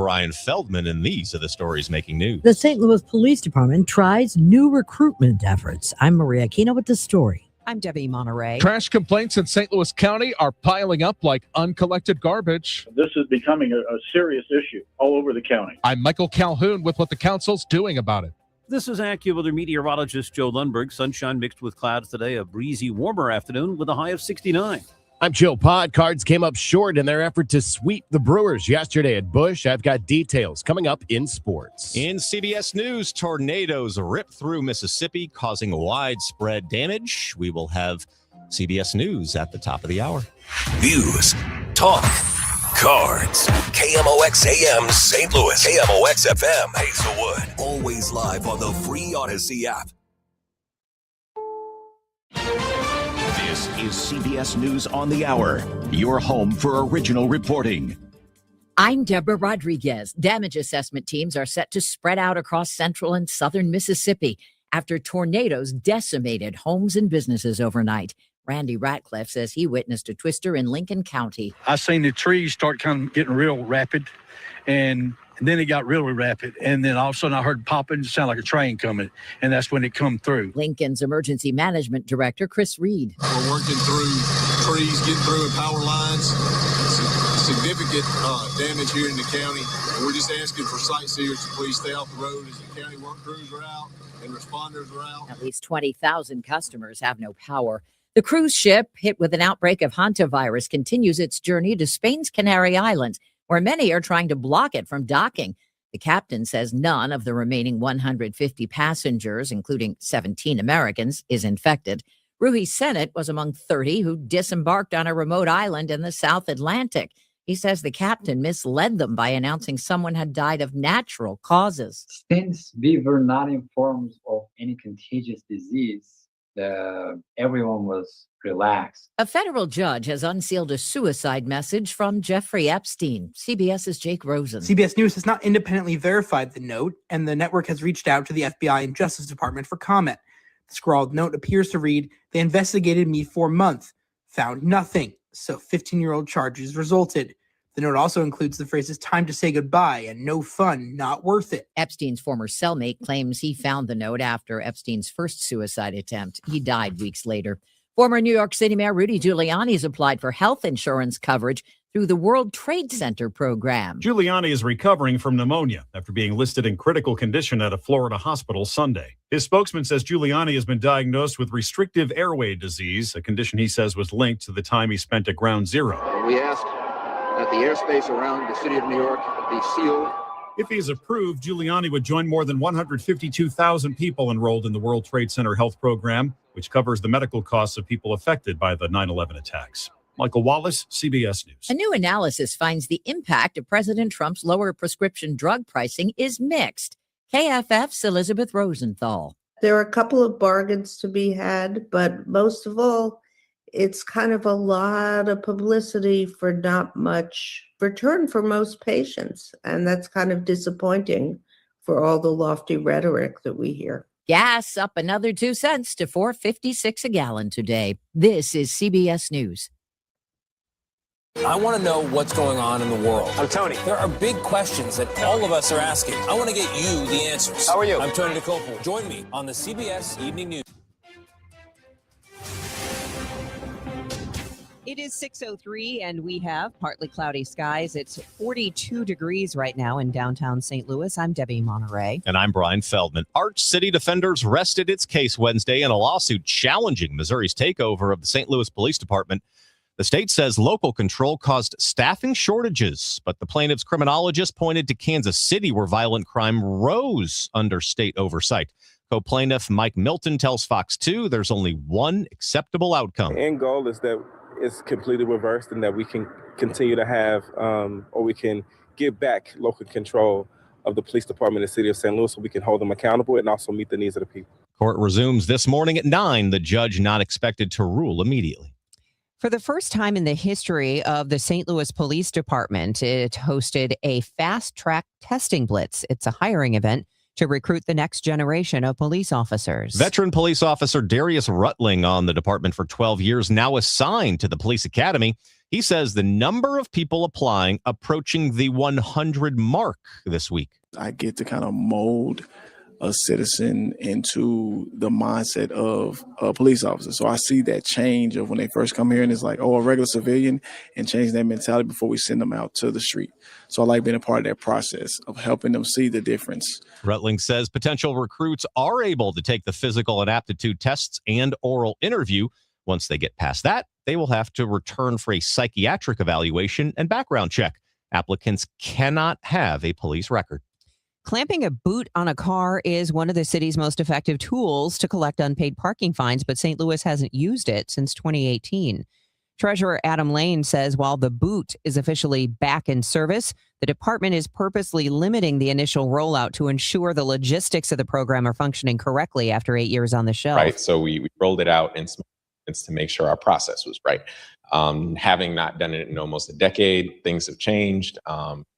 Brian Feldman, and these are the stories making news. The St. Louis Police Department tries new recruitment efforts. I'm Maria Aquino with the story. I'm Debbie Monterrey. Trash complaints in St. Louis County are piling up like uncollected garbage. This is becoming a serious issue all over the county. I'm Michael Calhoun with what the council's doing about it. This is AccuWeather meteorologist Joe Lundberg. Sunshine mixed with clouds today. A breezy, warmer afternoon with a high of 69. I'm Joe Pott. Cards came up short in their effort to sweep the Brewers yesterday at Busch. I've got details coming up in sports. In CBS News, tornadoes ripped through Mississippi, causing widespread damage. We will have CBS News at the top of the hour. News, talk, cards. KMOX AM St. Louis. KMOX FM Hazelwood. Always live on the free Odyssey app. This is CBS News on the Hour, your home for original reporting. I'm Deborah Rodriguez. Damage assessment teams are set to spread out across central and southern Mississippi after tornadoes decimated homes and businesses overnight. Randy Ratcliffe says he witnessed a twister in Lincoln County. I seen the trees start kind of getting real rapid, and then it got really rapid. And then all of a sudden I heard popping, it sounded like a train coming, and that's when it come through. Lincoln's Emergency Management Director, Chris Reed. We're working through trees, getting through it, power lines. Significant damage here in the county. And we're just asking for sightseers to please stay off the road as the county work crews are out and responders are out. At least 20,000 customers have no power. The cruise ship, hit with an outbreak of hantavirus, continues its journey to Spain's Canary Islands, where many are trying to block it from docking. The captain says none of the remaining 150 passengers, including 17 Americans, is infected. Ruhi Sennett was among 30 who disembarked on a remote island in the South Atlantic. He says the captain misled them by announcing someone had died of natural causes. Since we were not informed of any contagious disease, everyone was relaxed. A federal judge has unsealed a suicide message from Jeffrey Epstein. CBS's Jake Rosen. CBS News has not independently verified the note, and the network has reached out to the FBI and Justice Department for comment. The scrawled note appears to read, "They investigated me for a month, found nothing, so 15-year-old charges resulted." The note also includes the phrases "time to say goodbye" and "no fun, not worth it." Epstein's former cellmate claims he found the note after Epstein's first suicide attempt. He died weeks later. Former New York City Mayor Rudy Giuliani has applied for health insurance coverage through the World Trade Center program. Giuliani is recovering from pneumonia after being listed in critical condition at a Florida hospital Sunday. His spokesman says Giuliani has been diagnosed with restrictive airway disease, a condition he says was linked to the time he spent at Ground Zero. We asked that the airspace around the city of New York be sealed. If he is approved, Giuliani would join more than 152,000 people enrolled in the World Trade Center health program, which covers the medical costs of people affected by the 9/11 attacks. Michael Wallace, CBS News. A new analysis finds the impact of President Trump's lower prescription drug pricing is mixed. KFF's Elizabeth Rosenthal. There are a couple of bargains to be had, but most of all, it's kind of a lot of publicity for not much return for most patients. And that's kind of disappointing for all the lofty rhetoric that we hear. Gas up another 2 cents to $4.56 a gallon today. This is CBS News. I want to know what's going on in the world. I'm Tony. There are big questions that all of us are asking. I want to get you the answers. How are you? I'm Tony DeCopel. Join me on the CBS Evening News. It is 6:03 and we have partly cloudy skies. It's 42 degrees right now in downtown St. Louis. I'm Debbie Monterrey. And I'm Brian Feldman. Arch City Defenders rested its case Wednesday in a lawsuit challenging Missouri's takeover of the St. Louis Police Department. The state says local control caused staffing shortages, but the plaintiff's criminologist pointed to Kansas City, where violent crime rose under state oversight. Co-plaintiff Mike Milton tells Fox 2 there's only one acceptable outcome. The end goal is that it's completely reversed and that we can continue to have, or we can give back local control of the police department in the city of St. Louis so we can hold them accountable and also meet the needs of the people. Court resumes this morning at 9. The judge not expected to rule immediately. For the first time in the history of the St. Louis Police Department, it hosted a fast-track testing blitz. It's a hiring event to recruit the next generation of police officers. Veteran police officer Darius Rutling, on the department for 12 years, now assigned to the police academy. He says the number of people applying approaching the 100 mark this week. I get to kind of mold a citizen into the mindset of a police officer. So I see that change of when they first come here and it's like, oh, a regular civilian, and change that mentality before we send them out to the street. So I like being a part of that process of helping them see the difference. Rutling says potential recruits are able to take the physical and aptitude tests and oral interview. Once they get past that, they will have to return for a psychiatric evaluation and background check. Applicants cannot have a police record. Clamping a boot on a car is one of the city's most effective tools to collect unpaid parking fines, but St. Louis hasn't used it since 2018. Treasurer Adam Lane says while the boot is officially back in service, the department is purposely limiting the initial rollout to ensure the logistics of the program are functioning correctly after 8 years on the shelf. Right. So we rolled it out in small increments to make sure our process was right. Having not done it in almost a decade, things have changed.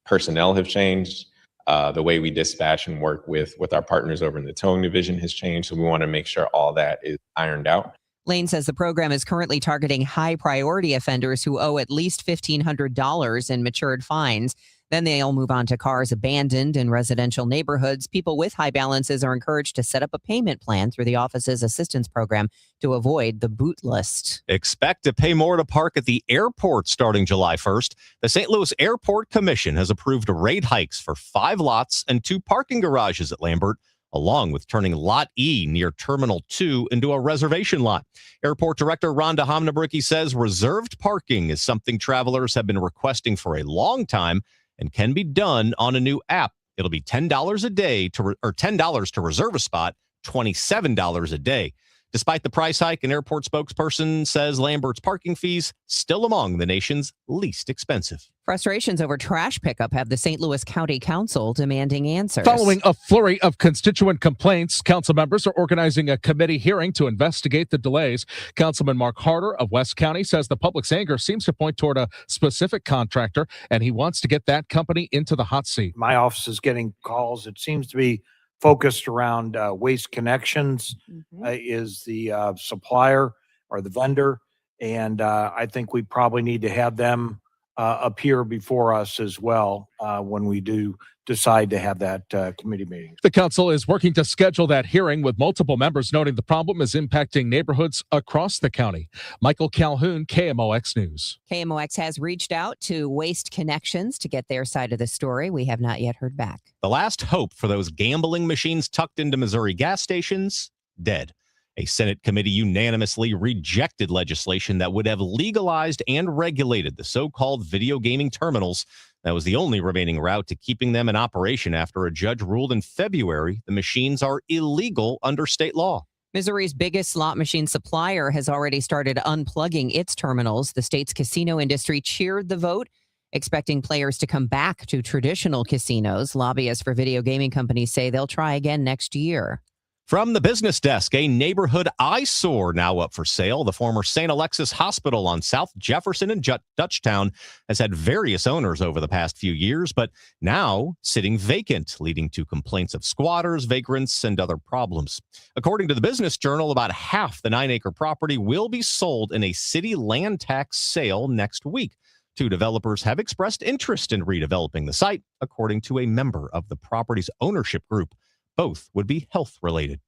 Personnel have changed. The way we dispatch and work with our partners over in the towing division has changed. So we want to make sure all that is ironed out. Lane says the program is currently targeting high priority offenders who owe at least $1,500 in matured fines. Then they'll move on to cars abandoned in residential neighborhoods. People with high balances are encouraged to set up a payment plan through the office's assistance program to avoid the boot list. Expect to pay more to park at the airport starting July 1st. The St. Louis Airport Commission has approved rate hikes for 5 lots and 2 parking garages at Lambert, along with turning Lot E near Terminal 2 into a reservation lot. Airport Director Rhonda Homnabricki says reserved parking is something travelers have been requesting for a long time and can be done on a new app. It'll be $10 a day $10 to reserve a spot, $27 a day. Despite the price hike, an airport spokesperson says Lambert's parking fees still among the nation's least expensive. Frustrations over trash pickup have the St. Louis County Council demanding answers. Following a flurry of constituent complaints, council members are organizing a committee hearing to investigate the delays. Councilman Mark Harder of West County says the public's anger seems to point toward a specific contractor, and he wants to get that company into the hot seat. My office is getting calls. It seems to be focused around Waste Connections is the supplier or the vendor. And I think we probably need to have them appear before us as well when we do decide to have that committee meeting. The council is working to schedule that hearing with multiple members noting the problem is impacting neighborhoods across the county. Michael Calhoun, KMOX News. KMOX has reached out to Waste Connections to get their side of the story. We have not yet heard back. The last hope for those gambling machines tucked into Missouri gas stations, dead. A Senate committee unanimously rejected legislation that would have legalized and regulated the so-called video gaming terminals. That was the only remaining route to keeping them in operation after a judge ruled in February the machines are illegal under state law. Missouri's biggest slot machine supplier has already started unplugging its terminals. The state's casino industry cheered the vote, expecting players to come back to traditional casinos. Lobbyists for video gaming companies say they'll try again next year. From the business desk, a neighborhood eyesore now up for sale. The former St. Alexis Hospital on South Jefferson and Dutchtown has had various owners over the past few years, but now sitting vacant, leading to complaints of squatters, vagrants, and other problems. According to the Business Journal, about half the 9-acre property will be sold in a city land tax sale next week. 2 developers have expressed interest in redeveloping the site, according to a member of the property's ownership group. Both would be health related.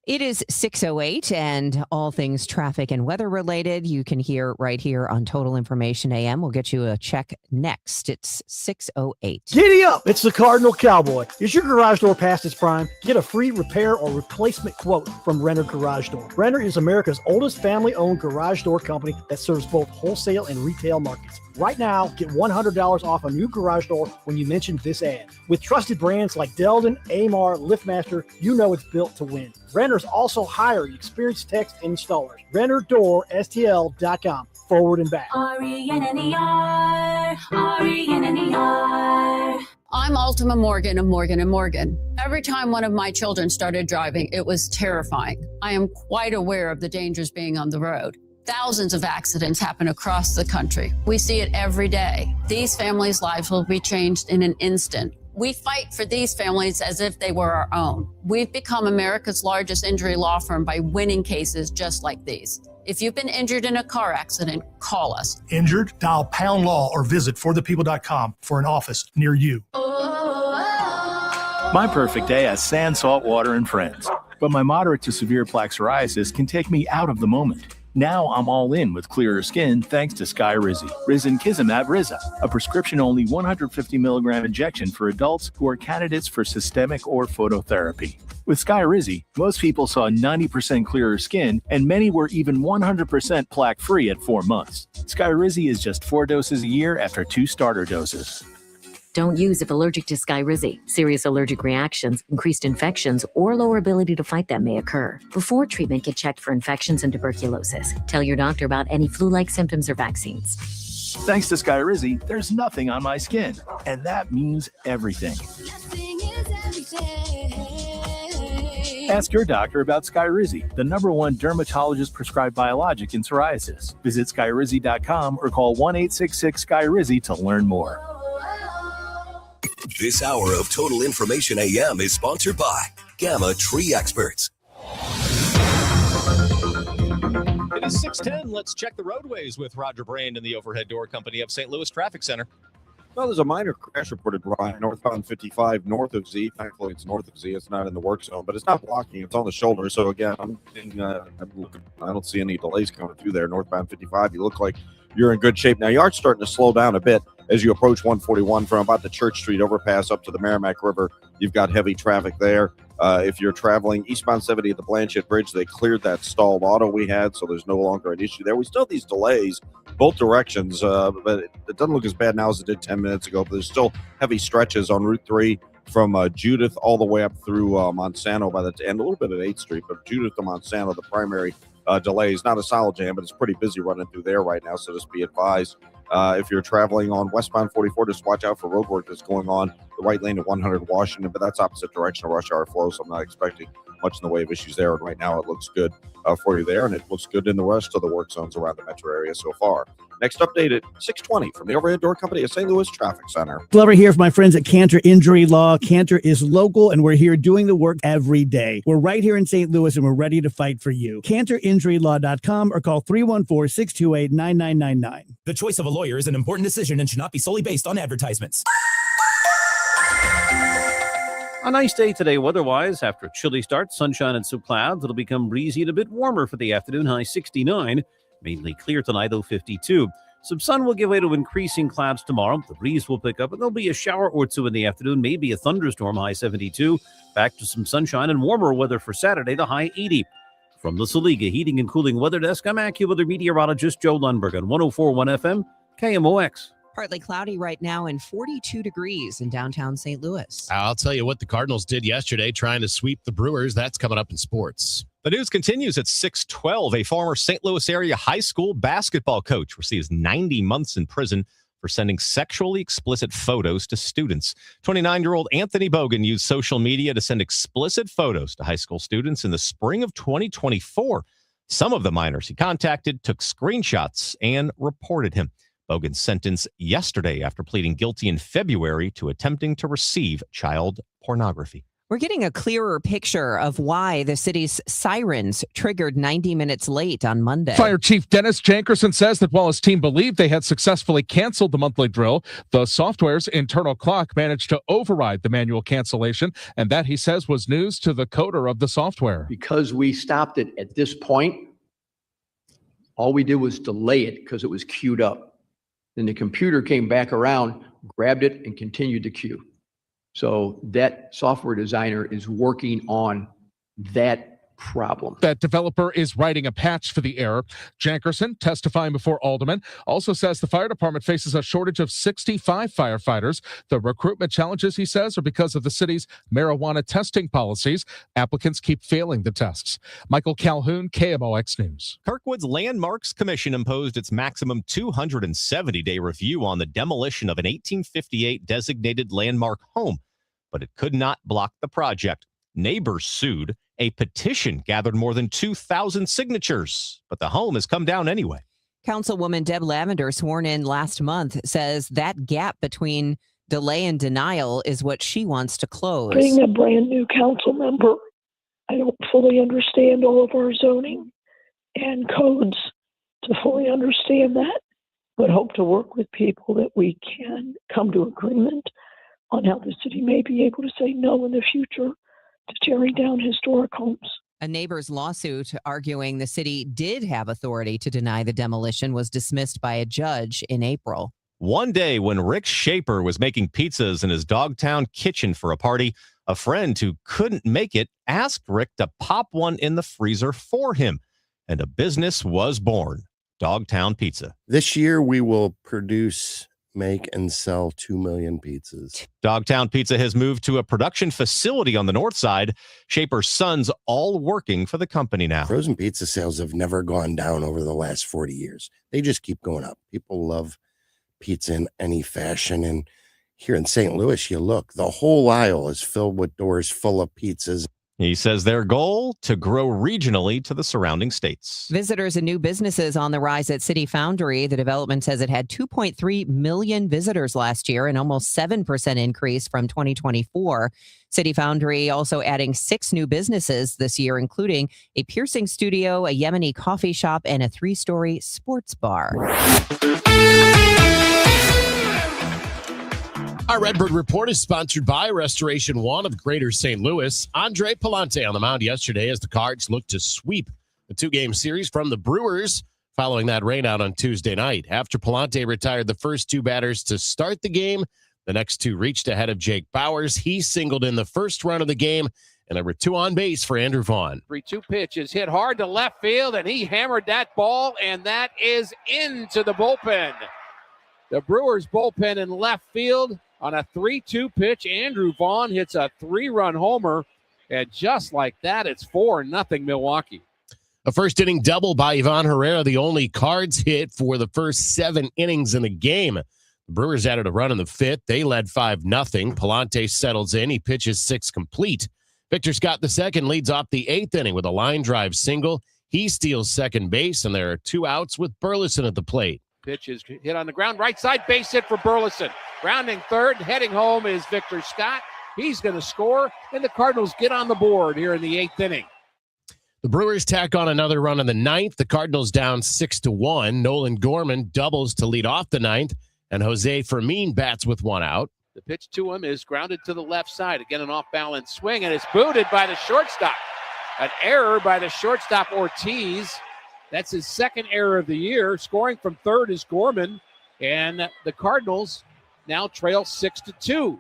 It is 6:08 and all things traffic and weather related you can hear right here on Total Information AM. We'll get you a check next. It's 6:08. Giddy up! It's the Cardinal Cowboy. Is your garage door past its prime? Get a free repair or replacement quote from Renner Garage Door. Renner is America's oldest family-owned garage door company that serves both wholesale and retail markets. Right now, get $100 off a new garage door when you mention this ad. With trusted brands like Delden, Amar, LiftMaster, you know it's built to win. Renters also hire experienced techs and installers. RennerDoorSTL.com. Forward and back. RENNER, RENNER. I'm Ultima Morgan of Morgan & Morgan. Every time one of my children started driving, it was terrifying. I am quite aware of the dangers being on the road. Thousands of accidents happen across the country. We see it every day. These families' lives will be changed in an instant. We fight for these families as if they were our own. We've become America's largest injury law firm by winning cases just like these. If you've been injured in a car accident, call us. Injured? Dial pound law or visit forthepeople.com for an office near you. My perfect day has sand, salt water, and friends. But my moderate to severe plaque psoriasis can take me out of the moment. Now I'm all in with clearer skin thanks to Skyrizi. Risankizumab Riza, a prescription-only 150 milligram injection for adults who are candidates for systemic or phototherapy. With Skyrizi, most people saw 90% clearer skin, and many were even 100% plaque-free at 4 months. Skyrizi is just 4 doses a year after 2 starter doses. Don't use if allergic to Skyrizi. Serious allergic reactions, increased infections, or lower ability to fight them may occur. Before treatment, get checked for infections and tuberculosis. Tell your doctor about any flu-like symptoms or vaccines. Thanks to Skyrizi, there's nothing on my skin, and that means everything. Ask your doctor about Skyrizi, the #1 dermatologist-prescribed biologic in psoriasis. Visit Skyrizi.com or call 1-866-SKYRIZI to learn more. This hour of Total Information AM is sponsored by Gamma Tree Experts. It is 6:10. Let's check the roadways with Roger Brand and the Overhead Door Company of St. Louis Traffic Center. Well, there's a minor crash reported, Brian, northbound 55 north of Z. Thankfully, it's north of Z. It's not in the work zone, but it's not blocking. It's on the shoulder. So, again, I don't see any delays coming through there. Northbound 55, you look like you're in good shape. Now, you are starting to slow down a bit as you approach 141 from about the Church Street overpass up to the Merrimack River. You've got heavy traffic there. If you're traveling eastbound 70 at the Blanchette Bridge, they cleared that stalled auto we had, so there's no longer an issue there. We still have these delays both directions, but it doesn't look as bad now as it did 10 minutes ago, but there's still heavy stretches on Route 3 from Judith all the way up through Monsanto by the end, a little bit at 8th Street, but Judith to Monsanto, the primary delays. Not a solid jam, but it's pretty busy running through there right now, so just be advised. If you're traveling on westbound 44, just watch out for road work that's going on the right lane at 100 Washington, but that's opposite direction of rush hour flow, so I'm not expecting much in the way of issues there. And right now it looks good for you there, and it looks good in the rest of the work zones around the metro area so far. Next update at 6:20 from the Overhead Door Company of St. Louis Traffic Center. Glover here for my friends at Cantor Injury Law. Cantor is local, and we're here doing the work every day. We're right here in St. Louis, and we're ready to fight for you. CantorInjuryLaw.com or call 314-628-9999. The choice of a lawyer is an important decision and should not be solely based on advertisements. A nice day today weather-wise. After a chilly start, sunshine and some clouds. It'll become breezy and a bit warmer for the afternoon, high 69. Mainly clear tonight, though 52. Some sun will give way to increasing clouds tomorrow. The breeze will pick up, and there'll be a shower or two in the afternoon, maybe a thunderstorm, high 72. Back to some sunshine and warmer weather for Saturday, the high 80. From the Saliga Heating and Cooling Weather Desk, I'm AccuWeather meteorologist Joe Lundberg on 104.1 FM, KMOX. Partly cloudy right now and 42 degrees in downtown St. Louis. I'll tell you what the Cardinals did yesterday, trying to sweep the Brewers. That's coming up in sports. The news continues at 6:12. A former St. Louis area high school basketball coach receives 90 months in prison for sending sexually explicit photos to students. 29-year-old Anthony Bogan used social media to send explicit photos to high school students in the spring of 2024. Some of the minors he contacted took screenshots and reported him. Bogan's sentenced yesterday after pleading guilty in February to attempting to receive child pornography. We're getting a clearer picture of why the city's sirens triggered 90 minutes late on Monday. Fire Chief Dennis Jankerson says that while his team believed they had successfully canceled the monthly drill, the software's internal clock managed to override the manual cancellation, and that, he says, was news to the coder of the software. Because we stopped it at this point, all we did was delay it because it was queued up. Then the computer came back around, grabbed it, and continued to queue. So that software designer is working on that problem. That developer is writing a patch for the error. Jankerson, testifying before aldermen, also says the fire department faces a shortage of 65 firefighters. The recruitment challenges, he says, are because of the city's marijuana testing policies. Applicants keep failing the tests. Michael Calhoun, KMOX News. Kirkwood's Landmarks Commission imposed its maximum 270-day review on the demolition of an 1858 designated landmark home, but it could not block the project. Neighbors sued. A petition gathered more than 2,000 signatures, but the home has come down anyway. Councilwoman Deb Lavender, sworn in last month, says that gap between Delay and denial is what she wants to close. Being a brand new council member, I don't fully understand all of our zoning and codes to fully understand that, but hope to work with people that we can come to agreement on how the city may be able to say no in the future to tearing down historic homes. A neighbor's lawsuit arguing the city did have authority to deny the demolition was dismissed by a judge in April. One day when Rick Shaper was making pizzas in his Dogtown kitchen for a party, a friend who couldn't make it asked Rick to pop one in the freezer for him, and a business was born, Dogtown Pizza. This year we will produce, make, and sell 2 million pizzas. Dogtown Pizza has moved to a production facility on the north side. Shaper's sons all working for the company now. Frozen pizza sales have never gone down over the last 40 years. They just keep going up. People love pizza in any fashion. And here in St. Louis, you look, the whole aisle is filled with doors full of pizzas. He says their goal to grow regionally to the surrounding states. Visitors and new businesses on the rise at City Foundry. The development says it had 2.3 million visitors last year, an almost 7% increase from 2024. City Foundry also adding 6 new businesses this year, including a piercing studio, a Yemeni coffee shop, and a 3-story sports bar. Our Redbird Report is sponsored by Restoration One of Greater St. Louis. Andre Palante on the mound yesterday as the Cards look to sweep the 2-game series from the Brewers following that rainout on Tuesday night. After Palante retired the first 2 batters to start the game, the next 2 reached ahead of Jake Bowers. He singled in the first run of the game, and there were 2 on base for Andrew Vaughn. 3-2 pitch is hit hard to left field, and he hammered that ball, and that is into the bullpen. The Brewers bullpen in left field. On a 3-2 pitch, Andrew Vaughn hits a 3-run homer, and just like that, it's 4-0 Milwaukee. A first-inning double by Ivan Herrera, the only Cards hit for the first 7 innings in the game. The Brewers added a run in the 5th. They led 5-0. Palante settles in. He pitches 6 complete. Victor Scott II leads off the 8th inning with a line drive single. He steals second base, and there are 2 outs with Burleson at the plate. Pitch is hit on the ground, right side, base hit for Burleson. Rounding third, heading home is Victor Scott. He's going to score, and the Cardinals get on the board here in the 8th inning. The Brewers tack on another run in the 9th. The Cardinals down 6-1. Nolan Gorman doubles to lead off the 9th, and Jose Fermin bats with 1 out. The pitch to him is grounded to the left side. Again, an off-balance swing, and it's booted by the shortstop. An error by the shortstop, Ortiz. That's his 2nd error of the year. Scoring from third is Gorman, and the Cardinals now trail 6-2.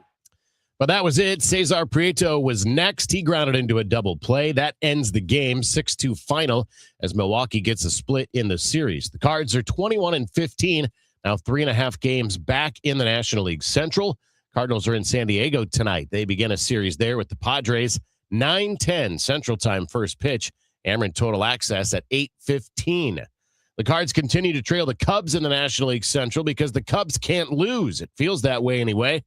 But that was it. Cesar Prieto was next. He grounded into a double play. That ends the game, 6-2 final, as Milwaukee gets a split in the series. The Cards are 21-15, now 3.5 games back in the National League Central. Cardinals are in San Diego tonight. They begin a series there with the Padres, 9:10 Central Time first pitch. Ameren Total Access at 8:15. The Cards continue to trail the Cubs in the National League Central because the Cubs can't lose. It feels that way anyway.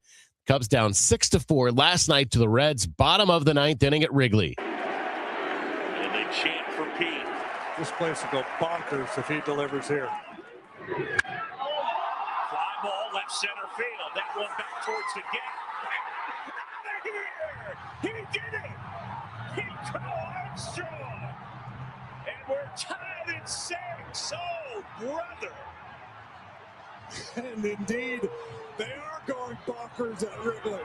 Cubs down 6-4 last night to the Reds, bottom of the 9th inning at Wrigley. And they chant for Pete. This place will go bonkers if he delivers here. Fly ball, left center field. That one back towards the gate. Out of here! He did it! He Armstrong! And we're tied at 6. Oh, brother! And indeed, they are going bonkers at Wrigley.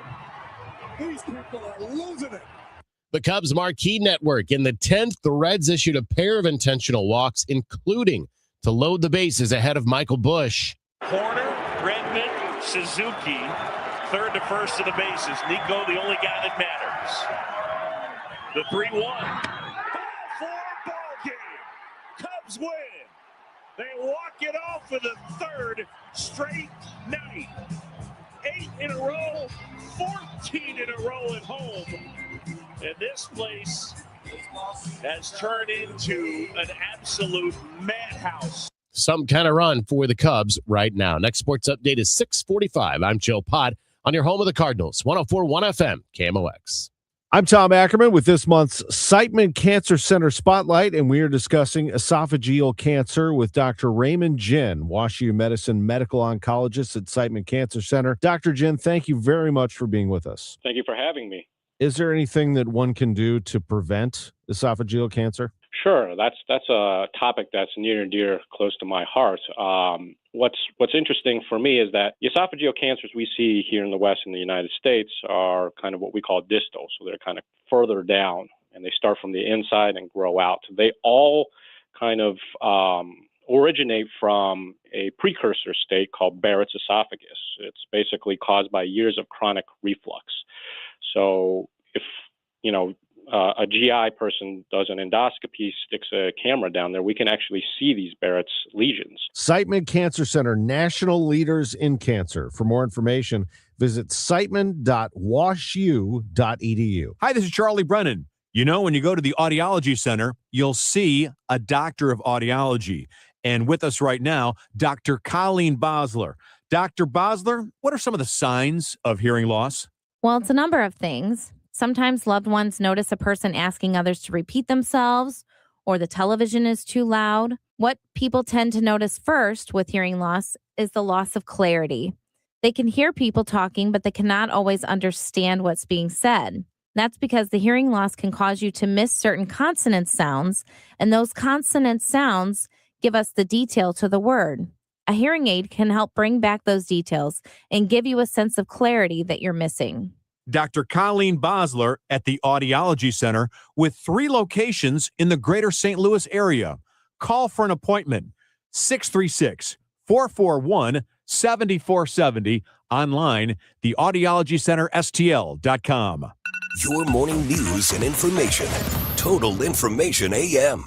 These people are losing it. The Cubs Marquee Network. In the 10th, the Reds issued a pair of intentional walks, including to load the bases ahead of Michael Busch. Horner, Redmond, Suzuki, third to first of the bases. Nico, the only guy that matters. The 3-1. 5-4 ball game. Cubs win. They walk it off for the 3rd straight night. 8 in a row, 14 in a row at home. And this place has turned into an absolute madhouse. Some kind of run for the Cubs right now. Next sports update is 6:45. I'm Joe Pott on your home of the Cardinals, 104.1 FM, KMOX. I'm Tom Ackerman with this month's Siteman Cancer Center Spotlight, and we are discussing esophageal cancer with Dr. Raymond Jin, WashU Medicine medical oncologist at Siteman Cancer Center. Dr. Jin, thank you very much for being with us. Thank you for having me. Is there anything that one can do to prevent esophageal cancer? Sure, that's a topic that's near and dear close to my heart. What's interesting for me is that the esophageal cancers we see here in the West in the United States are kind of what we call distal, so they're kind of further down, and they start from the inside and grow out. They all kind of originate from a precursor state called Barrett's esophagus. It's basically caused by years of chronic reflux. So if a GI person does an endoscopy, sticks a camera down there, we can actually see these Barrett's lesions. Siteman Cancer Center, national leaders in cancer. For more information, visit siteman.washu.edu. Hi, this is Charlie Brennan. You know, when you go to the Audiology Center, you'll see a doctor of audiology. And with us right now, Dr. Colleen Bosler. Dr. Bosler, what are some of the signs of hearing loss? Well, it's a number of things. Sometimes loved ones notice a person asking others to repeat themselves, or the television is too loud. What people tend to notice first with hearing loss is the loss of clarity. They can hear people talking, but they cannot always understand what's being said. That's because the hearing loss can cause you to miss certain consonant sounds, and those consonant sounds give us the detail to the word. A hearing aid can help bring back those details and give you a sense of clarity that you're missing. Dr. Colleen Bosler at the Audiology Center with 3 locations in the greater St. Louis area. Call for an appointment, 636-441-7470. Online, theaudiologycenterstl.com. Your morning news and information. Total Information AM.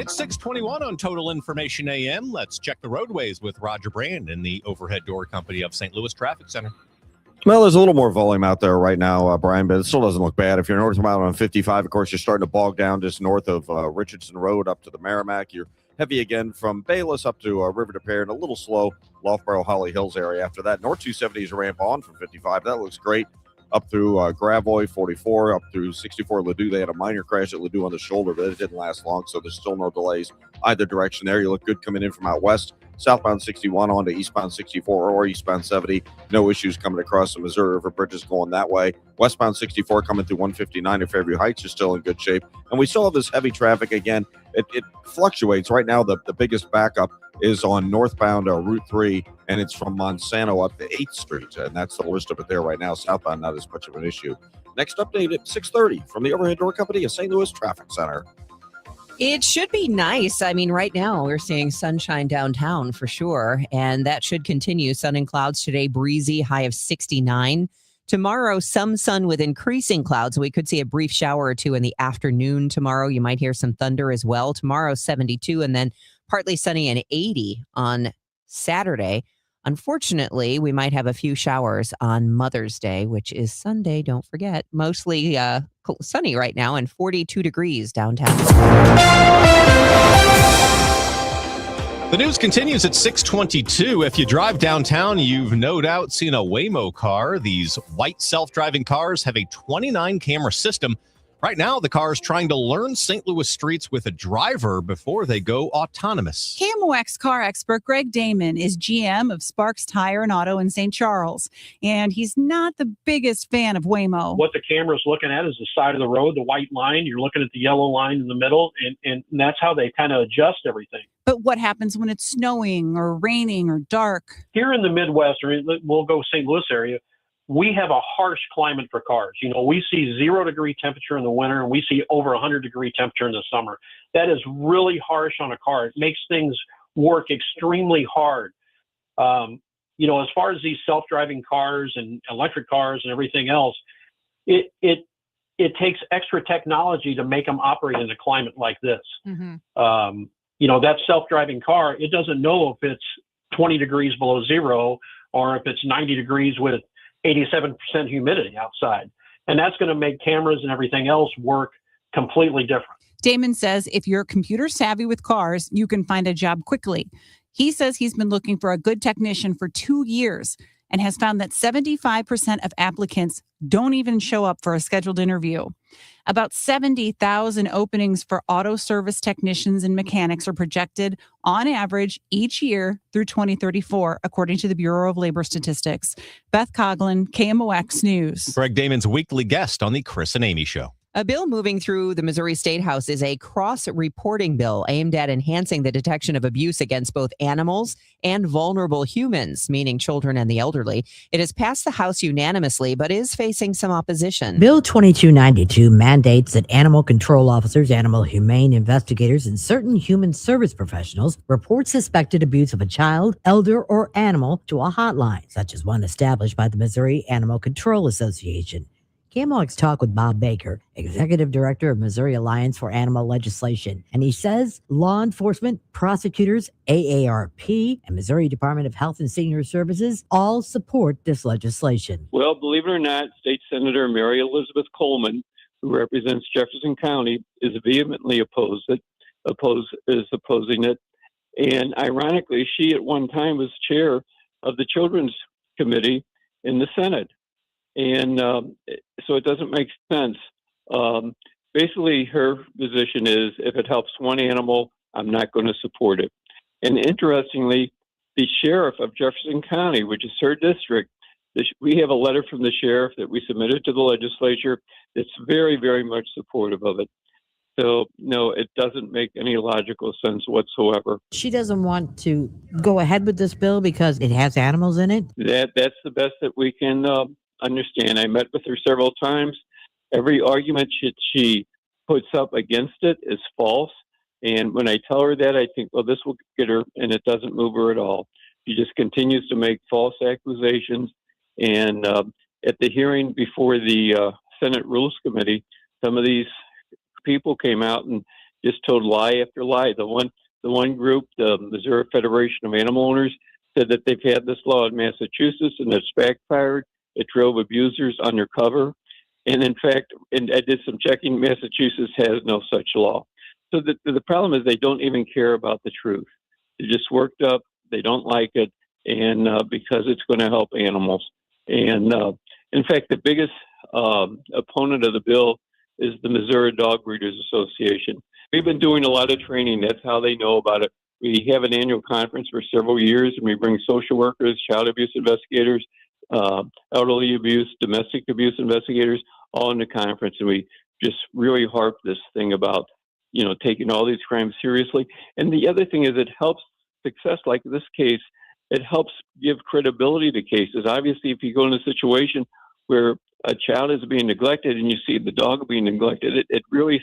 It's 6:21 on Total Information AM. Let's check the roadways with Roger Brand in the Overhead Door Company of St. Louis Traffic Center. Well, there's a little more volume out there right now, Brian, but it still doesn't look bad. If you're northbound on 55, of course, you're starting to bog down just north of Richardson Road up to the Merrimack. You're heavy again from Bayless up to River de Pere and a little slow Loughborough, Holly Hills area after that. North 270 is a ramp on from 55. That looks great. Up through Gravois 44, up through 64 Ladue. They had a minor crash at Ladue on the shoulder, but it didn't last long, so there's still no delays either direction there. You look good coming in from out west. Southbound 61 on to eastbound 64 or eastbound 70. No issues coming across the Missouri River bridges going that way. Westbound 64 coming through 159 at Fairview Heights is still in good shape. And we still have this heavy traffic again. It fluctuates. Right now, the biggest backup is on northbound Route 3, and it's from Monsanto up to 8th Street. And that's the worst of it there right now. Southbound, not as much of an issue. Next update at 6:30 from the Overhead Door Company of St. Louis Traffic Center. It should be nice. I mean, right now we're seeing sunshine downtown for sure, and that should continue. Sun and clouds today, breezy, high of 69. Tomorrow, some sun with increasing clouds. We could see a brief shower or two in the afternoon tomorrow. You might hear some thunder as well. Tomorrow, 72, and then partly sunny and 80 on Saturday. Unfortunately, we might have a few showers on Mother's Day, which is Sunday. Don't forget. Mostly sunny right now and 42 degrees downtown. The news continues at 6:22. If you drive downtown, you've no doubt seen a Waymo car. These white self-driving cars have a 29-camera system. Right now, the car is trying to learn St. Louis streets with a driver before they go autonomous. KMOX car expert Greg Damon is GM of Sparks Tire and Auto in St. Charles, and he's not the biggest fan of Waymo. What the camera's looking at is the side of the road, the white line. You're looking at the yellow line in the middle, and that's how they kind of adjust everything. But what happens when it's snowing or raining or dark? Here in the Midwest, or we'll go St. Louis area, we have a harsh climate for cars. You know, we see 0-degree temperature in the winter, and we see over 100-degree temperature in the summer. That is really harsh on a car. It makes things work extremely hard. You know, as far as these self-driving cars and electric cars and everything else, it takes extra technology to make them operate in a climate like this. Mm-hmm. You know, that self-driving car, it doesn't know if it's 20 degrees below zero or if it's 90 degrees with 87% humidity outside. And that's going to make cameras and everything else work completely different. Damon says if you're computer savvy with cars, you can find a job quickly. He says he's been looking for a good technician for 2 years. and has found that 75% of applicants don't even show up for a scheduled interview. About 70,000 openings for auto service technicians and mechanics are projected on average each year through 2034, according to the Bureau of Labor Statistics. Beth Coughlin, KMOX News. Greg Damon's weekly guest on the Chris and Amy Show. A bill moving through the Missouri State House is a cross-reporting bill aimed at enhancing the detection of abuse against both animals and vulnerable humans, meaning children and the elderly. It has passed the House unanimously, but is facing some opposition. Bill 2292 mandates that animal control officers, animal humane investigators, and certain human service professionals report suspected abuse of a child, elder, or animal to a hotline, such as one established by the Missouri Animal Control Association. KMOX talked with Bob Baker, Executive Director of Missouri Alliance for Animal Legislation, and he says law enforcement, prosecutors, AARP, and Missouri Department of Health and Senior Services all support this legislation. Well, believe it or not, State Senator Mary Elizabeth Coleman, who represents Jefferson County, is vehemently opposing it. And ironically, she at one time was chair of the Children's Committee in the Senate. And so it doesn't make sense. Basically, her position is if it helps one animal, I'm not going to support it. And interestingly, the sheriff of Jefferson County, which is her district, we have a letter from the sheriff that we submitted to the legislature that's very, very much supportive of it. So, no, it doesn't make any logical sense whatsoever. She doesn't want to go ahead with this bill because it has animals in it? That's the best that we can understand. I met with her several times. Every argument she puts up against it is false. And when I tell her that, I think, well, this will get her, and it doesn't move her at all. She just continues to make false accusations. And at the hearing before the Senate Rules Committee, some of these people came out and just told lie after lie. The one group, the Missouri Federation of Animal Owners, said that they've had this law in Massachusetts and it's backfired. It drove abusers undercover. And in fact, and I did some checking, Massachusetts has no such law. So the problem is they don't even care about the truth. They're just worked up. They don't like it. And because it's going to help animals. And in fact, the biggest opponent of the bill is the Missouri Dog Breeders Association. We've been doing a lot of training. That's how they know about it. We have an annual conference for several years, and we bring social workers, child abuse investigators, elderly abuse, domestic abuse investigators, all in the conference. And we just really harp this thing about, taking all these crimes seriously. And the other thing is it helps success like this case. It helps give credibility to cases. Obviously, if you go in a situation where a child is being neglected and you see the dog being neglected, it really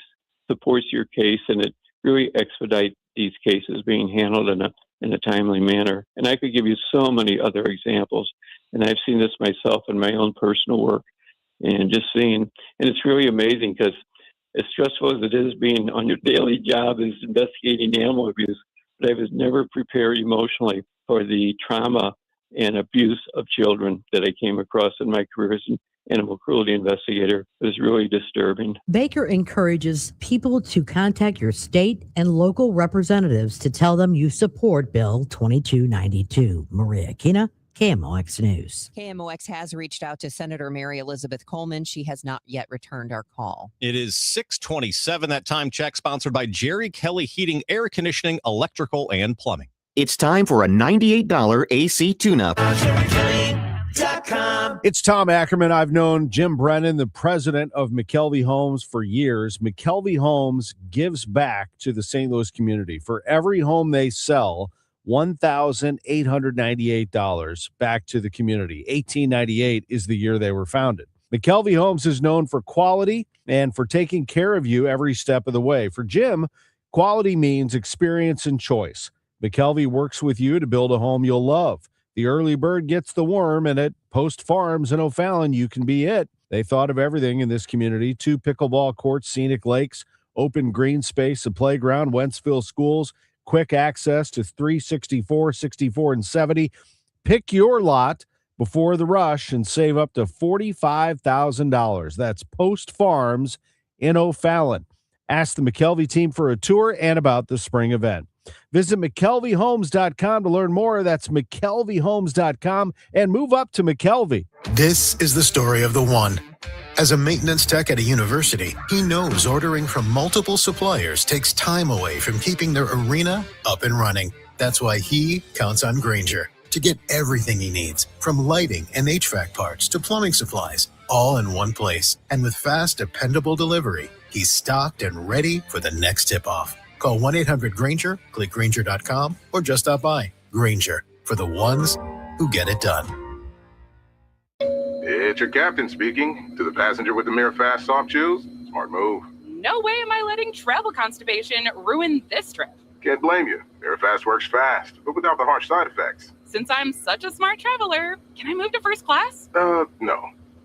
supports your case, and it really expedites these cases being handled in a timely manner. And I could give you so many other examples. And I've seen this myself in my own personal work, and and it's really amazing because as stressful as it is being on your daily job is investigating animal abuse, but I was never prepared emotionally for the trauma and abuse of children that I came across in my career as an animal cruelty investigator. It was really disturbing. Baker encourages people to contact your state and local representatives to tell them you support Bill 2292. Maria Aquina, KMOX News. KMOX has reached out to Senator Mary Elizabeth Coleman. She has not yet returned our call. It is 6:27. That time check sponsored by Jerry Kelly Heating, Air Conditioning, Electrical, and Plumbing. It's time for a $98 AC tune-up. It's Tom Ackerman. I've known Jim Brennan, the president of McKelvey Homes, for years. McKelvey Homes gives back to the St. Louis community. For every home they sell, $1,898 back to the community. 1898 is the year they were founded. McKelvey Homes is known for quality and for taking care of you every step of the way. For Jim, quality means experience and choice. McKelvey works with you to build a home you'll love. The early bird gets the worm, and at Post Farms in O'Fallon, you can be it. They thought of everything in this community: 2 pickleball courts, scenic lakes, open green space, a playground, Wentzville schools, quick access to 364, 64, and 70. Pick your lot before the rush and save up to $45,000. That's Post Farms in O'Fallon. Ask the McKelvey team for a tour and about the spring event. Visit McKelveyHomes.com to learn more. That's McKelveyHomes.com and move up to McKelvey. This is the story of the one. As a maintenance tech at a university, he knows ordering from multiple suppliers takes time away from keeping their arena up and running. That's why he counts on Grainger to get everything he needs, from lighting and HVAC parts to plumbing supplies, all in one place. And with fast, dependable delivery, he's stocked and ready for the next tip-off. Call 1-800-GRAINGER, click Grainger.com, or just stop by. Grainger, for the ones who get it done. It's your captain speaking. To the passenger with the Mirror Fast soft chews, smart move. No way am I letting travel constipation ruin this trip. Can't blame you. Mirror Fast works fast, but without the harsh side effects. Since I'm such a smart traveler, can I move to first class? No.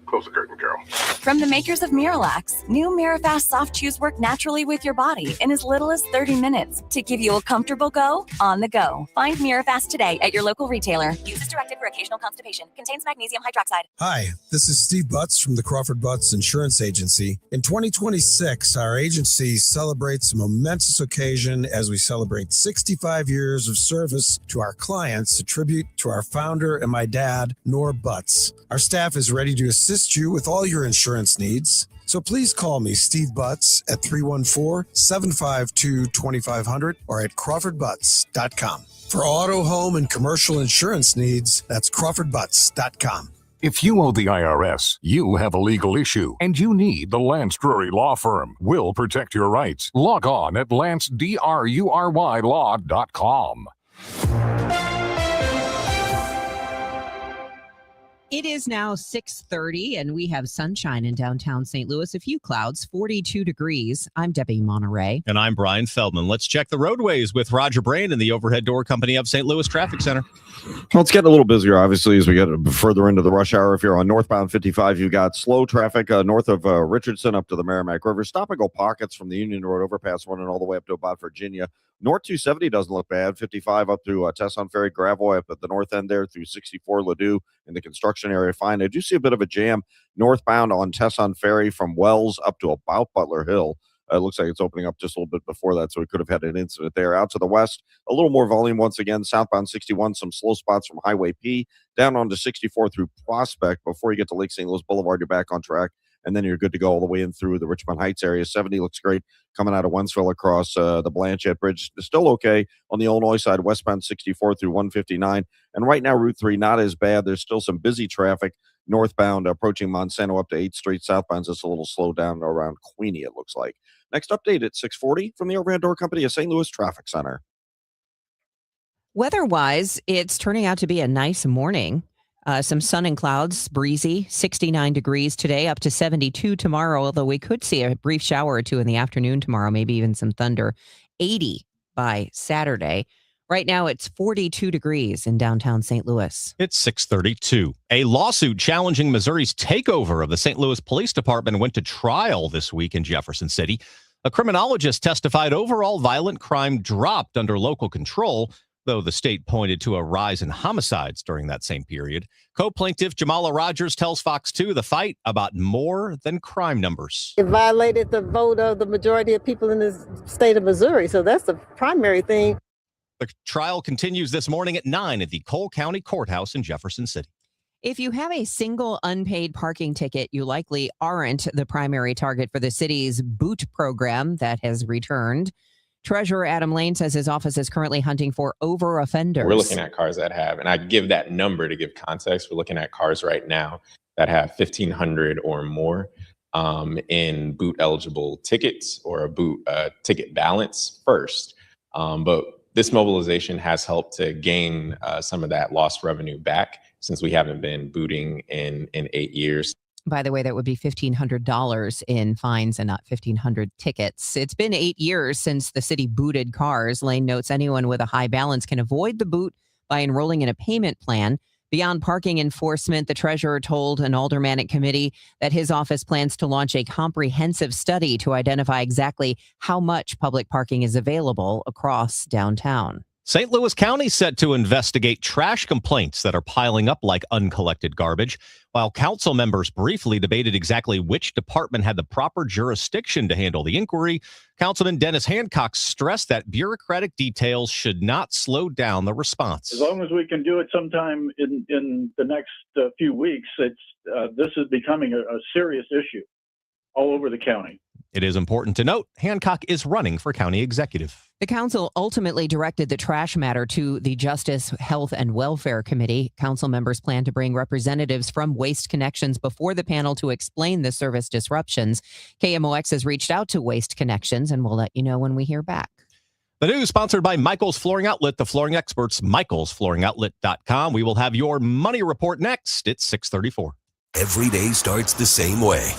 Close the curtain, Carol. From the makers of Miralax, new Mirafast soft chews work naturally with your body in as little as 30 minutes to give you a comfortable go on the go. Find Mirafast today at your local retailer. Use as directed for occasional constipation. Contains magnesium hydroxide. Hi, this is Steve Butts from the Crawford Butts Insurance Agency. In 2026, our agency celebrates a momentous occasion as we celebrate 65 years of service to our clients, a tribute to our founder and my dad, Nor Butts. Our staff is ready to assist you with all your insurance needs. So please call me, Steve Butts, at 314-752-2500 or at crawfordbutts.com. For auto, home, and commercial insurance needs, that's crawfordbutts.com. If you owe the IRS, you have a legal issue, and you need the Lance Drury Law Firm. We'll protect your rights. Log on at lancedrurylaw.com. It is now 6:30, and we have sunshine in downtown St. Louis. A few clouds, 42 degrees. I'm Debbie Monterrey. And I'm Brian Feldman. Let's check the roadways with Roger Brand in the Overhead Door Company of St. Louis Traffic Center. Well, it's getting a little busier, obviously, as we get further into the rush hour. If you're on northbound 55, you've got slow traffic north of Richardson up to the Merrimack River. Stop and go pockets from the Union Road overpass running all the way up to about Virginia. North 270 doesn't look bad. 55 up through Tesson Ferry, Gravois up at the north end there through 64 Ladue in the construction area. Fine. I do see a bit of a jam northbound on Tesson Ferry from Wells up to about Butler Hill. It looks like it's opening up just a little bit before that, so we could have had an incident there. Out to the west, a little more volume once again. Southbound 61, some slow spots from Highway P down onto 64 through Prospect. Before you get to Lake St. Louis Boulevard, you're back on track, and then you're good to go all the way in through the Richmond Heights area. 70 looks great coming out of Wentzville across the Blanchette Bridge. It's still okay on the Illinois side, westbound 64 through 159. And right now, Route 3, not as bad. There's still some busy traffic northbound approaching Monsanto up to 8th Street. Southbound's just a little slowed down around Queenie, it looks like. Next update at 6:40 from the Overhead Door Company of St. Louis Traffic Center. Weather-wise, it's turning out to be a nice morning. Some sun and clouds, breezy, 69 degrees today, up to 72 tomorrow, although we could see a brief shower or two in the afternoon tomorrow, maybe even some thunder. 80 by Saturday. Right now, it's 42 degrees in downtown St. Louis. It's 6:32. A lawsuit challenging Missouri's takeover of the St. Louis Police Department went to trial this week in Jefferson City. A criminologist testified overall violent crime dropped under local control, though the state pointed to a rise in homicides during that same period. Co-plaintiff Jamala Rogers tells Fox 2 the fight about more than crime numbers. It violated the vote of the majority of people in the state of Missouri, so that's the primary thing. The trial continues this morning at 9 at the Cole County Courthouse in Jefferson City. If you have a single unpaid parking ticket, you likely aren't the primary target for the city's boot program that has returned. Treasurer Adam Lane says his office is currently hunting for over-offenders. We're looking at cars that have, and I give that number to give context, we're looking at cars right now that have 1,500 or more in boot-eligible tickets or a boot ticket balance first. But this mobilization has helped to gain some of that lost revenue back since we haven't been booting in 8 years. By the way, that would be $1,500 in fines and not 1,500 tickets. It's been 8 years since the city booted cars. Lane notes anyone with a high balance can avoid the boot by enrolling in a payment plan. Beyond parking enforcement, the treasurer told an aldermanic committee that his office plans to launch a comprehensive study to identify exactly how much public parking is available across downtown. St. Louis County set to investigate trash complaints that are piling up like uncollected garbage. While council members briefly debated exactly which department had the proper jurisdiction to handle the inquiry, Councilman Dennis Hancock stressed that bureaucratic details should not slow down the response. As long as we can do it sometime in the next few weeks, this is becoming a serious issue all over the county. It is important to note Hancock is running for county executive. The council ultimately directed the trash matter to the Justice, Health, and Welfare Committee. Council members plan to bring representatives from Waste Connections before the panel to explain the service disruptions. KMOX has reached out to Waste Connections, and we'll let you know when we hear back. The news sponsored by Michael's Flooring Outlet, the flooring experts, michaelsflooringoutlet.com. We will have your money report next. It's 6:34. Every day starts the same way,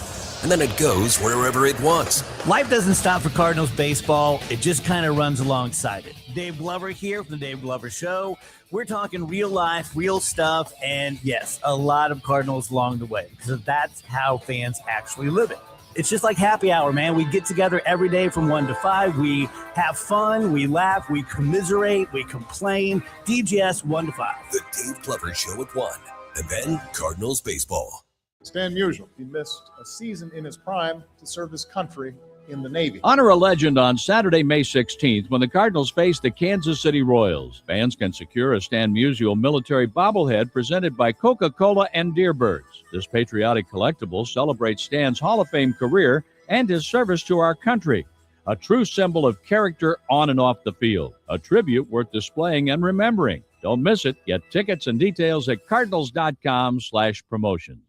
and then it goes wherever it wants. Life doesn't stop for Cardinals baseball. It just kind of runs alongside it. Dave Glover here from the Dave Glover Show. We're talking real life, real stuff, and yes, a lot of Cardinals along the way, because that's how fans actually live it. It's just like happy hour, man. We get together every day from 1 to 5. We have fun, we laugh, we commiserate, we complain. DGS 1 to 5. The Dave Glover Show at 1. And then Cardinals baseball. Stan Musial, he missed a season in his prime to serve his country in the Navy. Honor a legend on Saturday, May 16th, when the Cardinals face the Kansas City Royals. Fans can secure a Stan Musial military bobblehead presented by Coca-Cola and Deerbirds. This patriotic collectible celebrates Stan's Hall of Fame career and his service to our country. A true symbol of character on and off the field. A tribute worth displaying and remembering. Don't miss it. Get tickets and details at cardinals.com/promotions.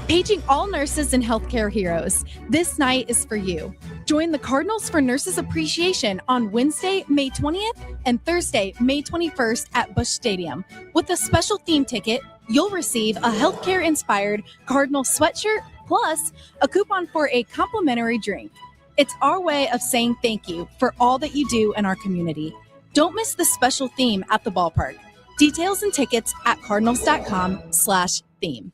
Paging all nurses and healthcare heroes, this night is for you. Join the Cardinals for Nurses Appreciation on Wednesday, May 20th and Thursday, May 21st at Busch Stadium. With a special theme ticket, you'll receive a healthcare-inspired Cardinal sweatshirt plus a coupon for a complimentary drink. It's our way of saying thank you for all that you do in our community. Don't miss the special theme at the ballpark. Details and tickets at cardinals.com/theme.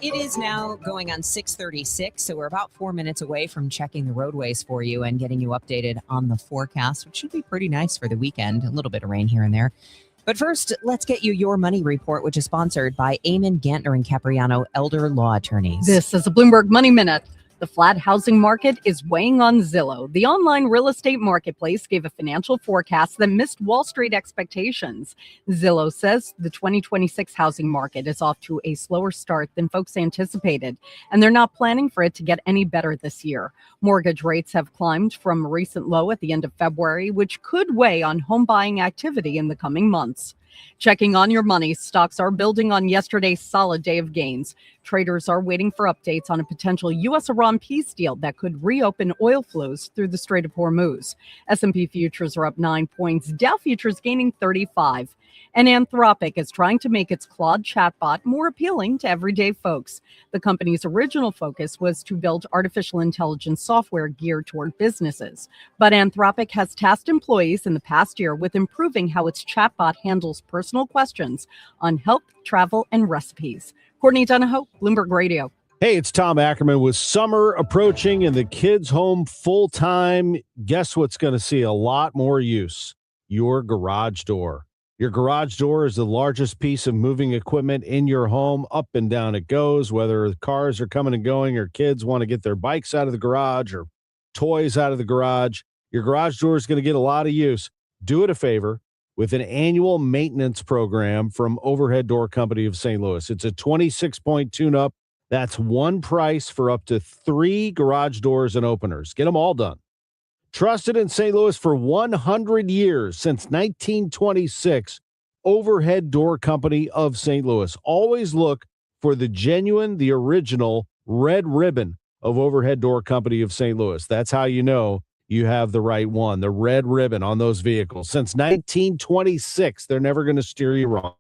It is now going on 6:36, so we're about 4 minutes away from checking the roadways for you and getting you updated on the forecast, which should be pretty nice for the weekend. A little bit of rain here and there. But first, let's get you your money report, which is sponsored by Eamon Gantner and Capriano, elder law attorneys. This is a Bloomberg Money Minute. The flat housing market is weighing on Zillow. The online real estate marketplace gave a financial forecast that missed Wall Street expectations. Zillow says the 2026 housing market is off to a slower start than folks anticipated, and they're not planning for it to get any better this year. Mortgage rates have climbed from a recent low at the end of February, which could weigh on home buying activity in the coming months. Checking on your money, stocks are building on yesterday's solid day of gains. Traders are waiting for updates on a potential U.S.-Iran peace deal that could reopen oil flows through the Strait of Hormuz. S&P futures are up 9 points, Dow futures gaining 35. And Anthropic is trying to make its Claude chatbot more appealing to everyday folks. The company's original focus was to build artificial intelligence software geared toward businesses. But Anthropic has tasked employees in the past year with improving how its chatbot handles personal questions on health, travel, and recipes. Courtney Donahoe, Bloomberg Radio. Hey, it's Tom Ackerman. With summer approaching and the kids home full time, guess what's going to see a lot more use? Your garage door. Your garage door is the largest piece of moving equipment in your home. Up and down it goes, whether cars are coming and going or kids want to get their bikes out of the garage or toys out of the garage. Your garage door is going to get a lot of use. Do it a favor with an annual maintenance program from Overhead Door Company of St. Louis. It's a 26-point tune-up. That's one price for up to 3 garage doors and openers. Get them all done. Trusted in St. Louis for 100 years, since 1926, Overhead Door Company of St. Louis. Always look for the genuine, the original red ribbon of Overhead Door Company of St. Louis. That's how you know you have the right one, the red ribbon on those vehicles. Since 1926, they're never going to steer you wrong.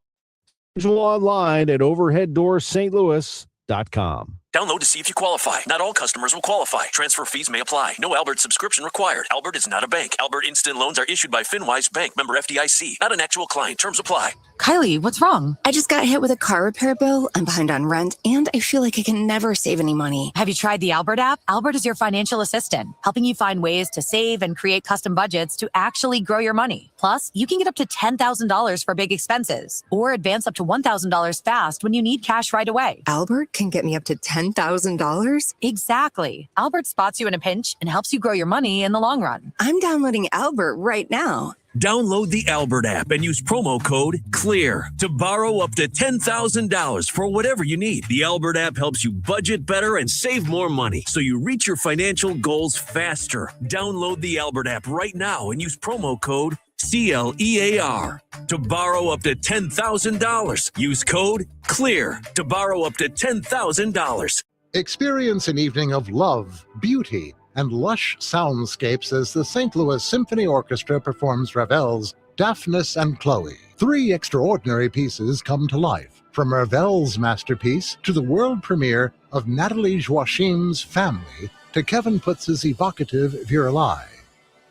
Online at overheaddoorsstlouis.com. Download to see if you qualify. Not all customers will qualify. Transfer fees may apply. No Albert subscription required. Albert is not a bank. Albert Instant Loans are issued by FinWise Bank, member FDIC. Not an actual client. Terms apply. Kylie, what's wrong? I just got hit with a car repair bill. I'm behind on rent, and I feel like I can never save any money. Have you tried the Albert app? Albert is your financial assistant, helping you find ways to save and create custom budgets to actually grow your money. Plus, you can get up to $10,000 for big expenses or advance up to $1,000 fast when you need cash right away. Albert can get me up to $10,000? Exactly. Albert spots you in a pinch and helps you grow your money in the long run. I'm downloading Albert right now. Download the Albert app and use promo code CLEAR to borrow up to $10,000 for whatever you need. The Albert app helps you budget better and save more money so you reach your financial goals faster. Download the Albert app right now and use promo code CLEAR to borrow up to $10,000. Use code CLEAR to borrow up to $10,000. Experience an evening of love, beauty, and lush soundscapes as the St. Louis Symphony Orchestra performs Ravel's Daphnis and Chloe. 3 extraordinary pieces come to life, from Ravel's masterpiece to the world premiere of Nathalie Joachim's Family to Kevin Putz's evocative Virelai.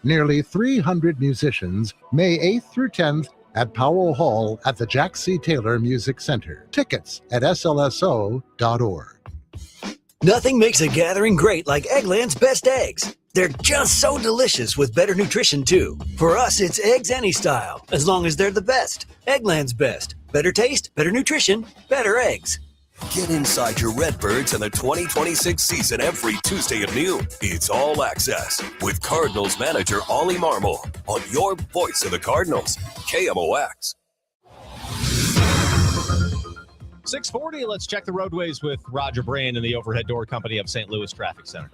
Nearly 300 musicians, May 8th through 10th at Powell Hall at the Jack C. Taylor Music Center. Tickets at slso.org. Nothing makes a gathering great like Eggland's Best Eggs. They're just so delicious with better nutrition, too. For us, it's eggs any style, as long as they're the best. Eggland's Best. Better taste, better nutrition, better eggs. Get inside your Redbirds and the 2026 season every Tuesday at noon. It's All Access with Cardinals manager Ollie Marmol on your voice of the Cardinals, KMOX. 640, let's check the roadways with Roger Brand and the Overhead Door Company of St. Louis Traffic Center.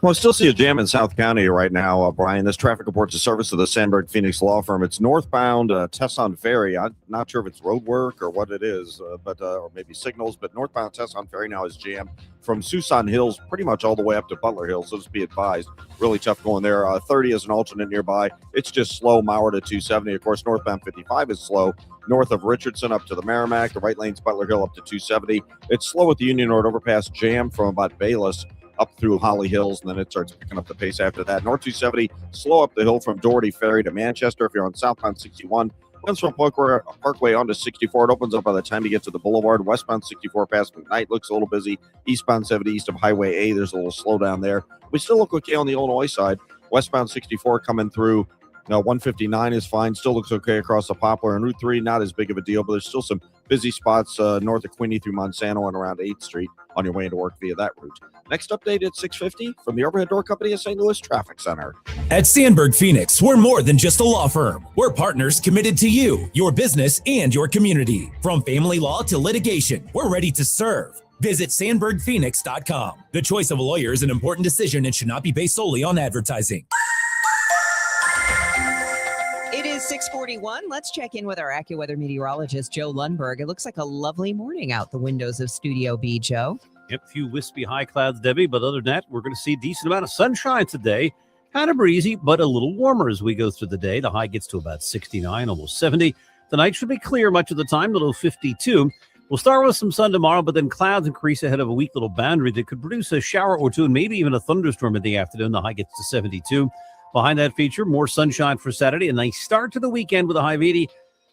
Well, I still see a jam in South County right now, Brian. This traffic report's a service of the Sandberg Phoenix Law Firm. It's northbound Tesson Ferry. I'm not sure if it's road work or what it is, or maybe signals, but northbound Tesson Ferry now is jammed from Suisun Hills pretty much all the way up to Butler Hills. So just be advised. Really tough going there. 30 is an alternate nearby. It's just slow, Mauer to 270. Of course, northbound 55 is slow. North of Richardson up to the Merrimack. The right lane's Butler Hill up to 270. It's slow at the Union Road overpass, jam from about Bayless up through Holly Hills, and then it starts picking up the pace after that. North 270, slow up the hill from Doherty Ferry to Manchester. If you're on southbound 61, comes from Parkway onto 64. It opens up by the time you get to the Boulevard. Westbound 64 past McKnight looks a little busy. Eastbound 70 east of Highway A, there's a little slowdown there. We still look okay on the Illinois side. Westbound 64 coming through. 159 is fine. Still looks okay across the Poplar. And Route 3, not as big of a deal, but there's still some busy spots north of Queenie through Monsanto and around 8th Street on your way into work via that route. Next update at 6:50 from the Overhead Door Company of St. Louis Traffic Center. At Sandberg Phoenix, we're more than just a law firm. We're partners committed to you, your business, and your community. From family law to litigation, we're ready to serve. Visit sandbergphoenix.com. The choice of a lawyer is an important decision and should not be based solely on advertising. It is 6:41. Let's check in with our AccuWeather meteorologist, Joe Lundberg. It looks like a lovely morning out the windows of Studio B, Joe. Yep, few wispy high clouds, Debbie, but other than that, we're going to see a decent amount of sunshine today. Kind of breezy, but a little warmer as we go through the day. The high gets to about 69, almost 70. The night should be clear much of the time, the low 52. We'll start with some sun tomorrow, but then clouds increase ahead of a weak little boundary that could produce a shower or two and maybe even a thunderstorm in the afternoon. The high gets to 72. Behind that feature, more sunshine for Saturday. A nice start to the weekend with a high of 80.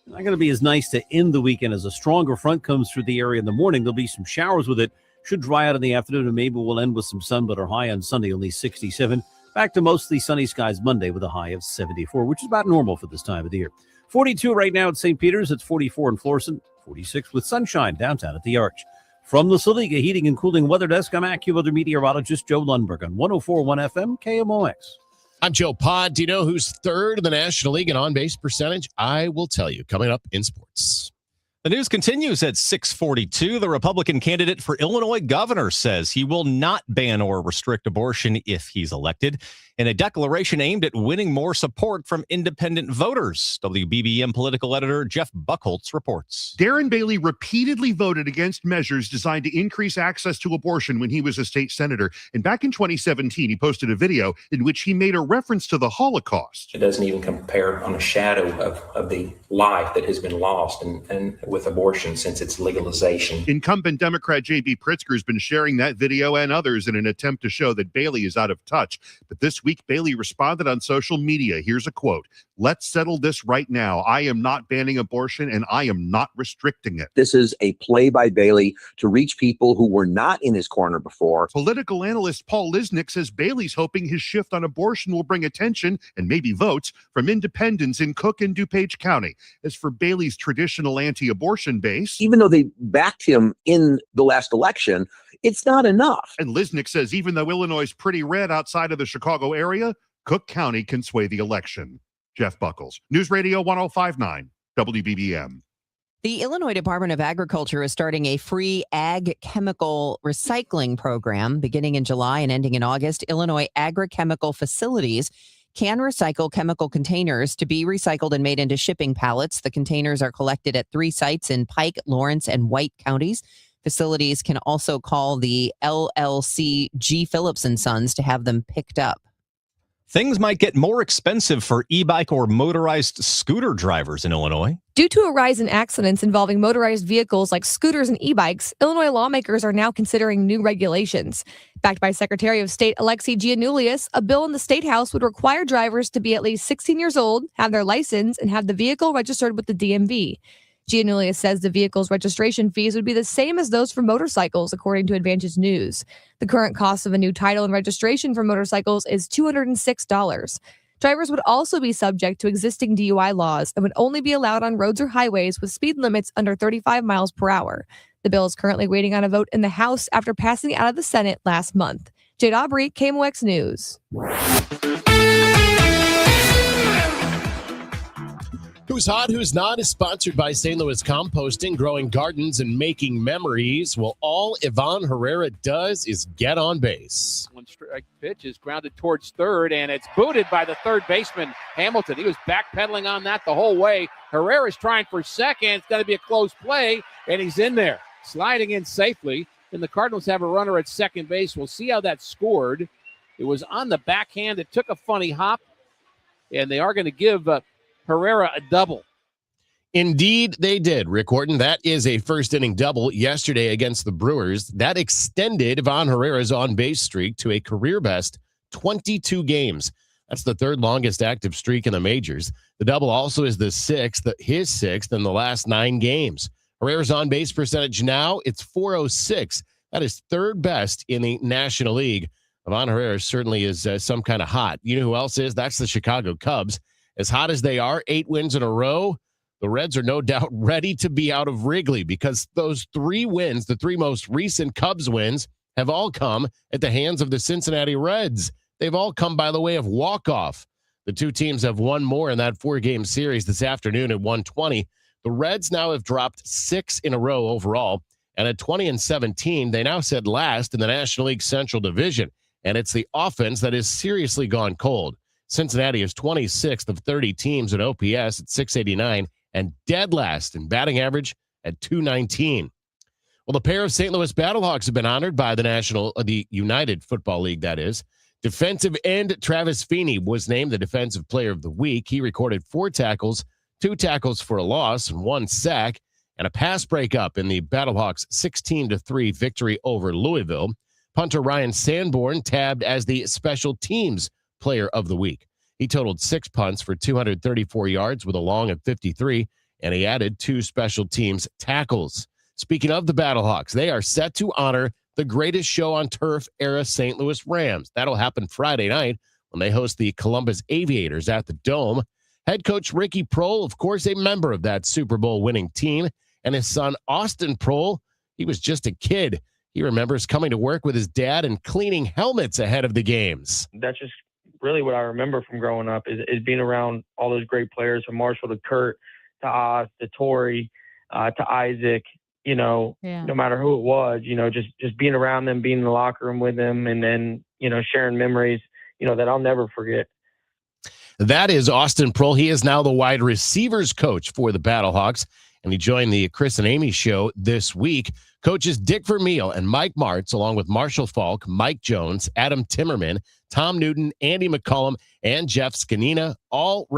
Not going to be as nice to end the weekend as a stronger front comes through the area in the morning. There'll be some showers with it. Should dry out in the afternoon, and maybe we'll end with some sun, but our high on Sunday only 67. Back to mostly sunny skies Monday with a high of 74, which is about normal for this time of the year. 42 right now at St. Peter's. It's 44 in Florissant. 46 with sunshine downtown at the Arch. From the Saliga Heating and Cooling Weather Desk, I'm AccuWeather meteorologist Joe Lundberg on 104.1 FM KMOX. I'm Joe Pott. Do you know who's third in the National League in on-base percentage? I will tell you coming up in sports. The news continues at 6:42. The Republican candidate for Illinois governor says he will not ban or restrict abortion if he's elected. in a declaration aimed at winning more support from independent voters. WBBM political editor Jeff Buchholz reports. Darren Bailey repeatedly voted against measures designed to increase access to abortion when he was a state senator. And back in 2017, he posted a video in which he made a reference to the Holocaust. It doesn't even compare on a shadow of the life that has been lost and with abortion since its legalization. Incumbent Democrat J.B. Pritzker has been sharing that video and others in an attempt to show that Bailey is out of touch. But this week, Bailey responded on social media. Here's a quote. "Let's settle this right now. I am not banning abortion and I am not restricting it." This is a play by Bailey to reach people who were not in his corner before. Political analyst Paul Lisnick says Bailey's hoping his shift on abortion will bring attention and maybe votes from independents in Cook and DuPage County. As for Bailey's traditional anti-abortion base, Even though they backed him in the last election, it's not enough. And Lisnick says even though Illinois is pretty red outside of the Chicago area, Cook County can sway the election. Jeff Buchholz, News Radio 1059, WBBM. The Illinois Department of Agriculture is starting a free ag chemical recycling program beginning in July and ending in August. Illinois agrochemical facilities can recycle chemical containers to be recycled and made into shipping pallets. The containers are collected at 3 sites in Pike, Lawrence, and White counties. Facilities can also call the LLC G. Phillips & Sons to have them picked up. Things might get more expensive for e-bike or motorized scooter drivers in Illinois. Due to a rise in accidents involving motorized vehicles like scooters and e-bikes, Illinois lawmakers are now considering new regulations. Backed by Secretary of State Alexi Giannoulias, a bill in the State House would require drivers to be at least 16 years old, have their license, and have the vehicle registered with the DMV. Giannoulias says the vehicle's registration fees would be the same as those for motorcycles, according to Advantage News. The current cost of a new title and registration for motorcycles is $206. Drivers would also be subject to existing DUI laws and would only be allowed on roads or highways with speed limits under 35 miles per hour. The bill is currently waiting on a vote in the House after passing out of the Senate last month. Jade Aubrey, KMOX News. Who's Hot, Who's Not is sponsored by St. Louis Composting, growing gardens and making memories. Well, all Ivan Herrera does is get on base. One strike pitch is grounded towards third, and it's booted by the third baseman, Hamilton. He was backpedaling on that the whole way. Herrera's trying for second. It's going to be a close play, and he's in there, sliding in safely. And the Cardinals have a runner at second base. We'll see how that scored. It was on the backhand. It took a funny hop, and they are going to give Herrera a double. Indeed, they did, Rick Horton. That is a first-inning double yesterday against the Brewers. That extended Ivan Herrera's on-base streak to a career-best 22 games. That's the third longest active streak in the majors. The double also is his sixth in the last 9 games. Herrera's on-base percentage now, it's .406. That is third best in the National League. Ivan Herrera certainly is some kind of hot. You know who else is? That's the Chicago Cubs. As hot as they are, 8 wins in a row, the Reds are no doubt ready to be out of Wrigley because those 3 wins, the 3 most recent Cubs wins, have all come at the hands of the Cincinnati Reds. They've all come by the way of walk-off. The 2 teams have won more in that 4-game series this afternoon at 120. The Reds now have dropped 6 in a row overall, and at 20-17, they now sit last in the National League Central Division, and it's the offense that has seriously gone cold. Cincinnati is 26th of 30 teams at OPS at 689 and dead last in batting average at 219. Well, the pair of St. Louis Battlehawks have been honored by the United Football League, that is. Defensive end Travis Feeney was named the Defensive Player of the Week. He recorded 4 tackles, 2 tackles for a loss, and 1 sack, and a pass breakup in the Battlehawks' 16-3 victory over Louisville. Punter Ryan Sanborn tabbed as the Special Teams Player of the Week. He totaled 6 punts for 234 yards with a long of 53, and he added 2 special teams tackles. Speaking of the Battlehawks, they are set to honor the greatest show on turf era St. Louis Rams. That'll happen Friday night when they host the Columbus Aviators at the Dome. Head coach Ricky Prohl, of course, a member of that Super Bowl winning team, and his son Austin Prohl, he was just a kid. He remembers coming to work with his dad and cleaning helmets ahead of the games. That's just really what I remember from growing up is being around all those great players, from Marshall to Kurt to Oz to Torrey to Isaac, no matter who it was, just being around them, being in the locker room with them, and then, sharing memories, that I'll never forget. That is Austin Prohl. He is now the wide receivers coach for the Battlehawks, and he joined the Chris and Amy show this week. Coaches Dick Vermeil and Mike Martz, along with Marshall Falk, Mike Jones, Adam Timmerman, Tom Newton, Andy McCullum, and Jeff Scanina all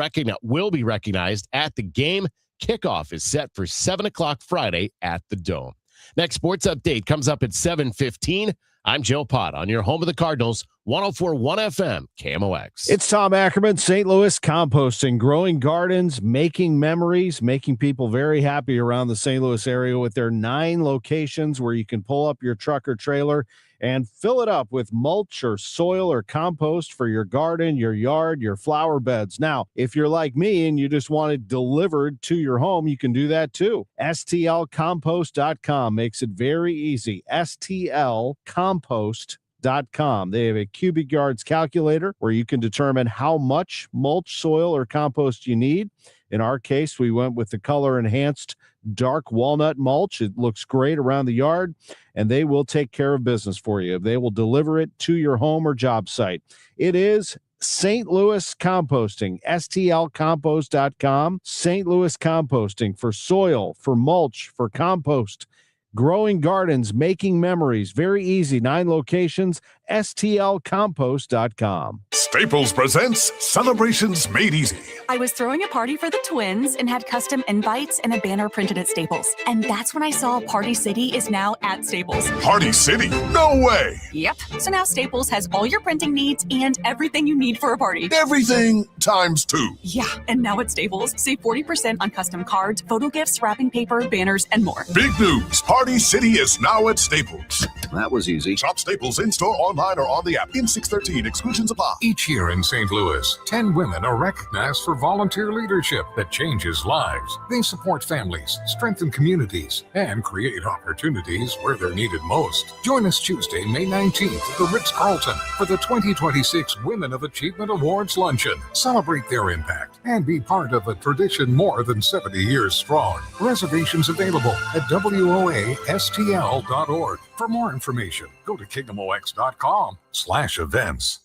will be recognized at the game. Kickoff is set for 7 o'clock Friday at the Dome. Next sports update comes up at 7:15. I'm Joe Pott on your home of the Cardinals, 104.1 FM, KMOX. It's Tom Ackerman, St. Louis Composting, growing gardens, making memories, making people very happy around the St. Louis area with their 9 locations where you can pull up your truck or trailer and fill it up with mulch or soil or compost for your garden, your yard, your flower beds. Now, if you're like me and you just want it delivered to your home, you can do that too. STLcompost.com makes it very easy. STLcompost.com. They have a cubic yards calculator where you can determine how much mulch, soil, or compost you need. In our case, we went with the color enhanced dark walnut mulch. It looks great around the yard, and they will take care of business for you. They will deliver it to your home or job site. It is St. Louis Composting, STLcompost.com. St. Louis Composting for soil, for mulch, for compost. Growing gardens, making memories. Very easy. 9 locations, STLcompost.com. Staples presents Celebrations Made Easy. I was throwing a party for the twins and had custom invites and a banner printed at Staples. And that's when I saw Party City is now at Staples. Party City? No way! Yep. So now Staples has all your printing needs and everything you need for a party. Everything times 2. Yeah. And now at Staples, save 40% on custom cards, photo gifts, wrapping paper, banners, and more. Big news! Party City is now at Staples. That was easy. Shop Staples in-store, online, or on the app. In 613, exclusions apply. Each year in St. Louis, 10 women are recognized for volunteer leadership that changes lives. They support families, strengthen communities, and create opportunities where they're needed most. Join us Tuesday, May 19th at the Ritz-Carlton for the 2026 Women of Achievement Awards Luncheon. Celebrate their impact and be part of a tradition more than 70 years strong. Reservations available at WOASTL.org. For more information, go to KMOX.com/events.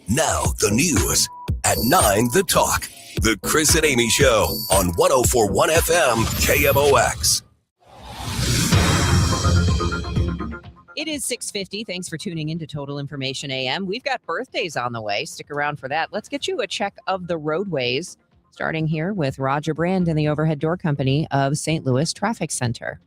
Now the news at 9, The Talk. The Chris and Amy Show on 104.1 FM KMOX. It is 6:50. Thanks for tuning in to Total Information AM. We've got birthdays on the way. Stick around for that. Let's get you a check of the roadways, starting here with Roger Brand and the Overhead Door Company of St. Louis Traffic Center.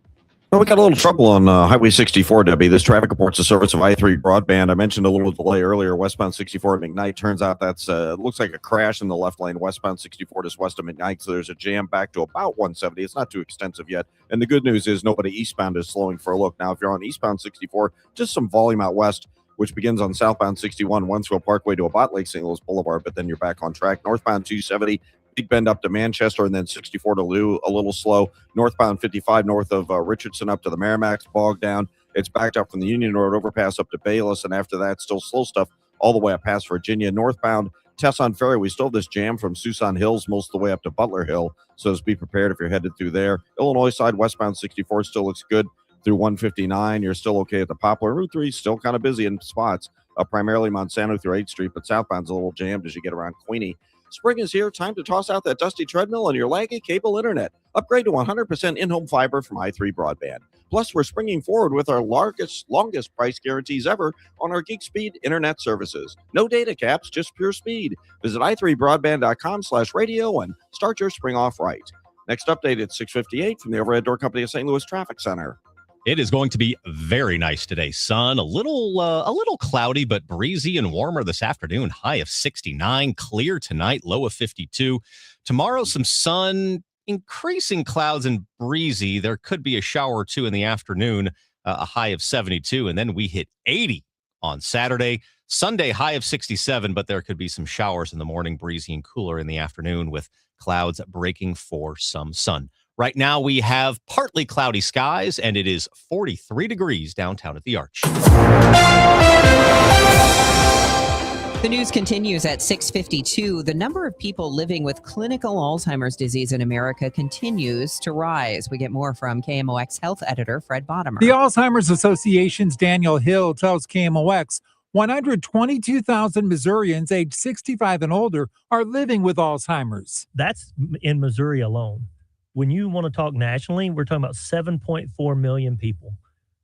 Well, we got a little trouble on Highway 64, Debbie. This traffic reports the service of I-3 broadband. I mentioned a little delay earlier, westbound 64 at McKnight. Turns out that's looks like a crash in the left lane, westbound 64 just west of McKnight. So there's a jam back to about 170. It's not too extensive yet. And the good news is nobody eastbound is slowing for a look. Now, if you're on eastbound 64, just some volume out west, which begins on southbound 61, Wensville Parkway to about Lake St. Louis Boulevard, but then you're back on track. Northbound 270, Big Bend up to Manchester, and then 64 to Lou, a little slow. Northbound 55 north of Richardson up to the Merrimack's bogged down. It's backed up from the Union Road overpass up to Bayless, and after that, still slow stuff all the way up past Virginia. Northbound Tesson Ferry, we still have this jam from Suisun Hills most of the way up to Butler Hill, so just be prepared if you're headed through there. Illinois side, westbound 64 still looks good through 159. You're still okay at the Poplar. Route 3 still kind of busy in spots, primarily Monsanto through 8th Street, but southbound's a little jammed as you get around Queenie. Spring is here. Time to toss out that dusty treadmill and your laggy cable internet. Upgrade to 100% in-home fiber from i3 Broadband. Plus, we're springing forward with our longest price guarantees ever on our Geek Speed internet services. No data caps, just pure speed. Visit i3broadband.com/radio and start your spring off right. Next update at 6:58 from the Overhead Door Company of St. Louis Traffic Center. It is going to be very nice today. Sun, a little cloudy, but breezy and warmer this afternoon. High of 69, clear tonight, low of 52. Tomorrow, some sun, increasing clouds and breezy. There could be a shower or two in the afternoon, a high of 72. And then we hit 80 on Saturday. Sunday, high of 67, but there could be some showers in the morning, breezy and cooler in the afternoon with clouds breaking for some sun. Right now, we have partly cloudy skies, and it is 43 degrees downtown at the Arch. The news continues at 6:52. The number of people living with clinical Alzheimer's disease in America continues to rise. We get more from KMOX health editor Fred Bottomer. The Alzheimer's Association's Daniel Hill tells KMOX 122,000 Missourians aged 65 and older are living with Alzheimer's. That's in Missouri alone. When you want to talk nationally, we're talking about 7.4 million people.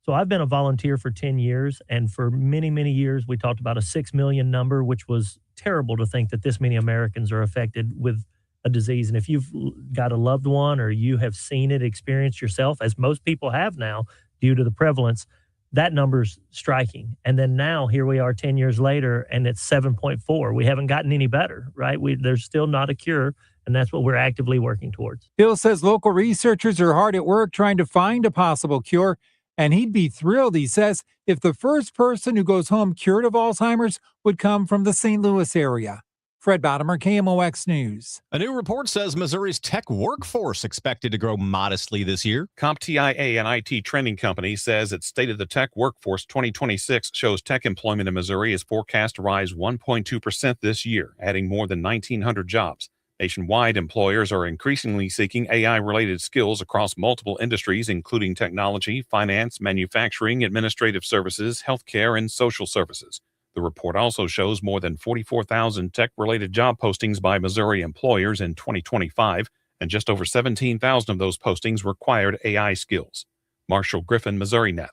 So I've been a volunteer for 10 years, and for many, many years, we talked about a 6 million number, which was terrible to think that this many Americans are affected with a disease. And if you've got a loved one or you have seen it, experienced yourself, as most people have now due to the prevalence, that number's striking. And then now here we are 10 years later, and it's 7.4. We haven't gotten any better, right? There's still not a cure, and that's what we're actively working towards. Hill says local researchers are hard at work trying to find a possible cure, and he'd be thrilled, he says, if the first person who goes home cured of Alzheimer's would come from the St. Louis area. Fred Bottomer, KMOX News. A new report says Missouri's tech workforce expected to grow modestly this year. CompTIA, an IT trending company, says its State of the Tech Workforce 2026 shows tech employment in Missouri is forecast to rise 1.2% this year, adding more than 1,900 jobs. Nationwide, employers are increasingly seeking AI-related skills across multiple industries, including technology, finance, manufacturing, administrative services, healthcare, and social services. The report also shows more than 44,000 tech-related job postings by Missouri employers in 2025, and just over 17,000 of those postings required AI skills. Marshall Griffin, Missouri Net.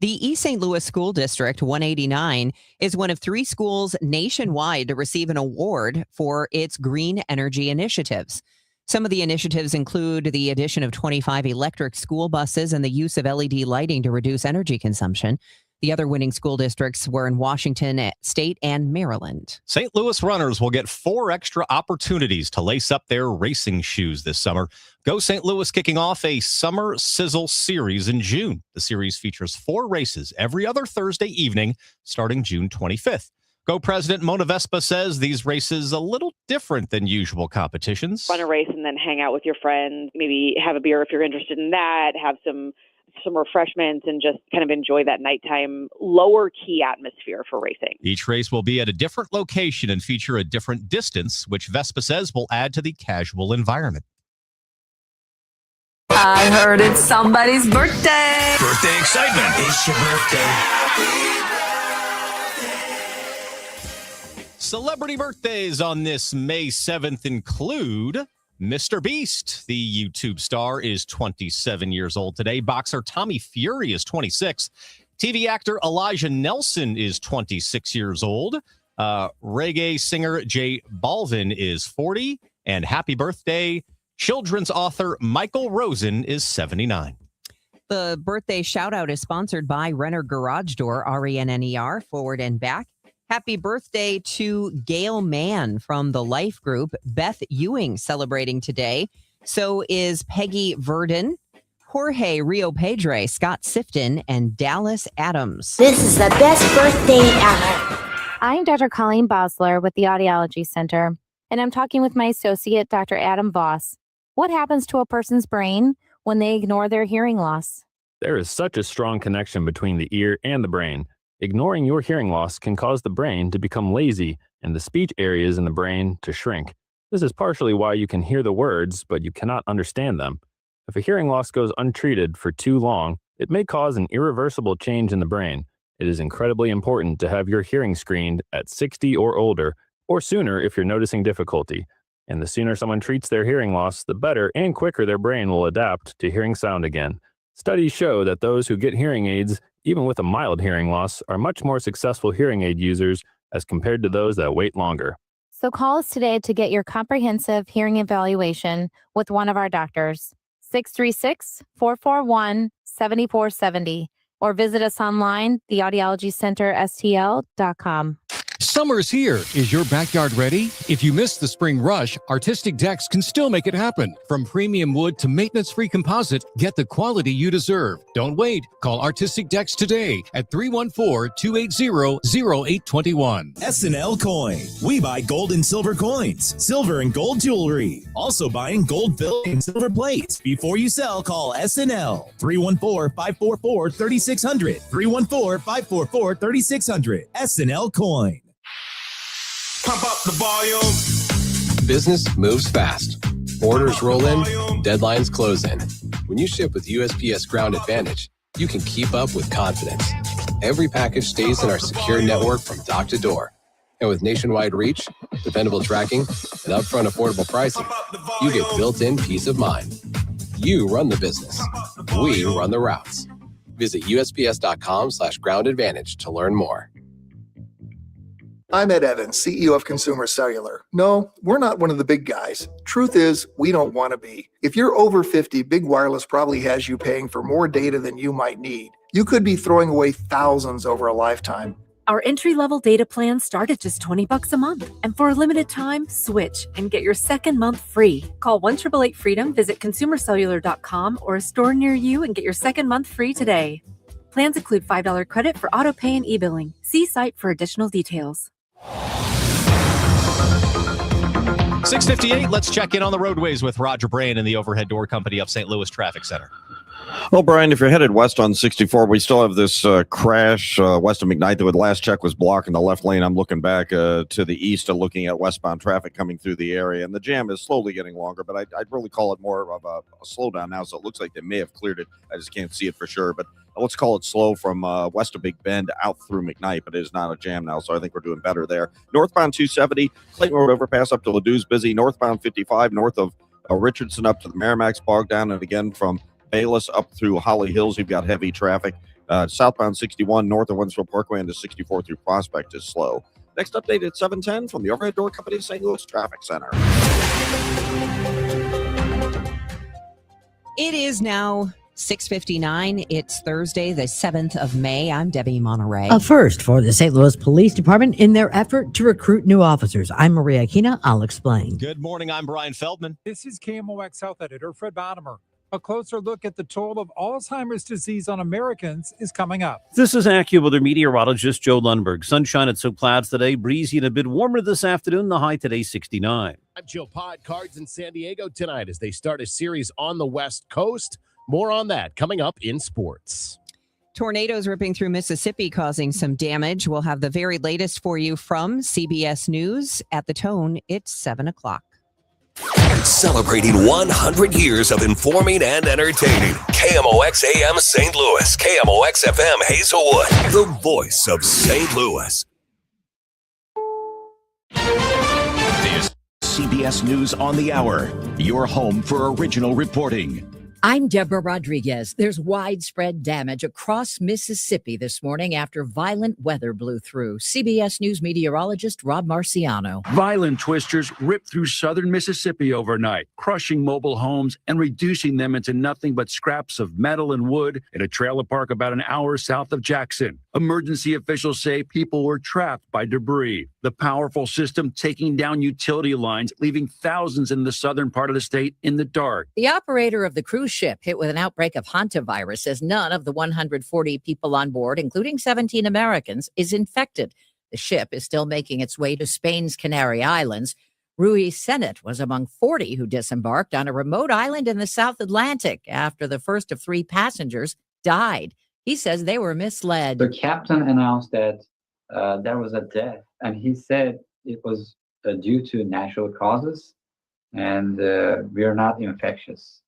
The East St. Louis School District 189 is one of 3 schools nationwide to receive an award for its green energy initiatives. Some of the initiatives include the addition of 25 electric school buses and the use of LED lighting to reduce energy consumption. The other winning school districts were in Washington State and Maryland. St. Louis runners will get 4 extra opportunities to lace up their racing shoes this summer. Go St. Louis kicking off a Summer Sizzle series in June. The series features 4 races every other Thursday evening starting June 25th. Go President Mona Vespa says these races a little different than usual competitions. Run a race and then hang out with your friends, maybe have a beer if you're interested in that, have some refreshments, and just kind of enjoy that nighttime lower key atmosphere for racing. Each race will be at a different location and feature a different distance, which Vespa says will add to the casual environment. I heard it's somebody's birthday. Birthday excitement. It's your birthday. Celebrity birthdays on this May 7th include Mr. Beast. The YouTube star is 27 years old today. Boxer Tommy Fury is 26. TV actor Elijah Nelson is 26 years old. Reggae singer J Balvin is 40. And happy birthday, children's author Michael Rosen is 79. The birthday shout out is sponsored by Renner Garage Door, RENNER, forward and back. Happy birthday to Gail Mann from the Life Group. Beth Ewing celebrating today. So is Peggy Verdon, Jorge Rio Pedre, Scott Sifton, and Dallas Adams. This is the best birthday ever. I'm Dr. Colleen Bosler with the Audiology Center, and I'm talking with my associate, Dr. Adam Voss. What happens to a person's brain when they ignore their hearing loss? There is such a strong connection between the ear and the brain. Ignoring your hearing loss can cause the brain to become lazy and the speech areas in the brain to shrink. This is partially why you can hear the words, but you cannot understand them. If a hearing loss goes untreated for too long, it may cause an irreversible change in the brain. It is incredibly important to have your hearing screened at 60 or older, or sooner if you're noticing difficulty. And the sooner someone treats their hearing loss, the better and quicker their brain will adapt to hearing sound again. Studies show that those who get hearing aids, even with a mild hearing loss, are much more successful hearing aid users as compared to those that wait longer. So call us today to get your comprehensive hearing evaluation with one of our doctors, 636-441-7470, or visit us online, theaudiologycenterstl.com. Summer's here. Is your backyard ready? If you missed the spring rush, Artistic Decks can still make it happen. From premium wood to maintenance-free composite, get the quality you deserve. Don't wait. Call Artistic Decks today at 314-280-0821. SNL Coin. We buy gold and silver coins, silver and gold jewelry. Also buying gold filled and silver plates. Before you sell, call SNL. 314-544-3600. 314-544-3600. SNL Coin. Pump up the volume. Business moves fast. Orders roll in, deadlines close in. When you ship with USPS Ground Advantage, you can keep up with confidence. every package stays in our secure network from dock to door. And with nationwide reach, dependable tracking, and upfront affordable pricing, you get built-in peace of mind. You run the business. We run the routes. Visit USPS.com/Ground Advantage to learn more. I'm Ed Evans, CEO of Consumer Cellular. No, we're not one of the big guys. Truth is, we don't want to be. If you're over 50, Big Wireless probably has you paying for more data than you might need. You could be throwing away thousands over a lifetime. Our entry-level data plans start at just $20 a month. And for a limited time, switch and get your second month free. Call 1-888-FREEDOM, visit consumercellular.com or a store near you and get your second month free today. Plans include $5 credit for auto pay and e-billing. See site for additional details. 6:58, let's check in on the roadways with Roger Brain and the Overhead Door Company of St. Louis Traffic Center. Well, Brian, if you're headed west on 64, we still have this crash west of McKnight that would last check was blocking the left lane. I'm looking back to the east and looking at westbound traffic coming through the area, and the jam is slowly getting longer, but I'd really call it more of a slowdown now, so it looks like they may have cleared it. I just can't see it for sure, but let's call it slow from west of Big Bend out through McKnight, but it is not a jam now, so I think we're doing better there. Northbound 270, Clayton Road overpass up to Ladou's busy. Northbound 55, north of Richardson up to the Merrimack's bogged down, and again from Bayless up through Holly Hills, you've got heavy traffic. Southbound 61 north of Wentzville Parkway into 64 through Prospect is slow. Next update at 7:10 from the Overhead Door Company of St. Louis Traffic Center. It is now 6:59. It's Thursday, the 7th of May. I'm Debbie Monterrey. A first for the St. Louis Police Department in their effort to recruit new officers. I'm Maria Aquina. I'll explain. Good morning. I'm Brian Feldman. This is KMOX Health Editor Fred Bottomer. A closer look at the toll of Alzheimer's disease on Americans is coming up. This is AccuWeather meteorologist Joe Lundberg. Sunshine at Silk Clouds today, breezy and a bit warmer this afternoon. The high today 69. I'm Joe Pott. Cards in San Diego tonight as they start a series on the West Coast. More on that coming up in sports. Tornadoes ripping through Mississippi causing some damage. We'll have the very latest for you from CBS News. At the tone, it's 7 o'clock. Celebrating 100 years of informing and entertaining. KMOX AM St. Louis, KMOX FM Hazelwood, the voice of St. Louis. This CBS News on the Hour, your home for original reporting. I'm Deborah Rodriguez. There's widespread damage across Mississippi this morning after violent weather blew through. CBS News meteorologist Rob Marciano. Violent twisters ripped through southern Mississippi overnight, crushing mobile homes and reducing them into nothing but scraps of metal and wood in a trailer park about an hour south of Jackson. Emergency officials say people were trapped by debris. The powerful system taking down utility lines, leaving thousands in the southern part of the state in the dark. The operator of the cruise ship hit with an outbreak of hantavirus says none of the 140 people on board, including 17 Americans, is infected. The ship is still making its way to Spain's Canary Islands. Rui Sennett was among 40 who disembarked on a remote island in the South Atlantic after the first of 3 passengers died. He says they were misled. The captain announced that there was a death, and he said it was due to natural causes, and we are not infectious.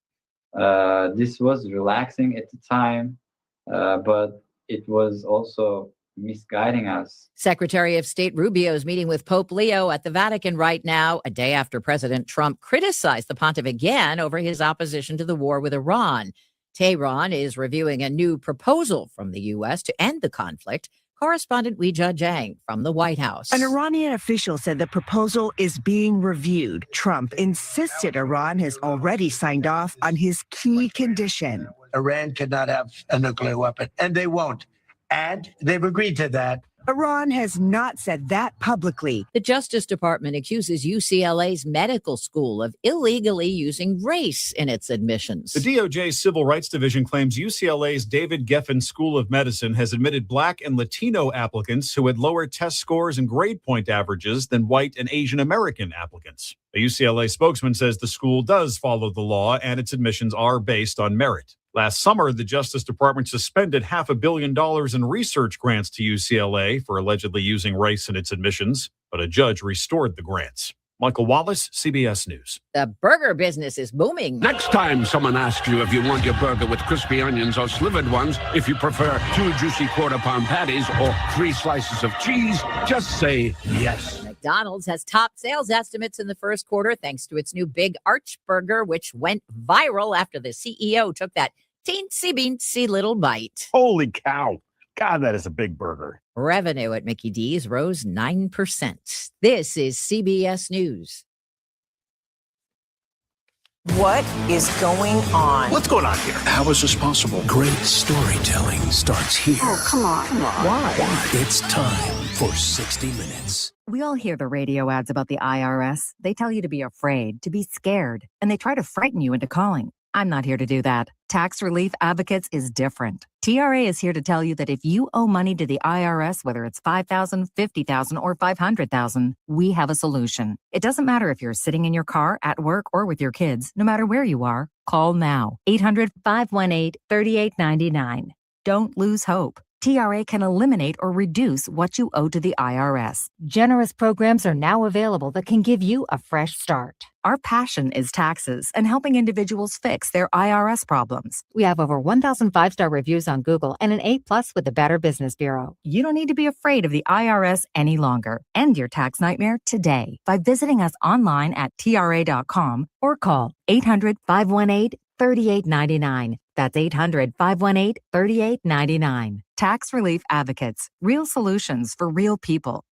This was relaxing at the time, but it was also misguiding us. Secretary of State Rubio is meeting with Pope Leo at the Vatican right now, a day after President Trump criticized the pontiff again over his opposition to the war with Iran. Tehran is reviewing a new proposal from the U.S. to end the conflict. Correspondent Weijia Jiang from the White House. An Iranian official said the proposal is being reviewed. Trump insisted Iran has already signed off on his key condition. Iran cannot have a nuclear weapon, and they won't. And they've agreed to that. Iran has not said that publicly. The Justice Department accuses UCLA's medical school of illegally using race in its admissions. The DOJ's Civil Rights Division claims UCLA's David Geffen School of Medicine has admitted Black and Latino applicants who had lower test scores and grade point averages than white and Asian American applicants. A UCLA spokesman says the school does follow the law and its admissions are based on merit. Last summer, the Justice Department suspended $500 million in research grants to UCLA for allegedly using race in its admissions, but a judge restored the grants. Michael Wallace, CBS News. The burger business is booming. Next time someone asks you if you want your burger with crispy onions or slivered ones, if you prefer 2 juicy quarter-pound patties or 3 slices of cheese, just say yes. McDonald's has top sales estimates in the first quarter thanks to its new Big Arch Burger, which went viral after the CEO took that teensy-beensy little bite. Holy cow. God, that is a big burger. Revenue at Mickey D's rose 9%. This is CBS News. What is going on? What's going on here? How is this possible? Great storytelling starts here. Oh, come on. Why? It's time for 60 Minutes. We all hear the radio ads about the IRS. They tell you to be afraid, to be scared, and they try to frighten you into calling. I'm not here to do that. Tax Relief Advocates is different. TRA is here to tell you that if you owe money to the IRS, whether it's $5,000, $50,000, or $500,000, we have a solution. It doesn't matter if you're sitting in your car, at work, or with your kids. No matter where you are, call now. 800-518-3899. Don't lose hope. TRA can eliminate or reduce what you owe to the IRS. Generous programs are now available that can give you a fresh start. Our passion is taxes and helping individuals fix their IRS problems. We have over 1,000 5-star reviews on Google and an A+ with the Better Business Bureau. You don't need to be afraid of the IRS any longer. End your tax nightmare today by visiting us online at TRA.com or call 800-518-3899. That's 800-518-3899. Tax Relief Advocates. Real solutions for real people.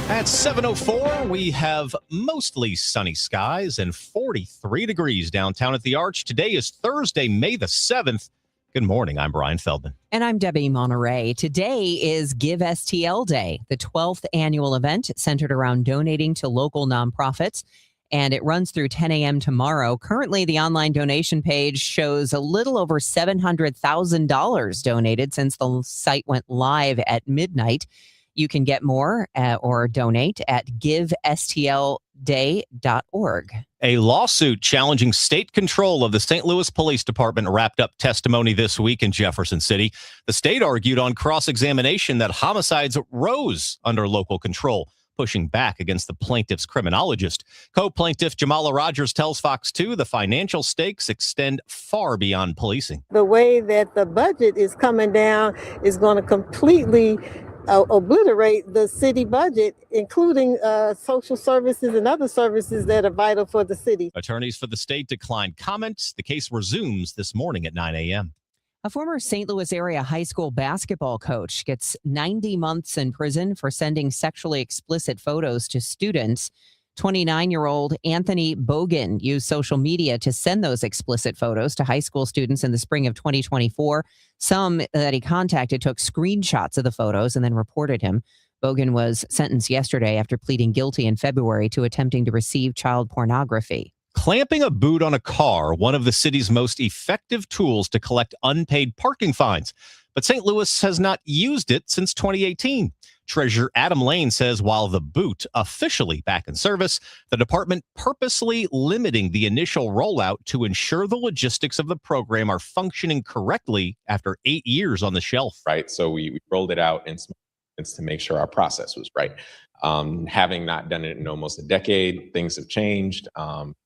At 7:04, we have mostly sunny skies and 43 degrees downtown at the Arch. Today is Thursday, May the 7th. Good morning. I'm Brian Feldman. And I'm Debbie Monterrey. Today is Give STL Day, the 12th annual event centered around donating to local nonprofits. And it runs through 10 a.m. tomorrow. Currently, the online donation page shows a little over $700,000 donated since the site went live at midnight. You can get more or donate at givestlday.org. A lawsuit challenging state control of the St. Louis Police Department wrapped up testimony this week in Jefferson City. The state argued on cross-examination that homicides rose under local control, pushing back against the plaintiff's criminologist. Co-plaintiff Jamala Rogers tells Fox 2 the financial stakes extend far beyond policing. The way that the budget is coming down is going to completely obliterate the city budget, including social services and other services that are vital for the city. Attorneys for the state declined comment. The case resumes this morning at 9 a.m. A former St. Louis area high school basketball coach gets 90 months in prison for sending sexually explicit photos to students. 29-year-old Anthony Bogan used social media to send those explicit photos to high school students in the spring of 2024. Some that he contacted took screenshots of the photos and then reported him. Bogan was sentenced yesterday after pleading guilty in February to attempting to receive child pornography. Clamping a boot on a car, one of the city's most effective tools to collect unpaid parking fines. But St. Louis has not used it since 2018. Treasurer Adam Lane says while the boot officially back in service, the department purposely limiting the initial rollout to ensure the logistics of the program are functioning correctly after 8 years on the shelf. Right. So we rolled it out in to make sure our process was right. Having not done it in almost a decade, things have changed.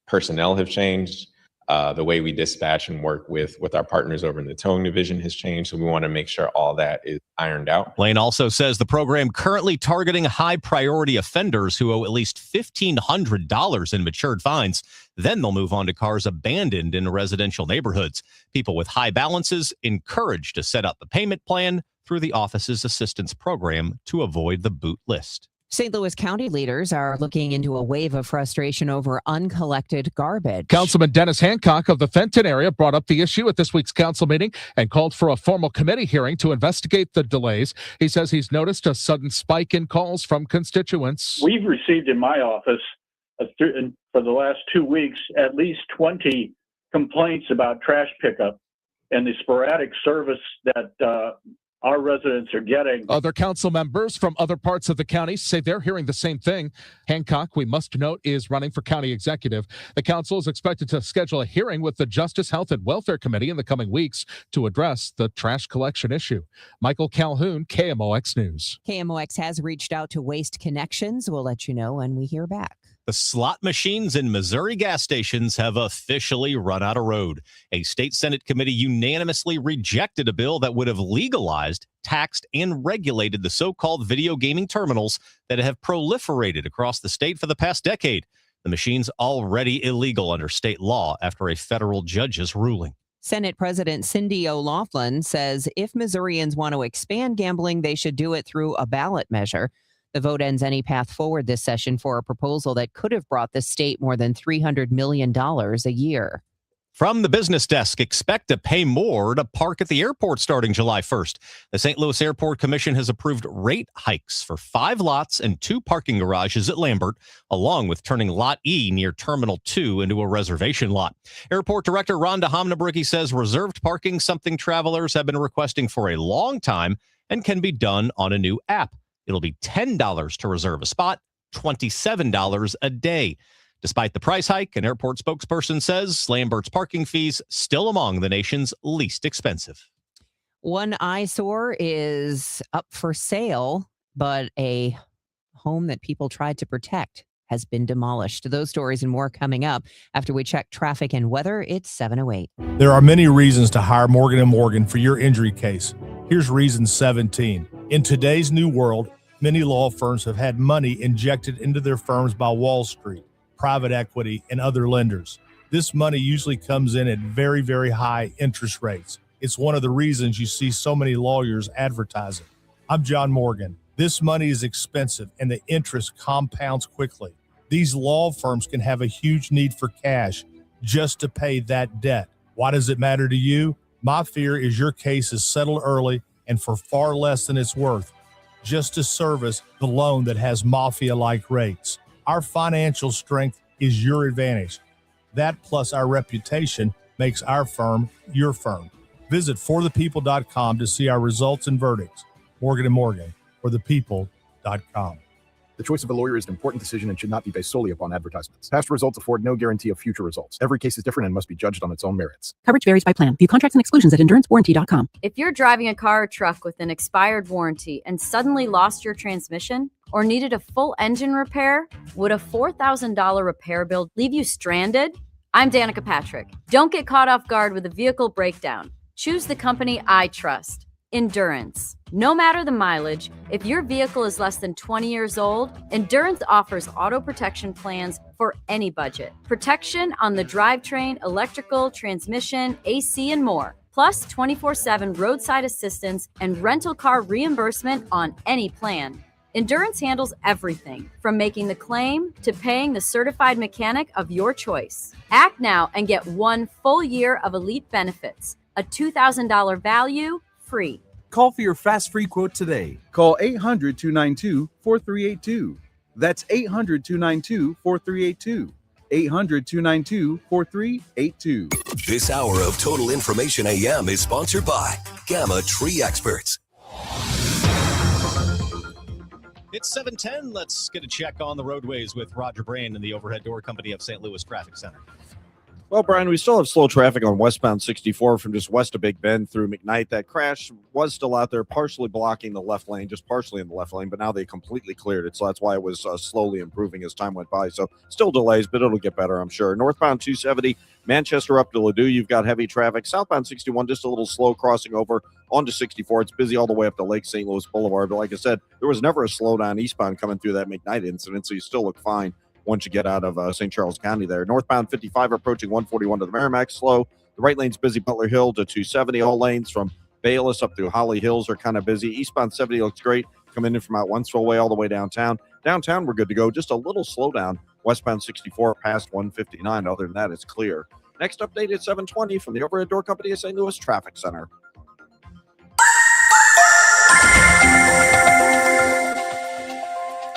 Personnel have changed. The way we dispatch and work with our partners over in the towing division has changed. So we want to make sure all that is ironed out. Lane also says the program currently targeting high priority offenders who owe at least $1,500 in matured fines. Then they'll move on to cars abandoned in residential neighborhoods. People with high balances encouraged to set up a payment plan through the office's assistance program to avoid the boot list. St. Louis County leaders are looking into a wave of frustration over uncollected garbage. Councilman Dennis Hancock of the Fenton area brought up the issue at this week's council meeting and called for a formal committee hearing to investigate the delays. He says he's noticed a sudden spike in calls from constituents. We've received in my office for the last 2 weeks at least 20 complaints about trash pickup and the sporadic service that our residents are getting. Other council members from other parts of the county say they're hearing the same thing. Hancock, we must note, is running for county executive. The council is expected to schedule a hearing with the Justice, Health, and Welfare Committee in the coming weeks to address the trash collection issue. Michael Calhoun, KMOX News. KMOX has reached out to Waste Connections. We'll let you know when we hear back. The slot machines in Missouri gas stations have officially run out of road. A state Senate committee unanimously rejected a bill that would have legalized, taxed, and regulated the so-called video gaming terminals that have proliferated across the state for the past decade. The machines already illegal under state law after a federal judge's ruling. Senate President Cindy O'Loughlin says if Missourians want to expand gambling, they should do it through a ballot measure. The vote ends any path forward this session for a proposal that could have brought the state more than $300 million a year. From the business desk, expect to pay more to park at the airport starting July 1st. The St. Louis Airport Commission has approved rate hikes for 5 lots and 2 parking garages at Lambert, along with turning Lot E near Terminal 2 into a reservation lot. Airport Director Rhonda Homnabricki says reserved parking, something travelers have been requesting for a long time, and can be done on a new app. It'll be $10 to reserve a spot, $27 a day. Despite the price hike, an airport spokesperson says Lambert's parking fees still among the nation's least expensive. One eyesore is up for sale, but a home that people tried to protect has been demolished. Those stories and more coming up after we check traffic and weather. It's 7:08. There are many reasons to hire Morgan & Morgan for your injury case. Here's reason 17. In today's new world, many law firms have had money injected into their firms by Wall Street, private equity, and other lenders. This money usually comes in at very, very high interest rates. It's one of the reasons you see so many lawyers advertising. I'm John Morgan. This money is expensive and the interest compounds quickly. These law firms can have a huge need for cash just to pay that debt. Why does it matter to you? My fear is your case is settled early and for far less than it's worth, just to service the loan that has mafia-like rates. Our financial strength is your advantage. That plus our reputation makes our firm your firm. Visit forthepeople.com to see our results and verdicts. Morgan & Morgan, forthepeople.com. The choice of a lawyer is an important decision and should not be based solely upon advertisements. Past results afford no guarantee of future results. Every case is different and must be judged on its own merits. Coverage varies by plan. View contracts and exclusions at endurancewarranty.com. If you're driving a car or truck with an expired warranty and suddenly lost your transmission or needed a full engine repair, would a $4,000 repair bill leave you stranded? I'm Danica Patrick. Don't get caught off guard with a vehicle breakdown. Choose the company I trust. Endurance. No matter the mileage, if your vehicle is less than 20 years old, Endurance offers auto protection plans for any budget. Protection on the drivetrain, electrical, transmission, AC, and more. Plus 24/7 roadside assistance and rental car reimbursement on any plan. Endurance handles everything from making the claim to paying the certified mechanic of your choice. Act now and get 1 full year of elite benefits, a $2,000 value, free. Call for your fast free quote today. Call 800-292-4382. That's 800-292-4382. 800-292-4382. This hour of Total Information AM is sponsored by Gamma Tree Experts. It's 7:10. Let's get a check on the roadways with Roger Brand and the Overhead Door Company of St. Louis Traffic Center. Well, Brian, we still have slow traffic on westbound 64 from just west of Big Bend through McKnight. That crash was still out there, partially blocking the left lane, just partially in the left lane, but now they completely cleared it. So that's why it was slowly improving as time went by. So still delays, but it'll get better, I'm sure. Northbound 270, Manchester up to Ladue, you've got heavy traffic. Southbound 61, just a little slow crossing over onto 64. It's busy all the way up to Lake St. Louis Boulevard. But like I said, there was never a slowdown eastbound coming through that McKnight incident, so you still look fine once you get out of St. Charles County there. Northbound 55 approaching 141 to the Merrimack, slow. The right lane's busy, Butler Hill to 270. All lanes from Bayless up through Holly Hills are kind of busy. Eastbound 70 looks great, coming in from out Wentzville way all the way downtown. Downtown, we're good to go. Just a little slowdown. Westbound 64 past 159. Other than that, it's clear. Next update at 7:20 from the Overhead Door Company of St. Louis Traffic Center.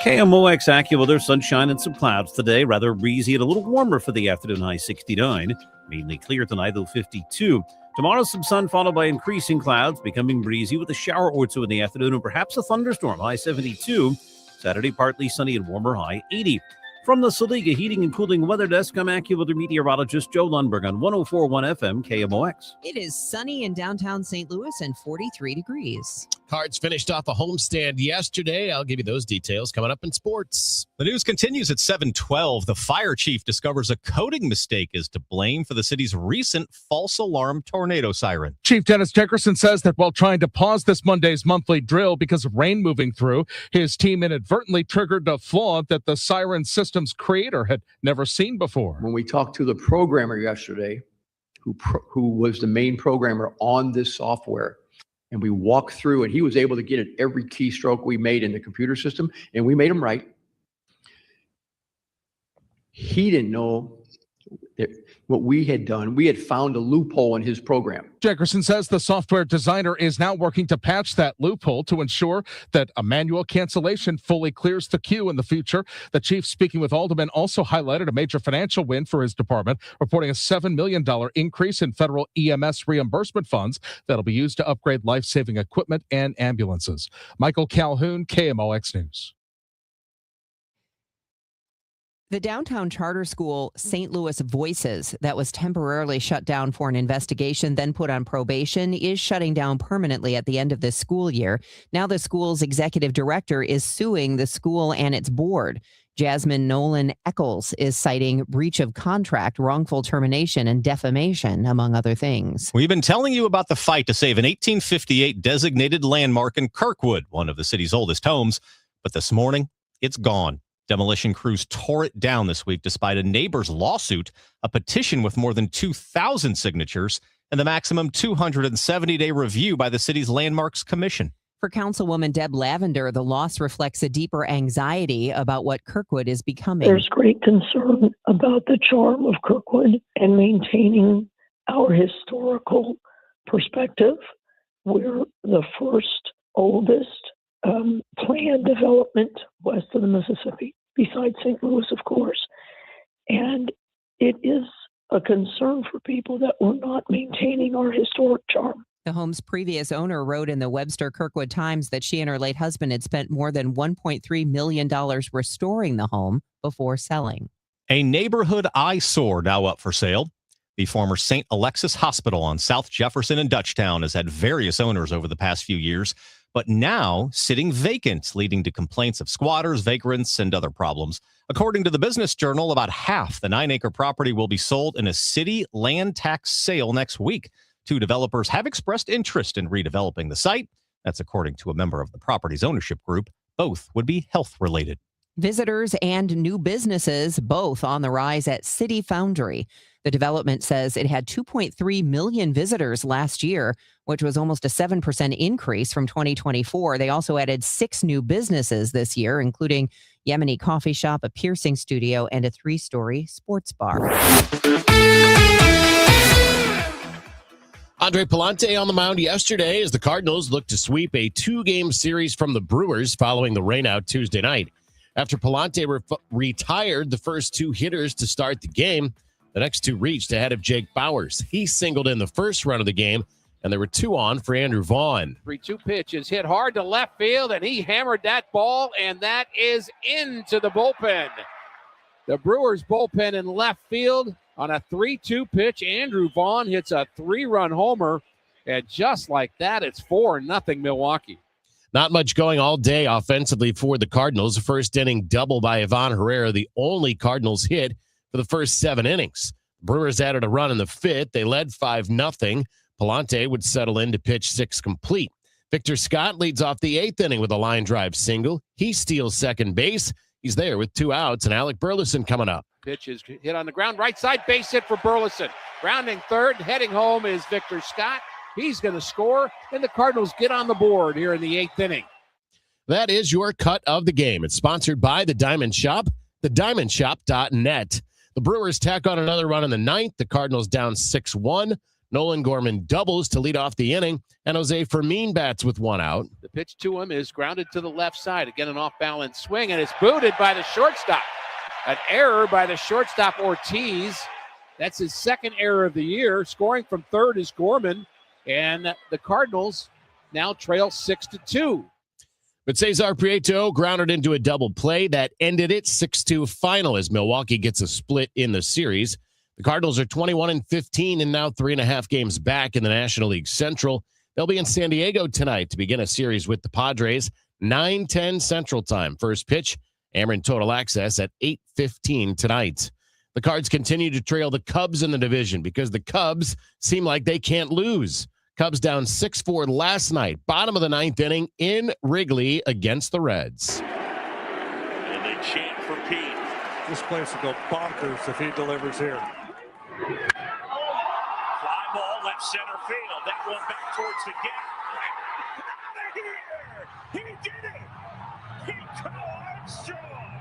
KMOX AccuWeather, sunshine and some clouds today. Rather breezy and a little warmer for the afternoon, high 69. Mainly clear tonight, though 52. Tomorrow, some sun followed by increasing clouds, becoming breezy with a shower or two in the afternoon and perhaps a thunderstorm. High 72. Saturday, partly sunny and warmer, high 80. From the Saliga Heating and Cooling Weather Desk, I'm AccuWeather meteorologist Joe Lundberg on 104.1 FM KMOX. It is sunny in downtown St. Louis and 43 degrees. Cards finished off a homestand yesterday. I'll give you those details coming up in sports. The news continues at 7:12. The fire chief discovers a coding mistake is to blame for the city's recent false alarm tornado siren. Chief Dennis Dickerson says that while trying to pause this Monday's monthly drill because of rain moving through, his team inadvertently triggered a flaw that the siren system's creator had never seen before. When we talked to the programmer yesterday, who was the main programmer on this software, and we walked through it, he was able to get at every keystroke we made in the computer system, and we made him right. He didn't know that what we had done. We had found a loophole in his program. Dickerson says the software designer is now working to patch that loophole to ensure that a manual cancellation fully clears the queue in the future. The chief, speaking with Alderman, also highlighted a major financial win for his department, reporting a $7 million increase in federal EMS reimbursement funds that'll be used to upgrade life-saving equipment and ambulances. Michael Calhoun, KMOX News. The downtown charter school St. Louis Voices, that was temporarily shut down for an investigation, then put on probation, is shutting down permanently at the end of this school year. Now the school's executive director is suing the school and its board. Jasmine Nolan Eccles is citing breach of contract, wrongful termination, and defamation, among other things. We've been telling you about the fight to save an 1858 designated landmark in Kirkwood, one of the city's oldest homes. But this morning, it's gone. Demolition crews tore it down this week despite a neighbor's lawsuit, a petition with more than 2,000 signatures, and the maximum 270-day review by the city's Landmarks Commission. For Councilwoman Deb Lavender, the loss reflects a deeper anxiety about what Kirkwood is becoming. There's great concern about the charm of Kirkwood and maintaining our historical perspective. We're the first, oldest planned development west of the Mississippi, besides St. Louis, of course. And it is a concern for people that we're not maintaining our historic charm. The home's previous owner wrote in the Webster Kirkwood Times that she and her late husband had spent more than $1.3 million restoring the home before selling. A neighborhood eyesore now up for sale. The former St. Alexis Hospital on South Jefferson and Dutchtown has had various owners over the past few years, but now sitting vacant, leading to complaints of squatters, vagrants, and other problems. According to the Business Journal, about half the 9-acre property will be sold in a city land tax sale next week. 2 developers have expressed interest in redeveloping the site. That's according to a member of the property's ownership group. Both would be health-related. Visitors and new businesses, both on the rise at City Foundry. The development says it had 2.3 million visitors last year, which was almost a 7% increase from 2024. They also added 6 new businesses this year, including Yemeni Coffee Shop, a piercing studio, and a 3-story sports bar. Andre Pallante on the mound yesterday as the Cardinals look to sweep a 2-game series from the Brewers following the rainout Tuesday night. After Pallante retired the first 2 hitters to start the game, the next 2 reached ahead of Jake Bauers. He singled in the first run of the game, and there were 2 on for Andrew Vaughn. 3-2 pitch is hit hard to left field, and he hammered that ball, and that is into the bullpen. The Brewers bullpen in left field on a 3-2 pitch. Andrew Vaughn hits a 3-run homer, and just like that, it's 4-0 Milwaukee. Not much going all day offensively for the Cardinals. The first inning double by Ivan Herrera, the only Cardinals hit for the first 7 innings. Brewers added a run in the 5th. They led 5-0. Pallante would settle in to pitch 6 complete. Victor Scott leads off the 8th inning with a line drive single. He steals second base. He's there with 2 outs, and Alec Burleson coming up. Pitch is hit on the ground. Right side base hit for Burleson. Grounding third. Heading home is Victor Scott. He's going to score, and the Cardinals get on the board here in the 8th inning. That is your cut of the game. It's sponsored by The Diamond Shop, thediamondshop.net. The Brewers tack on another run in the 9th. The Cardinals down 6-1. Nolan Gorman doubles to lead off the inning, and Jose Fermin bats with 1 out. The pitch to him is grounded to the left side. Again, an off-balance swing, and it's booted by the shortstop. An error by the shortstop, Ortiz. That's his second error of the year. Scoring from third is Gorman, and the Cardinals now trail 6-2. But Cesar Prieto grounded into a double play that ended it 6-2 final as Milwaukee gets a split in the series. The Cardinals are 21-15 and now 3.5 games back in the National League Central. They'll be in San Diego tonight to begin a series with the Padres, 9:10 Central Time. First pitch, Ameren Total Access at 8:15 tonight. The Cards continue to trail the Cubs in the division because the Cubs seem like they can't lose. Cubs down 6-4 last night, bottom of the ninth inning in Wrigley against the Reds. And they chant for Pete. This place will go bonkers if he delivers here. Fly ball left center field. That one back towards the gap. Out of here! He did it! Pico Armstrong!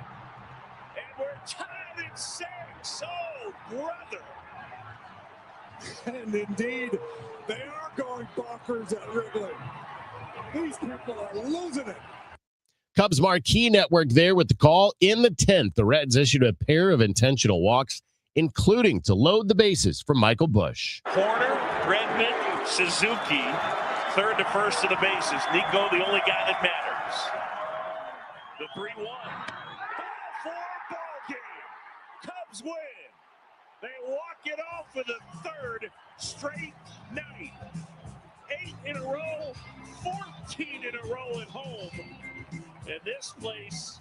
And we're tied at 6. Oh, brother! And indeed, they are going bonkers at Wrigley. These people are losing it. Cubs marquee network there with the call. In the 10th, the Reds issued a pair of intentional walks, including to load the bases from Michael Busch. Corner, Redmond, Suzuki, third to first to the bases. Nico, the only guy that matters. The 3-1. 4 ball game. Cubs win. They walk it off for the third straight night. 8 in a row, 14 in a row at home. And this place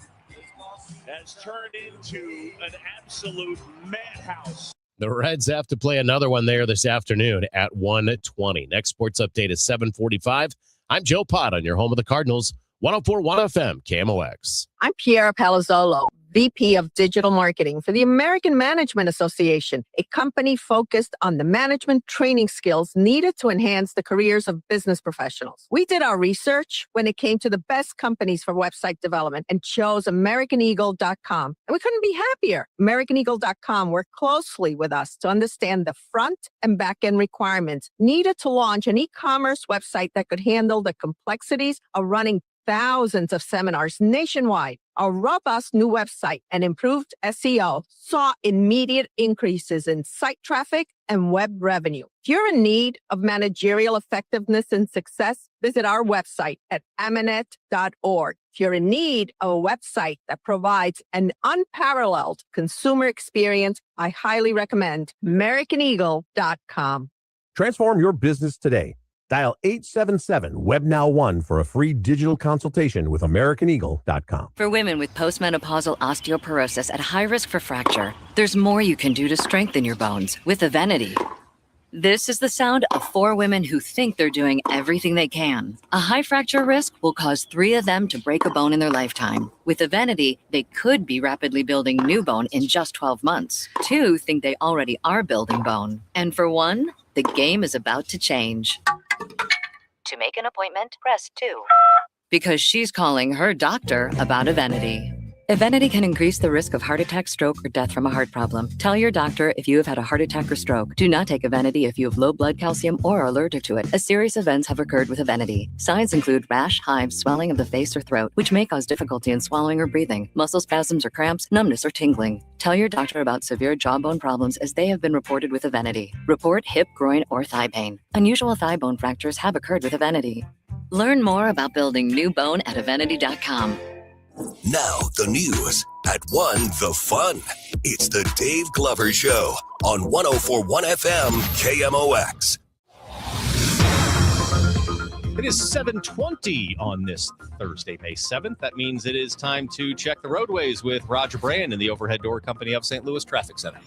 has turned into an absolute madhouse. The Reds have to play another one there this afternoon at 1:20. Next sports update is 7:45. I'm Joe Pott on your home of the Cardinals, 104.1 FM, KMOX. I'm Piera Palazzolo, VP of Digital Marketing for the American Management Association, a company focused on the management training skills needed to enhance the careers of business professionals. We did our research when it came to the best companies for website development and chose AmericanEagle.com. And we couldn't be happier. AmericanEagle.com worked closely with us to understand the front and back end requirements needed to launch an e-commerce website that could handle the complexities of running thousands of seminars nationwide. Our robust new website and improved SEO saw immediate increases in site traffic and web revenue. If you're in need of managerial effectiveness and success, visit our website at amanet.org. If you're in need of a website that provides an unparalleled consumer experience, I highly recommend AmericanEagle.com. Transform your business today. Dial 877-WebNow1 for a free digital consultation with AmericanEagle.com. For women with postmenopausal osteoporosis at high risk for fracture, there's more you can do to strengthen your bones with Evenity. This is the sound of 4 women who think they're doing everything they can. A high fracture risk will cause 3 of them to break a bone in their lifetime. With Evenity, they could be rapidly building new bone in just 12 months. 2 think they already are building bone. And for 1, the game is about to change. To make an appointment, press 2. Because she's calling her doctor about Evenity. Evenity can increase the risk of heart attack, stroke, or death from a heart problem. Tell your doctor if you have had a heart attack or stroke. Do not take Evenity if you have low blood calcium or are allergic to it, as serious events have occurred with Evenity. Signs include rash, hives, swelling of the face or throat, which may cause difficulty in swallowing or breathing, muscle spasms or cramps, numbness or tingling. Tell your doctor about severe jawbone problems as they have been reported with Evenity. Report hip, groin, or thigh pain. Unusual thigh bone fractures have occurred with Evenity. Learn more about building new bone at Evenity.com. Now the news at 1 the fun. It's the Dave Glover Show on 104.1 FM KMOX. It is 7:20 on this Thursday, May 7th. That means it is time to check the roadways with Roger Brand in the Overhead Door Company of St. Louis Traffic Center.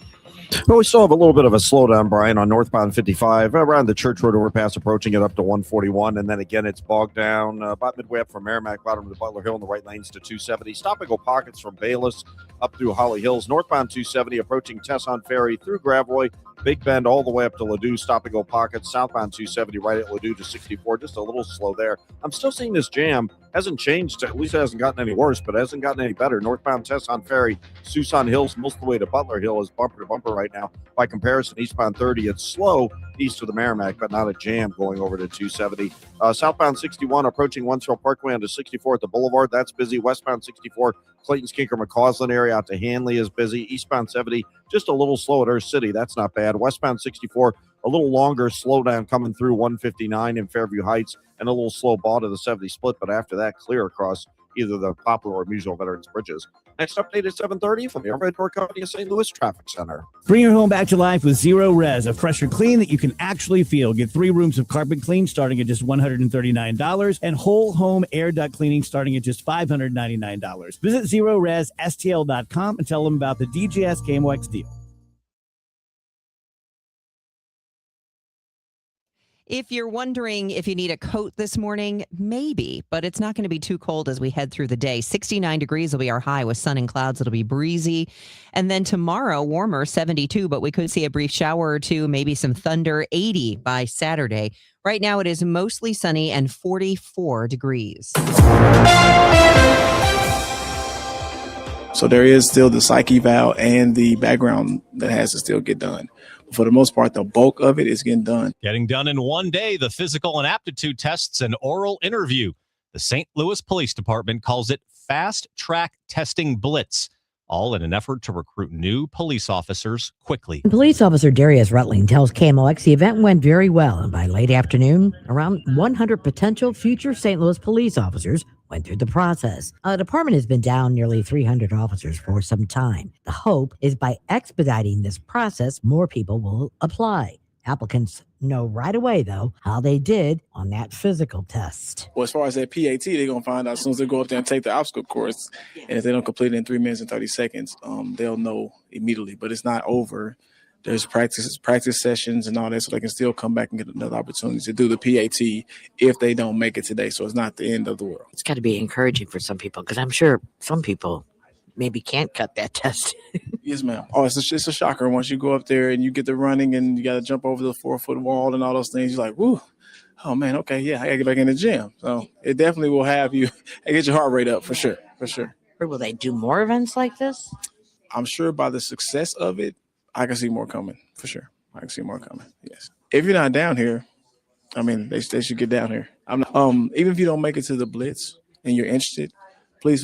Well, we still have a little bit of a slowdown, Brian, on northbound 55, around the Church Road overpass, approaching it up to 141. And then again, it's bogged down about midway up from Merrimack, bottom of Butler Hill in the right lanes to 270. Stop and go pockets from Bayless up through Holly Hills. Northbound 270, approaching Tesson Ferry through Gravois, Big Bend all the way up to Ladue. Stop and go pockets. Southbound 270 right at Ladue to 64. Just a little slow there. I'm still seeing this jam. Hasn't changed. At least it hasn't gotten any worse, but it hasn't gotten any better. Northbound Tesson Ferry, Suisun Hills, most of the way to Butler Hill is bumper to bumper right now. By comparison, eastbound 30, it's slow east of the Merrimack, but not a jam going over to 270. Southbound 61 approaching Wentzville Parkway onto 64 at the Boulevard. That's busy. Westbound 64, Clayton's Kinker McCausland area out to Hanley is busy. Eastbound 70 just a little slow at our city. That's not bad. Westbound 64, a little longer slowdown coming through 159 in Fairview Heights, and a little slow ball to the 70 split. But after that, clear across either the Poplar or Musial Veterans Bridges. Next update at 7:30 from the Red Door Company of St. Louis Traffic Center. Bring your home back to life with Zero Res, a fresher clean that you can actually feel. Get 3 rooms of carpet clean starting at just $139 and whole home air duct cleaning starting at just $599. Visit ZeroResSTL.com and tell them about the DGS KMOX deal. If you're wondering if you need a coat this morning, maybe, but it's not going to be too cold as we head through the day. 69 degrees will be our high with sun and clouds. It'll be breezy. And then tomorrow, warmer, 72, but we could see a brief shower or two, maybe some thunder, 80 by Saturday. Right now, it is mostly sunny and 44 degrees. So there is still the psych eval and the background that has to still get done. For the most part, the bulk of it is getting done. Getting done in one day, the physical and aptitude tests and oral interview. The St. Louis Police Department calls it Fast Track Testing Blitz, all in an effort to recruit new police officers quickly. Police officer Darius Rutling tells KMOX the event went very well, and by late afternoon, around 100 potential future St. Louis police officers went through the process. The department has been down nearly 300 officers for some time. The hope is by expediting this process, more people will apply. Applicants know right away, though, how they did on that physical test. Well, as far as that PAT, they're going to find out as soon as they go up there and take the obstacle course. And if they don't complete it in 3 minutes and 30 seconds, they'll know immediately. But it's not over. There's practice sessions and all that, so they can still come back and get another opportunity to do the PAT if they don't make it today. So it's not the end of the world. It's got to be encouraging for some people, because I'm sure some people maybe can't cut that test. Yes, ma'am. Oh, it's a shocker. Once you go up there and you get the running and you got to jump over the 4-foot wall and all those things, you're like, woo, oh, man, okay, yeah, I got to get back in the gym. So it definitely will have you get your heart rate up for sure, for sure. Or will they do more events like this? I'm sure by the success of it, I can see more coming, for sure. I can see more coming, yes. If you're not down here, I mean, they should get down here. Even if you don't make it to the Blitz and you're interested, please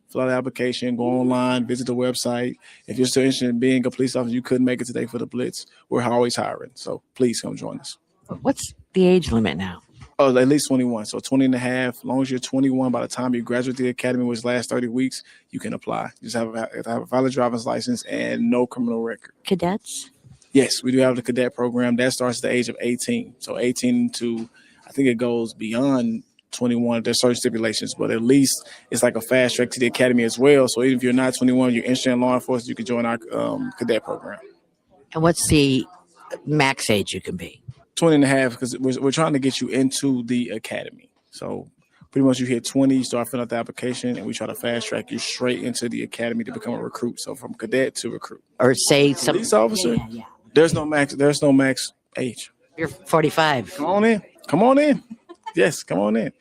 fill out the application, go online, visit the website. If you're still interested in being a police officer, you couldn't make it today for the Blitz, we're always hiring. So please come join us. What's the age limit now? Oh, at least 21. So 20 and a half. As long as you're 21, by the time you graduate the academy, which lasts 30 weeks, you can apply. You just have a valid driver's license and no criminal record. Cadets? Yes, we do have the cadet program. That starts at the age of 18. So 18 to, I think it goes beyond 21. There's certain stipulations, but at least it's like a fast track to the academy as well. So even if you're not 21, you're interested in law enforcement, you can join our cadet program. And what's the max age you can be? 20 and a half, because we're trying to get you into the academy. So pretty much you hit 20, you start filling out the application, and we try to fast track you straight into the academy to become a recruit. So from cadet to recruit. Or say some police officer. Yeah. There's no max age. You're 45. Come on in. Yes, come on in.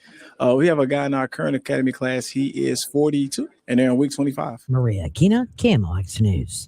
We have a guy in our current academy class. He is 42, and they're in week 25. Maria Aquina, KMOX News.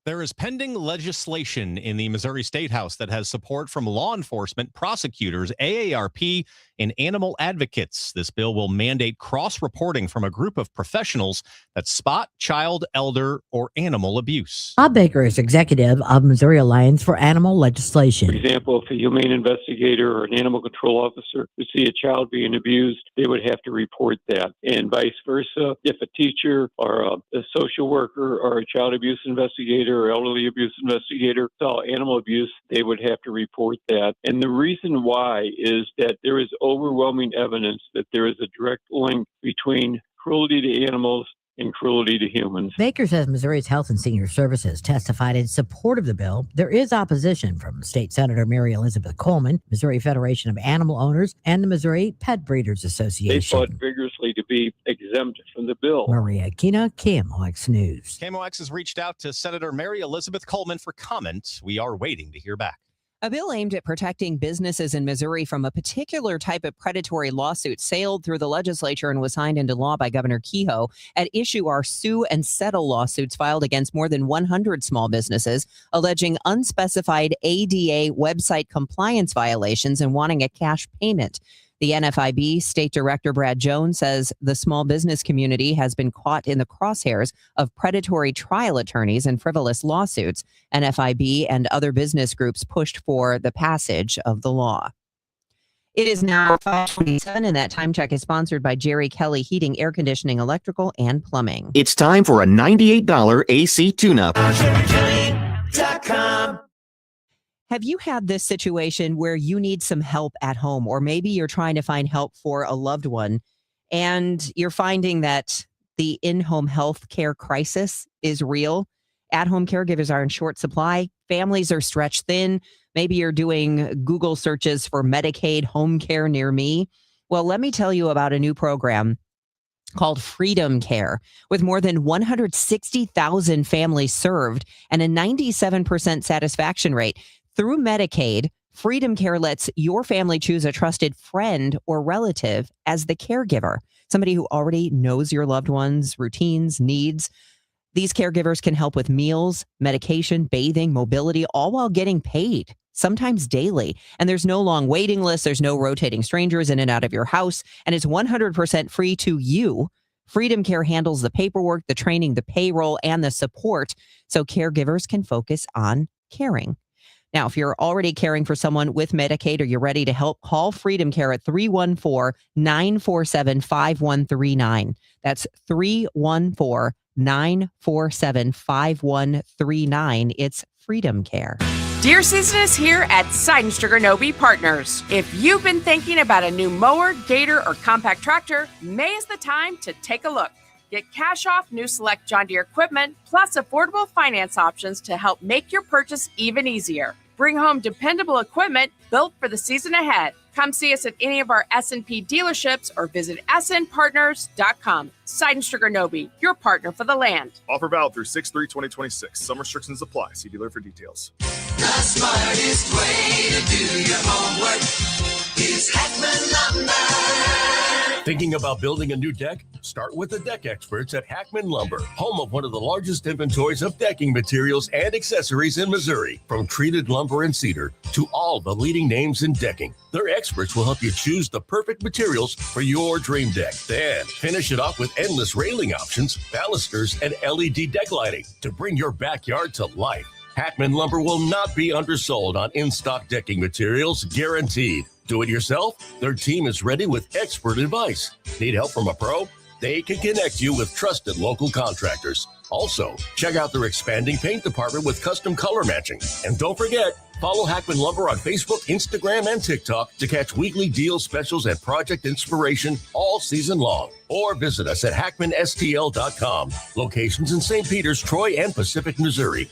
There is pending legislation in the Missouri State House that has support from law enforcement, prosecutors, AARP, and animal advocates. This bill will mandate cross-reporting from a group of professionals that spot child, elder, or animal abuse. Bob Baker is executive of Missouri Alliance for Animal Legislation. For example, if a humane investigator or an animal control officer would see a child being abused, they would have to report that. And vice versa, if a teacher or a social worker or a child abuse investigator or elderly abuse investigator saw animal abuse, they would have to report that. And the reason why is that there is overwhelming evidence that there is a direct link between cruelty to animals and cruelty to humans. Baker says Missouri's Health and Senior Services testified in support of the bill. There is opposition from State Senator Mary Elizabeth Coleman, Missouri Federation of Animal Owners, and the Missouri Pet Breeders Association. They fought vigorously to be exempt from the bill. Maria Aquina, KMOX News. KMOX has reached out to Senator Mary Elizabeth Coleman for comment. We are waiting to hear back. A bill aimed at protecting businesses in Missouri from a particular type of predatory lawsuit sailed through the legislature and was signed into law by Governor Kehoe. At issue are sue and settle lawsuits filed against more than 100 small businesses, alleging unspecified ADA website compliance violations and wanting a cash payment. The NFIB State Director Brad Jones says the small business community has been caught in the crosshairs of predatory trial attorneys and frivolous lawsuits. NFIB and other business groups pushed for the passage of the law. It is now 5:27, and that time check is sponsored by Jerry Kelly Heating, Air Conditioning, Electrical, and Plumbing. It's time for a $98 AC tune-up. Have you had this situation where you need some help at home, or maybe you're trying to find help for a loved one, and you're finding that the in-home health care crisis is real? At-home caregivers are in short supply. Families are stretched thin. Maybe you're doing Google searches for Medicaid home care near me. Well, let me tell you about a new program called Freedom Care, with more than 160,000 families served and a 97% satisfaction rate. Through Medicaid, Freedom Care lets your family choose a trusted friend or relative as the caregiver, somebody who already knows your loved one's routines, needs. These caregivers can help with meals, medication, bathing, mobility, all while getting paid, sometimes daily. And there's no long waiting list. There's no rotating strangers in and out of your house. And it's 100% free to you. Freedom Care handles the paperwork, the training, the payroll, and the support so caregivers can focus on caring. Now, if you're already caring for someone with Medicaid or you're ready to help, call Freedom Care at 314-947-5139. That's 314-947-5139. It's Freedom Care. Deer season is here at Seidenstricker Nobe Partners. If you've been thinking about a new mower, gator, or compact tractor, May is the time to take a look. Get cash off new select John Deere equipment, plus affordable finance options to help make your purchase even easier. Bring home dependable equipment built for the season ahead. Come see us at any of our S&P dealerships or visit snpartners.com. Seidenstricker Nobe, your partner for the land. Offer valid through 6/3/2026. Some restrictions apply. See dealer for details. The smartest way to do your homework is Hackman Lumber. Thinking about building a new deck? Start with the deck experts at Hackman Lumber, home of one of the largest inventories of decking materials and accessories in Missouri. From treated lumber and cedar to all the leading names in decking, their experts will help you choose the perfect materials for your dream deck. Then finish it off with endless railing options, balusters, and LED deck lighting to bring your backyard to life. Hackman Lumber will not be undersold on in-stock decking materials, guaranteed. Do it yourself? Their team is ready with expert advice. Need help from a pro? They can connect you with trusted local contractors. Also, check out their expanding paint department with custom color matching. And don't forget, follow Hackman Lumber on Facebook, Instagram, and TikTok to catch weekly deal specials and project inspiration all season long. Or visit us at hackmanstl.com. Locations in St. Peters, Troy, and Pacific, Missouri.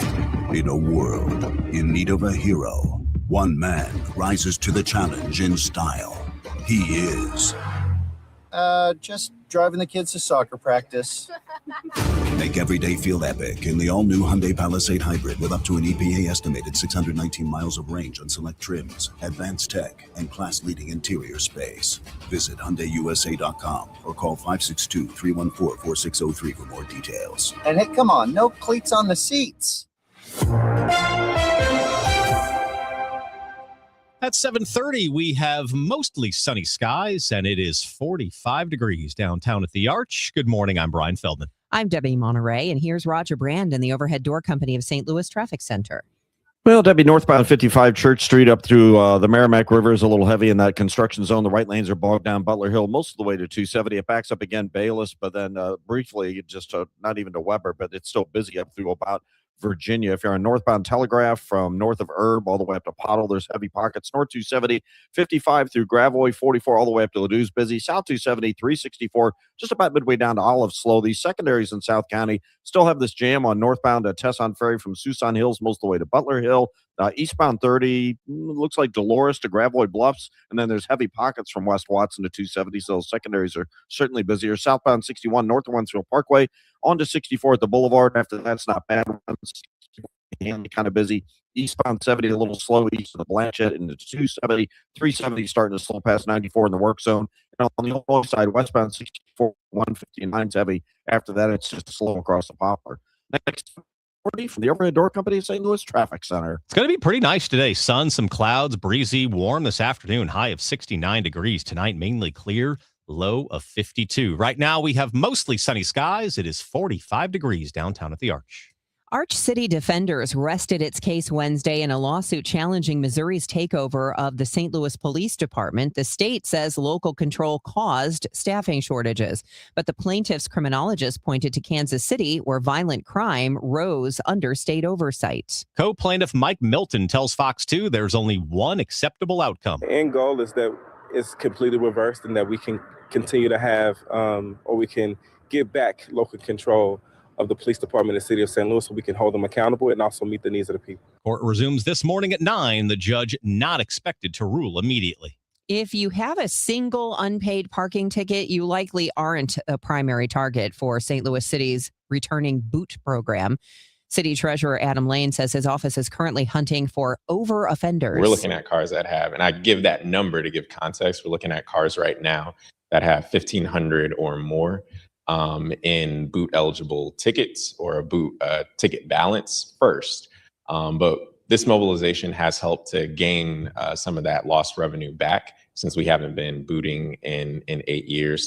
In a world in need of a hero, one man rises to the challenge in style. He is just driving the kids to soccer practice. Make every day feel epic in the all-new Hyundai Palisade Hybrid with up to an EPA estimated 619 miles of range on select trims, advanced tech, and class-leading interior space. Visit HyundaiUSA.com or call 562-314-4603 for more details. And hey, come on, no cleats on the seats. At 7:30, we have mostly sunny skies, and it is 45 degrees downtown at the Arch. Good morning. I'm Brian Feldman. I'm Debbie Monterrey, and here's Roger Brand in the Overhead Door Company of St. Louis Traffic Center. Well, Debbie, northbound 55 Church Street up through the Merrimack River is a little heavy in that construction zone. The right lanes are bogged down Butler Hill most of the way to 270. It backs up again Bayless, but then briefly just not even to Weber, but it's still busy up through about Virginia. If you're on northbound Telegraph from north of Herb all the way up to Pottle, there's heavy pockets. North 270, 55 through Gravois, 44 all the way up to Ladou's busy. South 270, 364, just about midway down to Olive slow. These secondaries in South County still have this jam on northbound Tesson Ferry from Suisun Hills most of the way to Butler Hill. Eastbound 30, looks like Dolores to Gravois Bluffs, and then there's heavy pockets from West Watson to 270, so secondaries are certainly busier. Southbound 61 north of Wentzville Parkway, on to 64 at the Boulevard. After that's not bad. Kind of busy. Eastbound 70 a little slow east of the Blanchette into 270. 370 starting to slow past 94 in the work zone. And on the Illinois side, westbound 64, 159 is heavy. After that, it's just slow across the Poplar. Next from the Overhead Door Company of St. Louis Traffic Center. It's going to be pretty nice today. Sun, some clouds, breezy, warm this afternoon. High of 69 degrees. Tonight, mainly clear, low of 52. Right now, we have mostly sunny skies. It is 45 degrees downtown at the Arch. Arch City Defenders rested its case Wednesday in a lawsuit challenging Missouri's takeover of the St. Louis Police Department. The state says local control caused staffing shortages, but the plaintiff's criminologist pointed to Kansas City, where violent crime rose under state oversight. Co-plaintiff Mike Milton tells Fox 2 there's only one acceptable outcome. The end goal is that it's completely reversed and that we can continue to have, or we can give back local control of the police department in the city of St. Louis so we can hold them accountable and also meet the needs of the people. Court resumes this morning at 9. The judge not expected to rule immediately. If you have a single unpaid parking ticket, you likely aren't a primary target for St. Louis City's returning boot program. City Treasurer Adam Lane says his office is currently hunting for over offenders. We're looking at cars that have, and I give that number to give context, we're looking at cars right now that have 1,500 or more in boot eligible tickets or a boot ticket balance first. But this mobilization has helped to gain some of that lost revenue back since we haven't been booting in 8 years.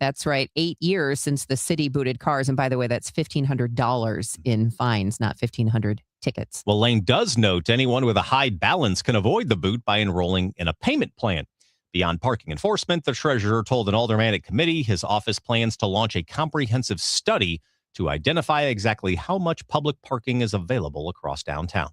That's right. 8 years since the city booted cars. And by the way, that's $1,500 in fines, not 1,500 tickets. Well, Lane does note anyone with a high balance can avoid the boot by enrolling in a payment plan. Beyond parking enforcement, the treasurer told an aldermanic committee his office plans to launch a comprehensive study to identify exactly how much public parking is available across downtown.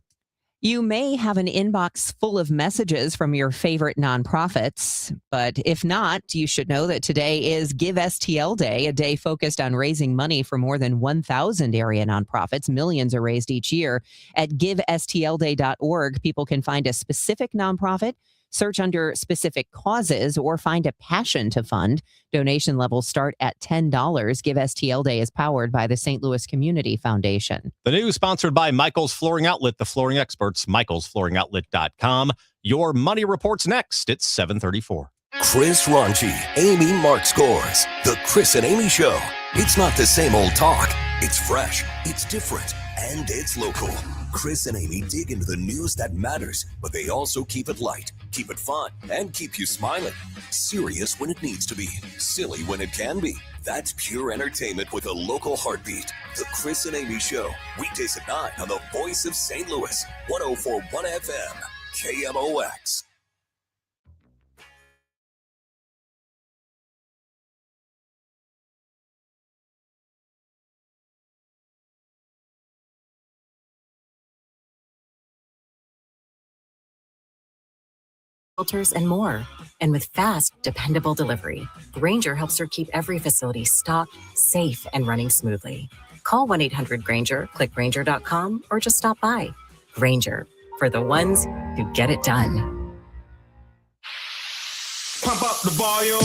You may have an inbox full of messages from your favorite nonprofits, but if not, you should know that today is Give STL Day, a day focused on raising money for more than 1,000 area nonprofits. Millions are raised each year. At givestlday.org, people can find a specific nonprofit, search under specific causes, or find a passion to fund. Donation levels start at $10. Give STL Day is powered by the St. Louis Community Foundation. The news sponsored by Michael's Flooring Outlet, the flooring experts, michaelsflooringoutlet.com. Your money report's next. It's 7:34. Chris Ronchi, Amy Mark Scores. The Chris and Amy Show. It's not the same old talk. It's fresh, it's different, and it's local. Chris and Amy dig into the news that matters, but they also keep it light, keep it fun, and keep you smiling. Serious when it needs to be, silly when it can be. That's pure entertainment with a local heartbeat. The Chris and Amy Show, weekdays at 9 on the Voice of St. Louis, 104.1 FM, KMOX. Filters, and more. And with fast, dependable delivery, Grainger helps her keep every facility stocked, safe, and running smoothly. Call 1-800-GRAINGER, click Grainger.com, or just stop by. Grainger, for the ones who get it done. Pump up the volume.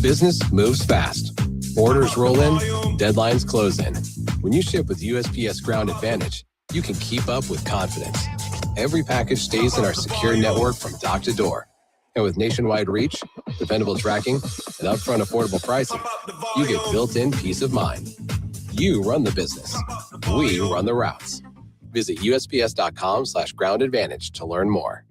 Business moves fast. Orders roll in, deadlines close in. When you ship with USPS Ground Advantage, you can keep up with confidence. Every package stays in our secure network from dock to door. And with nationwide reach, dependable tracking, and upfront affordable pricing, you get built-in peace of mind. You run the business. We run the routes. Visit USPS.com/Ground Advantage to learn more.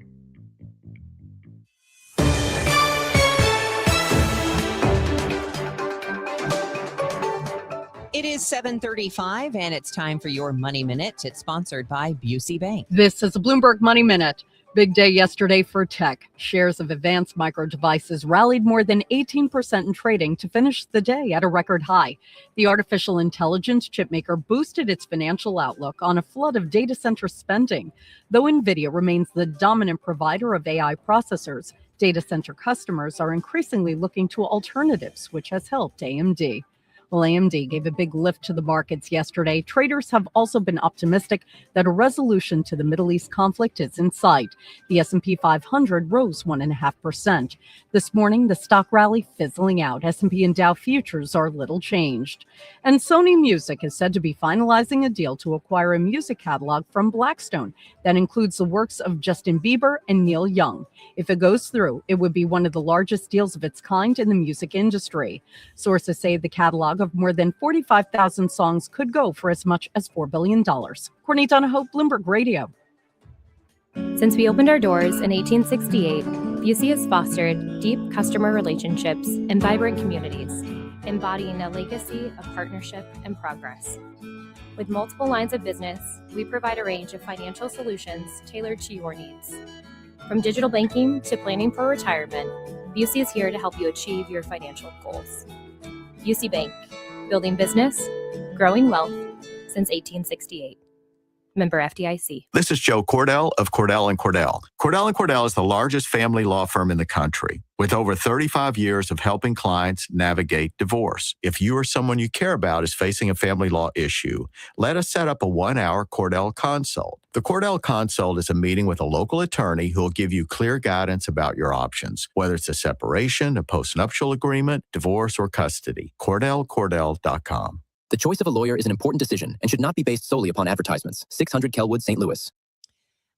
It is 7:35, and it's time for your Money Minute. It's sponsored by Busey Bank. This is a Bloomberg Money Minute. Big day yesterday for tech. Shares of Advanced Micro Devices rallied more than 18% in trading to finish the day at a record high. The artificial intelligence chipmaker boosted its financial outlook on a flood of data center spending. Though NVIDIA remains the dominant provider of AI processors, data center customers are increasingly looking to alternatives, which has helped AMD. Well, AMD gave a big lift to the markets yesterday. Traders have also been optimistic that a resolution to the Middle East conflict is in sight. The S&P 500 rose 1.5%. This morning, the stock rally fizzling out. S&P and Dow futures are little changed. And Sony Music is said to be finalizing a deal to acquire a music catalog from Blackstone that includes the works of Justin Bieber and Neil Young. If it goes through, it would be one of the largest deals of its kind in the music industry. Sources say the catalog catalog of more than 45,000 songs could go for as much as $4 billion. Courtney Donahoe, Bloomberg Radio. Since we opened our doors in 1868, Busey has fostered deep customer relationships and vibrant communities, embodying a legacy of partnership and progress. With multiple lines of business, we provide a range of financial solutions tailored to your needs. From digital banking to planning for retirement, Busey is here to help you achieve your financial goals. Busey Bank, building business, growing wealth since 1868. Member FDIC. This is Joe Cordell of Cordell & Cordell. Cordell & Cordell is the largest family law firm in the country with over 35 years of helping clients navigate divorce. If you or someone you care about is facing a family law issue, let us set up a 1-hour Cordell Consult. The Cordell Consult is a meeting with a local attorney who will give you clear guidance about your options, whether it's a separation, a postnuptial agreement, divorce, or custody. CordellCordell.com. The choice of a lawyer is an important decision and should not be based solely upon advertisements. 600 Kelwood, St. Louis.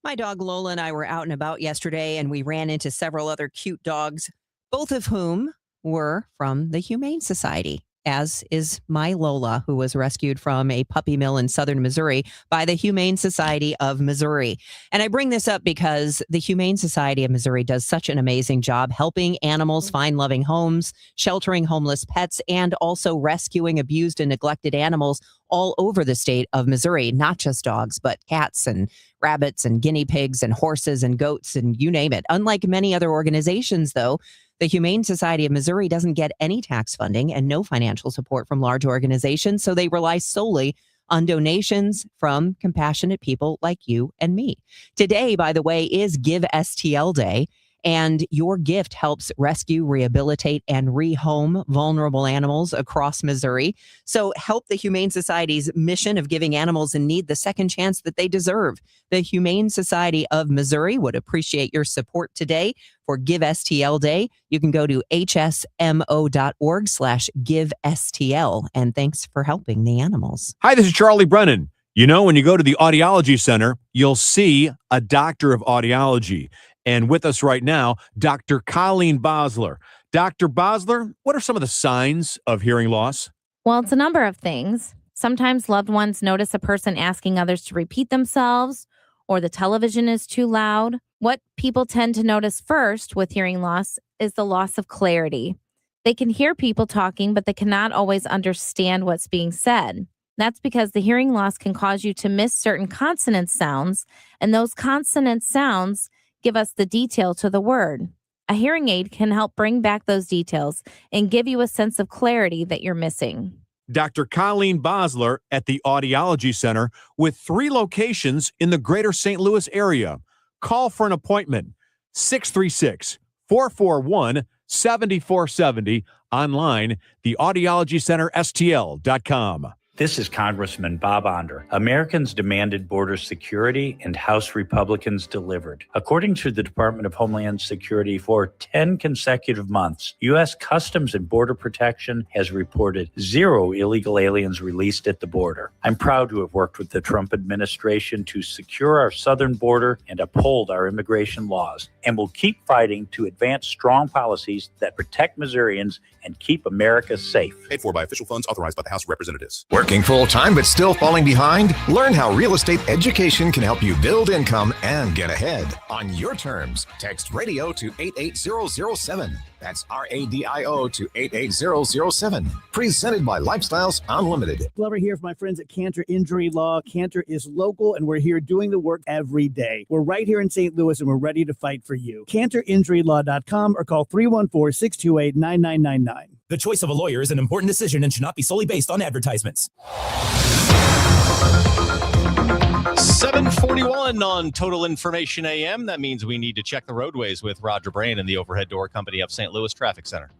My dog Lola and I were out and about yesterday, and we ran into several other cute dogs, both of whom were from the Humane Society, as is my Lola, who was rescued from a puppy mill in southern Missouri by the Humane Society of Missouri. And I bring this up because the Humane Society of Missouri does such an amazing job helping animals find loving homes, sheltering homeless pets, and also rescuing abused and neglected animals all over the state of Missouri, not just dogs, but cats and rabbits and guinea pigs and horses and goats and you name it. Unlike many other organizations, though, the Humane Society of Missouri doesn't get any tax funding and no financial support from large organizations, so they rely solely on donations from compassionate people like you and me. Today, by the way, is Give STL Day, and your gift helps rescue, rehabilitate, and rehome vulnerable animals across Missouri. So help the Humane Society's mission of giving animals in need the second chance that they deserve. The Humane Society of Missouri would appreciate your support today for Give STL Day. You can go to hsmo.org/GiveSTL. And thanks for helping the animals. Hi, this is Charlie Brennan. You know, when you go to the Audiology Center, you'll see a doctor of audiology. And with us right now, Dr. Colleen Bosler. Dr. Bosler, what are some of the signs of hearing loss? Well, it's a number of things. Sometimes loved ones notice a person asking others to repeat themselves, or the television is too loud. What people tend to notice first with hearing loss is the loss of clarity. They can hear people talking, but they cannot always understand what's being said. That's because the hearing loss can cause you to miss certain consonant sounds, and those consonant sounds give us the detail to the word. A hearing aid can help bring back those details and give you a sense of clarity that you're missing. Dr. Colleen Bosler at the Audiology Center with 3 locations in the greater St. Louis area. Call for an appointment, 636-441-7470. Online, theaudiologycenterstl.com. This is Congressman Bob Onder. Americans demanded border security, and House Republicans delivered. According to the Department of Homeland Security, for 10 consecutive months, U.S. Customs and Border Protection has reported 0 illegal aliens released at the border. I'm proud to have worked with the Trump administration to secure our southern border and uphold our immigration laws, and will keep fighting to advance strong policies that protect Missourians and keep America safe. Paid for by official funds authorized by the House of Representatives. Working full-time but still falling behind? Learn how real estate education can help you build income and get ahead on your terms. Text radio to 88007. That's RADIO to 88007. Presented by Lifestyles Unlimited. Glover here for my friends at Cantor Injury Law. Cantor is local, and we're here doing the work every day. We're right here in St. Louis, and we're ready to fight for you. CantorInjuryLaw.com or call 314-628-9999. The choice of a lawyer is an important decision and should not be solely based on advertisements. 7:41 on Total Information AM. That means we need to check the roadways with Roger Brain and the Overhead Door Company of St. Louis Traffic Center.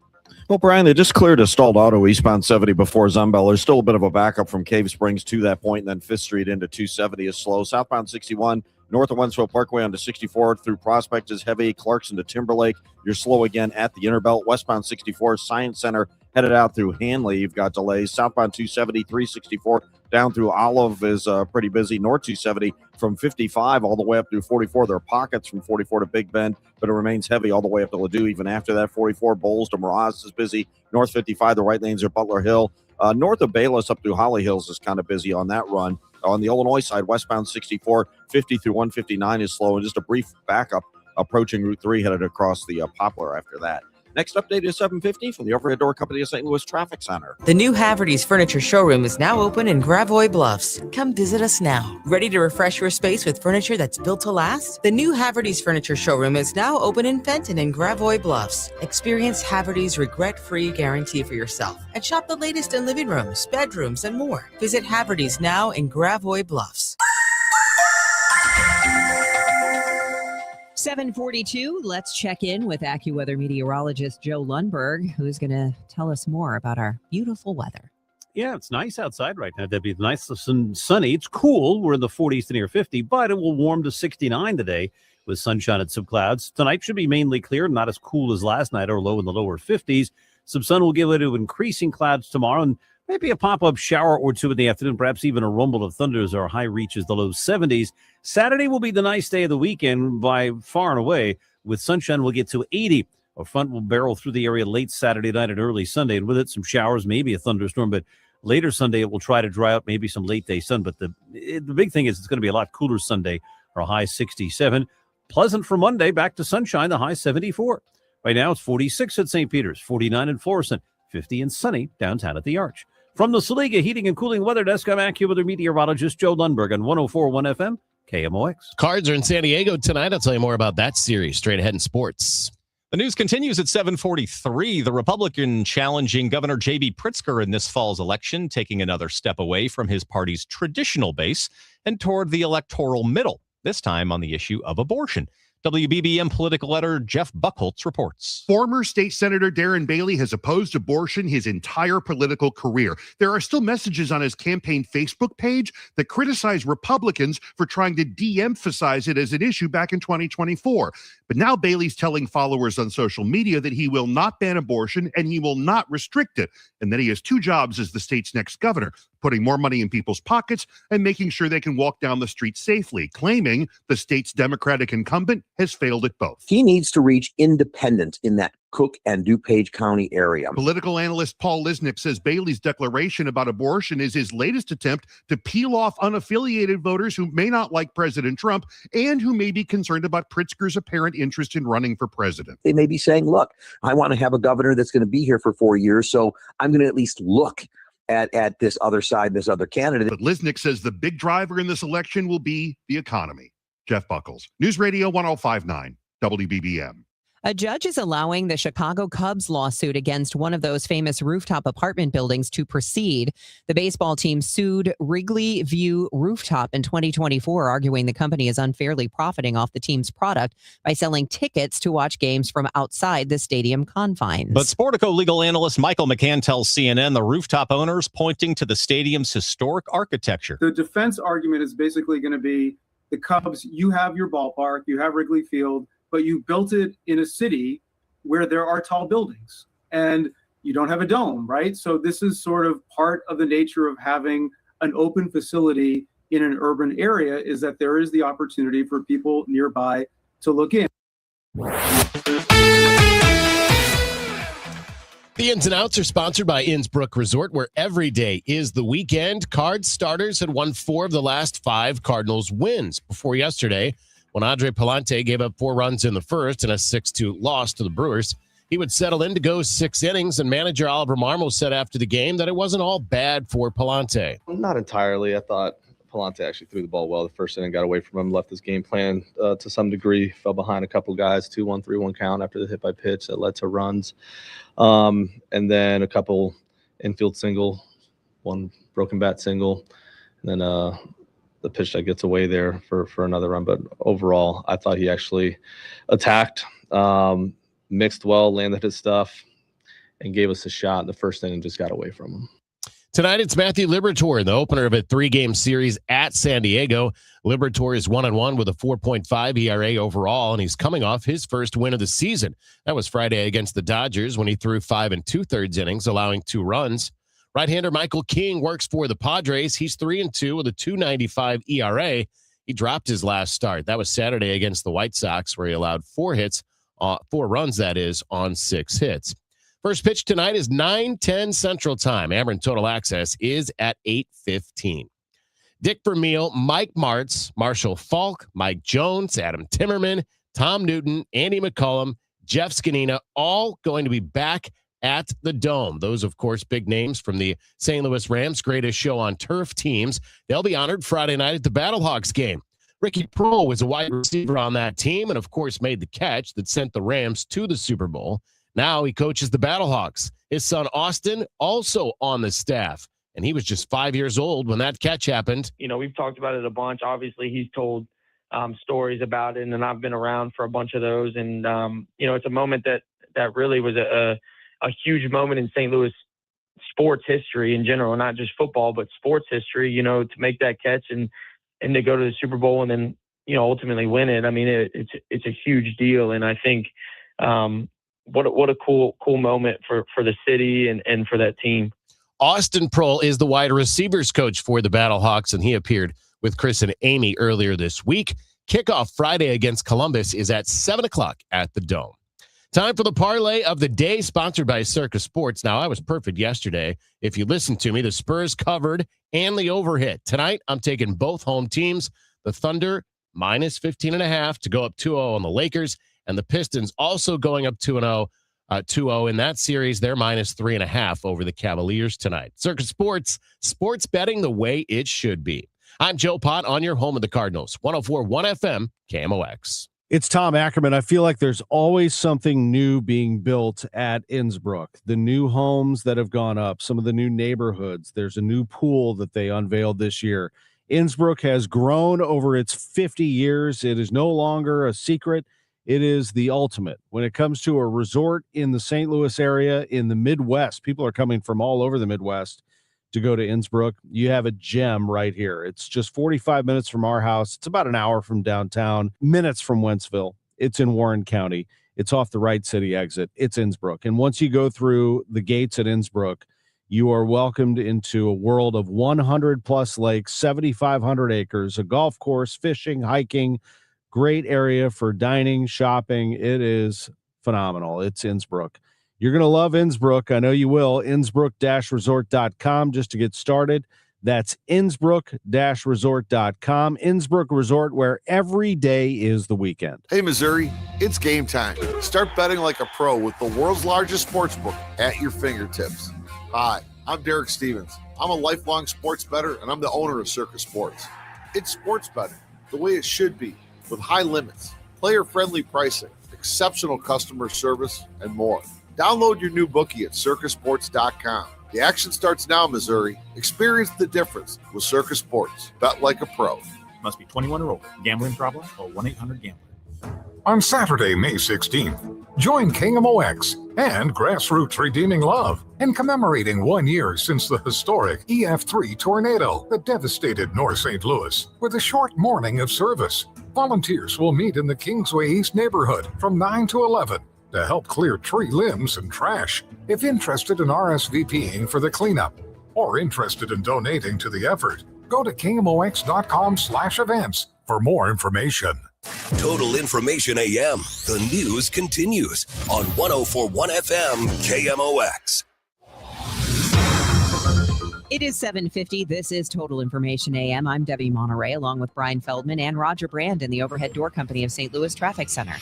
Well, Brian, they just cleared a stalled auto eastbound 70 before Zumbel. There's still a bit of a backup from Cave Springs to that point, and then 5th Street into 270 is slow. Southbound 61, north of Wentzville Parkway onto 64 through Prospect is heavy. Clarkson to Timberlake, you're slow again at the Interbelt. Westbound 64, Science Center headed out through Hanley. You've got delays. Southbound 270, 364 down through Olive is pretty busy. North 270 from 55 all the way up through 44. There are pockets from 44 to Big Bend, but it remains heavy all the way up to Ladue. Even after that, 44 Bowles to Mraz is busy. North 55, the right lanes are Butler Hill. North of Bayless up through Holly Hills is kind of busy on that run. On the Illinois side, westbound 64, 50 through 159 is slow, and just a brief backup approaching Route 3 headed across the Poplar after that. Next update is 7:50 from the Overhead Door Company of St. Louis Traffic Center. The new Haverty's Furniture Showroom is now open in Gravois Bluffs. Come visit us now. Ready to refresh your space with furniture that's built to last? The new Haverty's Furniture Showroom is now open in Fenton and Gravois Bluffs. Experience Haverty's regret-free guarantee for yourself and shop the latest in living rooms, bedrooms, and more. Visit Haverty's now in Gravois Bluffs. 7:42. Let's check in with AccuWeather meteorologist Joe Lundberg, who's going to tell us more about our beautiful weather. Yeah, it's nice outside right now, Debbie. It's nice and sunny. It's cool. We're in the 40s to near 50, but it will warm to 69 today with sunshine and some clouds. Tonight should be mainly clear, not as cool as last night or low in the lower 50s. Some sun will give way to increasing clouds tomorrow, and maybe a pop-up shower or two in the afternoon, perhaps even a rumble of thunder as our high reaches the low 70s. Saturday will be the nice day of the weekend by far and away. With sunshine, we'll get to 80. A front will barrel through the area late Saturday night and early Sunday, and with it, some showers, maybe a thunderstorm. But later Sunday, it will try to dry out, maybe some late-day sun. But the big thing is it's going to be a lot cooler Sunday, or a high 67. Pleasant for Monday, back to sunshine, the high 74. Right now, it's 46 at St. Peter's, 49 in Florissant, 50 and sunny downtown at the Arch. From the Saliga Heating and Cooling Weather Desk, I'm AccuWeather meteorologist Joe Lundberg on 104.1 FM, KMOX. Cards are in San Diego tonight. I'll tell you more about that series straight ahead in sports. The news continues at 7:43. The Republican challenging Governor J.B. Pritzker in this fall's election, taking another step away from his party's traditional base and toward the electoral middle, this time on the issue of abortion. WBBM political editor Jeff Buchholz reports. Former state senator Darren Bailey has opposed abortion his entire political career. There are still messages on his campaign Facebook page that criticize Republicans for trying to de-emphasize it as an issue back in 2024. But now Bailey's telling followers on social media that he will not ban abortion and he will not restrict it, and that he has two jobs as the state's next governor, putting more money in people's pockets and making sure they can walk down the street safely, claiming the state's Democratic incumbent has failed at both. He needs to reach independent in that Cook and DuPage County area. Political analyst Paul Lisnick says Bailey's declaration about abortion is his latest attempt to peel off unaffiliated voters who may not like President Trump and who may be concerned about Pritzker's apparent interest in running for president. They may be saying, look, I want to have a governor that's going to be here for 4 years, so I'm going to at least look at this other side, this other candidate. But Lisnick says the big driver in this election will be the economy. Jeff Buchholz, News Radio 1059, WBBM. A judge is allowing the Chicago Cubs lawsuit against one of those famous rooftop apartment buildings to proceed. The baseball team sued Wrigley View Rooftop in 2024, arguing the company is unfairly profiting off the team's product by selling tickets to watch games from outside the stadium confines. But Sportico legal analyst Michael McCann tells CNN the rooftop owners pointing to the stadium's historic architecture. The defense argument is basically going to be the Cubs, you have your ballpark, you have Wrigley Field, but you built it in a city where there are tall buildings and you don't have a dome, right? So this is sort of part of the nature of having an open facility in an urban area, is that there is the opportunity for people nearby to look in. The Ins and Outs are sponsored by Innsbrook Resort, where every day is the weekend. Card starters had won 4 of the last 5 Cardinals wins before yesterday, when Andre Palante gave up 4 runs in the first and a 6-2 loss to the Brewers. He would settle in to go 6 innings, and manager Oliver Marmol said after the game that it wasn't all bad for Palante. Not entirely. I thought Palante actually threw the ball well. The first inning got away from him, left his game plan to some degree, fell behind a couple guys, 2-1, 3-1 count after the hit by pitch that led to runs. And then a couple infield single, one broken bat single, and then the pitch that gets away there for another run. But overall, I thought he actually attacked, mixed well, landed his stuff, and gave us a shot. The first inning just got away from him. Tonight, it's Matthew Liberatore in the opener of a 3-game series at San Diego. Liberatore is 1-1 with a 4.5 ERA overall, and he's coming off his first win of the season. That was Friday against the Dodgers when he threw 5 2/3 innings, allowing 2 runs. Right-hander Michael King works for the Padres. He's 3-2 with a 2.95 ERA. He dropped his last start. That was Saturday against the White Sox, where he allowed 4 runs, that is, on 6 hits. First pitch tonight is 9:10 Central Time. Ameren Total Access is at 8:15. Dick Vermeil, Mike Martz, Marshall Falk, Mike Jones, Adam Timmerman, Tom Newton, Andy McCullum, Jeff Scanina, all going to be back at the Dome. Those, of course, big names from the St. Louis Rams' greatest show on turf teams. They'll be honored Friday night at the Battlehawks game. Ricky Proehl was a wide receiver on that team and, of course, made the catch that sent the Rams to the Super Bowl. Now he coaches the Battlehawks. His son, Austin, also on the staff, and he was just 5 years old when that catch happened. You know, we've talked about it a bunch. Obviously, he's told stories about it, and I've been around for a bunch of those. And, you know, it's a moment that really was a huge moment in St. Louis sports history in general, not just football, but sports history, you know, to make that catch and to go to the Super Bowl and then, you know, ultimately win it. I mean, it's a huge deal. And I think what a cool moment for the city and for that team. Austin Proehl is the wide receivers coach for the Battlehawks, and he appeared with Chris and Amy earlier this week. Kickoff Friday against Columbus is at 7 o'clock at the Dome. Time for the parlay of the day, sponsored by Circus Sports. Now, I was perfect yesterday. If you listened to me, the Spurs covered and the overhit. Tonight, I'm taking both home teams. The Thunder, minus 15.5 to go up 2-0 on the Lakers, and the Pistons also going up 2-0 in that series. They're minus 3.5 over the Cavaliers tonight. Circus Sports, sports betting the way it should be. I'm Joe Pott on your home of the Cardinals, 104.1 FM, KMOX. It's Tom Ackerman. I feel like there's always something new being built at Innsbrook. The new homes that have gone up, some of the new neighborhoods. There's a new pool that they unveiled this year. Innsbrook has grown over its 50 years. It is no longer a secret. It is the ultimate. When it comes to a resort in the St. Louis area, in the Midwest, people are coming from all over the Midwest to go to Innsbrook. You have a gem right here. It's just 45 minutes from our house. It's about an hour from downtown, minutes from Wentzville. It's in Warren County. It's off the Wright City exit. It's Innsbrook. And once you go through the gates at Innsbrook, you are welcomed into a world of 100 plus lakes, 7,500 acres, a golf course, fishing, hiking, great area for dining, shopping. It is phenomenal. It's Innsbrook. You're going to love Innsbrook. I know you will. Innsbrook-resort.com just to get started. That's Innsbrook-resort.com. Innsbrook Resort, where every day is the weekend. Hey, Missouri, it's game time. Start betting like a pro with the world's largest sportsbook at your fingertips. Hi, I'm Derek Stevens. I'm a lifelong sports bettor, and I'm the owner of Circus Sports. It's sports betting the way it should be, with high limits, player-friendly pricing, exceptional customer service, and more. Download your new bookie at circusports.com. The action starts now, Missouri. Experience the difference with Circus Sports. Bet like a pro. Must be 21 or older. Gambling problem? Call 1-800-GAMBLER. On Saturday, May 16th, join KMOX and Grassroots Redeeming Love in commemorating 1 year since the historic EF3 tornado that devastated North St. Louis with a short morning of service. Volunteers will meet in the Kingsway East neighborhood from 9 to 11 to help clear tree limbs and trash. If interested in RSVPing for the cleanup or interested in donating to the effort, go to KMOX.com/events for more information. Total Information AM. The news continues on 104.1 FM KMOX. It is 7:50. This is Total Information AM. I'm Debbie Monterrey, along with Brian Feldman and Roger Brand in the Overhead Door Company of St. Louis Traffic Center.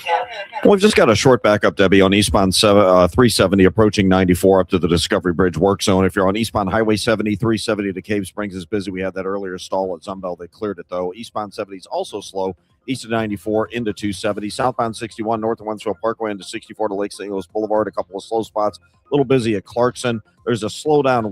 Well, we've just got a short backup, Debbie, on eastbound 370 approaching 94 up to the Discovery Bridge work zone. If you're on eastbound Highway 70, 370 to Cave Springs is busy. We had that earlier stall at Zumbel. They cleared it, though. Eastbound 70 is also slow. East of 94 into 270. Southbound 61 north of Wentzville Parkway into 64 to Lake St. Louis Boulevard. A couple of slow spots. A little busy at Clarkson. There's a slowdown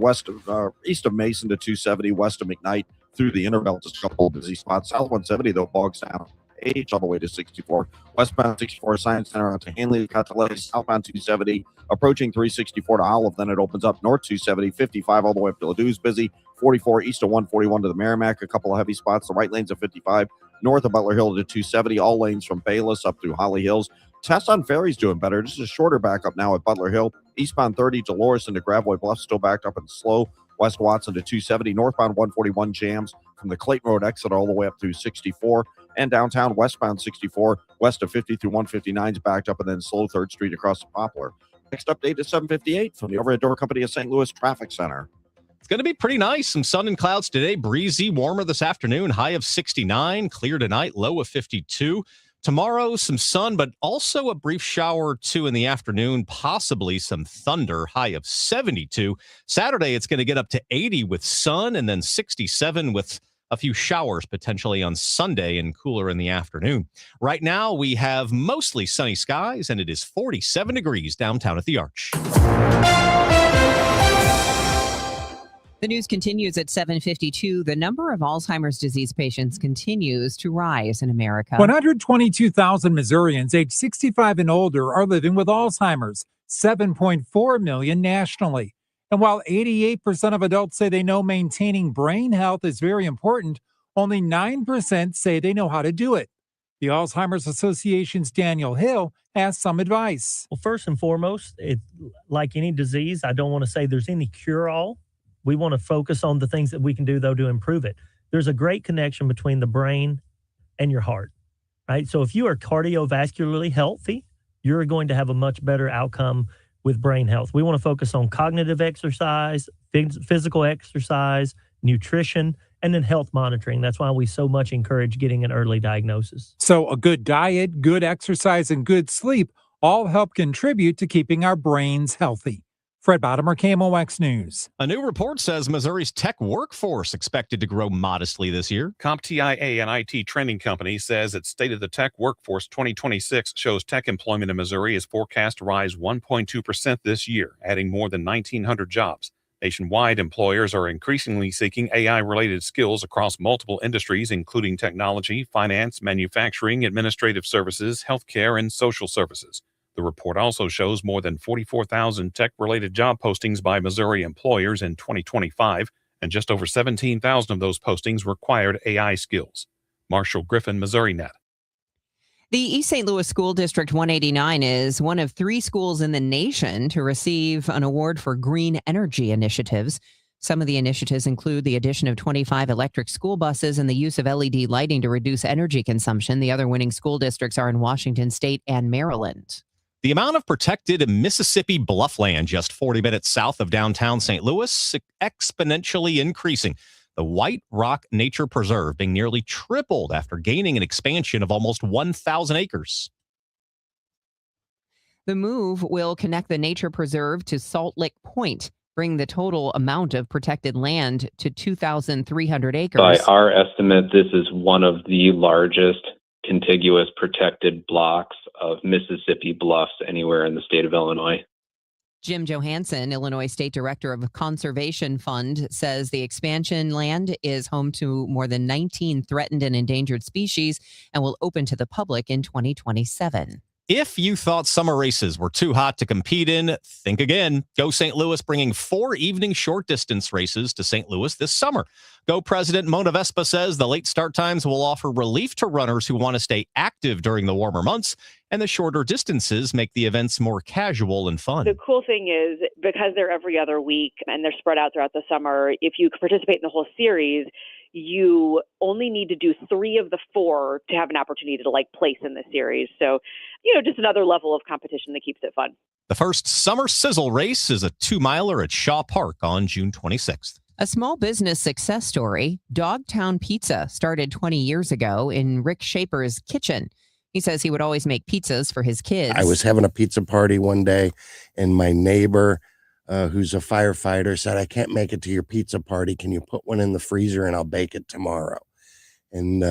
east of Mason to 270, west of McKnight through the Interbelt. Just a couple of busy spots. South 170, though, bogs down. H all the way to 64. Westbound 64 Science Center out to Hanley, Catalina. Southbound 270 approaching 364 to Olive. Then it opens up north 270, 55 all the way up to Ladou's busy. 44 east of 141 to the Merrimack. A couple of heavy spots. The right lanes of 55 north of Butler Hill to 270. All lanes from Bayless up through Holly Hills. Test on Ferry's doing better. Just a shorter backup now at Butler Hill. Eastbound 30 Dolores into Gravois Bluff still backed up and slow. West Watson to 270. Northbound 141 jams from the Clayton Road exit all the way up through 64. And downtown westbound 64 west of 50 through 159 is backed up and then slow 3rd Street across the Poplar. Next update is 7:58 from the Overhead Door Company of St. Louis Traffic Center. It's going to be pretty nice. Some sun and clouds today. Breezy, warmer this afternoon. High of 69. Clear tonight. Low of 52. Tomorrow, some sun, but also a brief shower or two in the afternoon. Possibly some thunder. High of 72. Saturday, it's going to get up to 80 with sun, and then 67 with a few showers potentially on Sunday and cooler in the afternoon. Right now, we have mostly sunny skies, and it is 47 degrees downtown at the Arch. The news continues at 7:52. The number of Alzheimer's disease patients continues to rise in America. 122,000 Missourians aged 65 and older are living with Alzheimer's, 7.4 million nationally. And while 88% of adults say they know maintaining brain health is very important, only 9% say they know how to do it. The Alzheimer's Association's Daniel Hill has some advice. Well, first and foremost, like any disease, I don't want to say there's any cure-all. We want to focus on the things that we can do, though, to improve it. There's a great connection between the brain and your heart, right? So if you are cardiovascularly healthy, you're going to have a much better outcome with brain health. We want to focus on cognitive exercise, physical exercise, nutrition, and then health monitoring. That's why we so much encourage getting an early diagnosis. So a good diet, good exercise, and good sleep all help contribute to keeping our brains healthy. Fred Bottomer, KMOX News. A new report says Missouri's tech workforce expected to grow modestly this year. CompTIA, an IT trending company, says its State of the Tech Workforce 2026 shows tech employment in Missouri is forecast to rise 1.2% this year, adding more than 1,900 jobs. Nationwide, employers are increasingly seeking AI-related skills across multiple industries, including technology, finance, manufacturing, administrative services, healthcare, and social services. The report also shows more than 44,000 tech-related job postings by Missouri employers in 2025, and just over 17,000 of those postings required AI skills. Marshall Griffin, Missouri Net. The East St. Louis School District 189 is one of 3 schools in the nation to receive an award for green energy initiatives. Some of the initiatives include the addition of 25 electric school buses and the use of LED lighting to reduce energy consumption. The other winning school districts are in Washington State and Maryland. The amount of protected Mississippi bluffland just 40 minutes south of downtown St. Louis exponentially increasing. The White Rock Nature Preserve being nearly tripled after gaining an expansion of almost 1,000 acres. The move will connect the nature preserve to Salt Lick Point, bring the total amount of protected land to 2,300 acres. By our estimate, this is one of the largest contiguous protected blocks of Mississippi bluffs anywhere in the state of Illinois. Jim Johansson, Illinois State Director of Conservation Fund, says the expansion land is home to more than 19 threatened and endangered species and will open to the public in 2027. If you thought summer races were too hot to compete in, think again. Go St. Louis bringing 4 evening short distance races to St. Louis this summer. Go President Mona Vespa says the late start times will offer relief to runners who want to stay active during the warmer months, and the shorter distances make the events more casual and fun. The cool thing is, because they're every other week and they're spread out throughout the summer, if you participate in the whole series, you only need to do 3 of the 4 to have an opportunity to place in the series. So, just another level of competition that keeps it fun. The first summer sizzle race is a 2-miler at Shaw Park on June 26th. A small business success story. Dogtown Pizza started 20 years ago in Rick Shaper's kitchen. He says he would always make pizzas for his kids. I was having a pizza party one day, and my neighbor, who's a firefighter, said, "I can't make it to your pizza party. Can you put one in the freezer and I'll bake it tomorrow?" And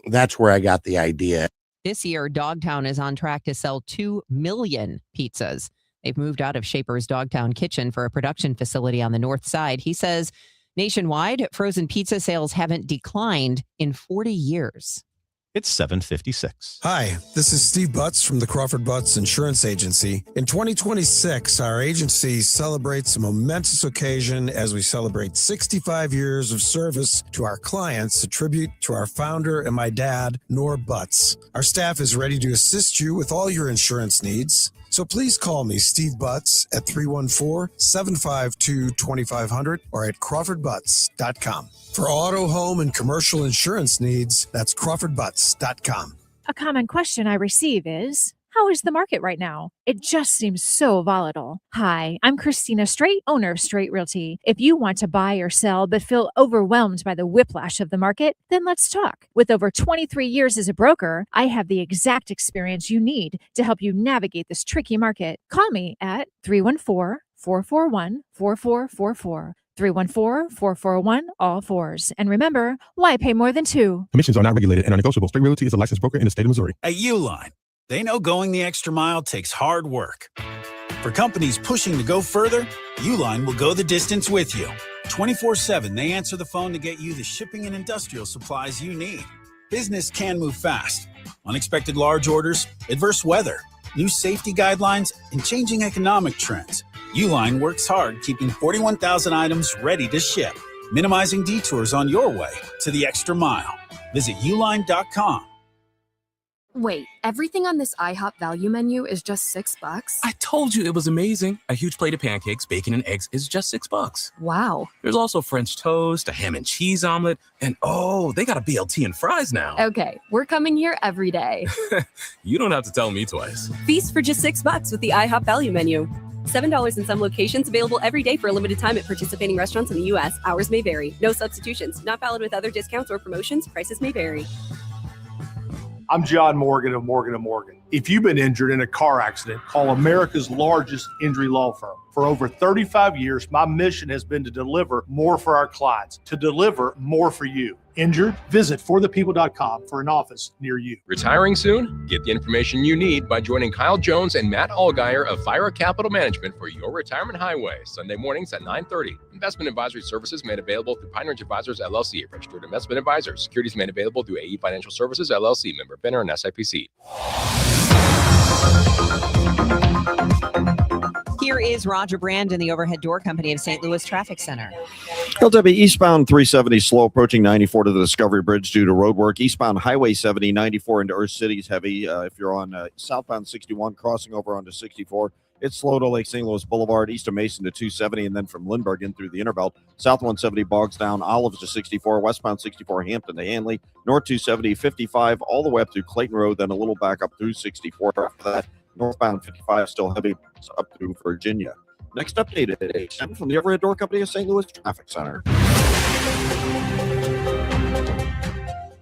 that's where I got the idea. This year, Dogtown is on track to sell 2 million pizzas. They've moved out of Shaper's Dogtown kitchen for a production facility on the north side. He says nationwide, frozen pizza sales haven't declined in 40 years. It's 7:56. Hi, this is Steve Butts from the Crawford Butts Insurance Agency. In 2026, our agency celebrates a momentous occasion as we celebrate 65 years of service to our clients, a tribute to our founder and my dad, Nor Butts. Our staff is ready to assist you with all your insurance needs. So please call me, Steve Butts, at 314-752-2500 or at crawfordbutts.com. For auto, home, and commercial insurance needs, that's crawfordbutts.com. A common question I receive is, How is the market right now? It just seems so volatile. Hi, I'm Christina Straight, owner of Straight Realty. If you want to buy or sell but feel overwhelmed by the whiplash of the market, then let's talk. With over 23 years as a broker, I have the exact experience you need to help you navigate this tricky market. Call me at 314-441-4444. 314-441-ALL-4s. And remember, why pay more than two? Commissions are not regulated and are negotiable. Straight Realty is a licensed broker in the state of Missouri. At Uline, they know going the extra mile takes hard work. For companies pushing to go further, Uline will go the distance with you. 24/7, they answer the phone to get you the shipping and industrial supplies you need. Business can move fast. Unexpected large orders, adverse weather, new safety guidelines, and changing economic trends. Uline works hard keeping 41,000 items ready to ship, minimizing detours on your way to the extra mile. Visit uline.com. Wait, everything on this IHOP value menu is just $6? I told you it was amazing. A huge plate of pancakes, bacon, and eggs is just $6. Wow. There's also French toast, a ham and cheese omelet, and oh, they got a BLT and fries now. Okay, we're coming here every day. You don't have to tell me twice. Feast for just $6 with the IHOP value menu. $7 in some locations, available every day for a limited time at participating restaurants in the U.S. Hours may vary. No substitutions. Not valid with other discounts or promotions. Prices may vary. I'm John Morgan of Morgan & Morgan. If you've been injured in a car accident, call America's largest injury law firm. For over 35 years, my mission has been to deliver more for our clients, to deliver more for you. Injured? Visit forthepeople.com for an office near you. Retiring soon? Get the information you need by joining Kyle Jones and Matt Allgeier of Fire Capital Management for your retirement highway, Sunday mornings at 9:30. Investment advisory services made available through Pine Ridge Advisors, LLC, a registered investment advisor. Securities made available through AE Financial Services, LLC, member FINRA and SIPC. Here is Roger Brand in the Overhead Door Company of St. Louis Traffic Center. LW eastbound 370 slow approaching 94 to the Discovery Bridge due to road work. Eastbound Highway 70, 94 into Earth City is heavy. If you're on southbound 61 crossing over onto 64, it's slow to Lake St. Louis Boulevard, east of Mason to 270, and then from Lindbergh in through the Interbelt. South 170 bogs down, Olives to 64, westbound 64 Hampton to Hanley, north 270, 55 all the way up through Clayton Road, then a little back up through 64 after that. Northbound 55 still heavy up through Virginia. Next update at 8:10 from the Overhead Door Company of St. Louis Traffic Center.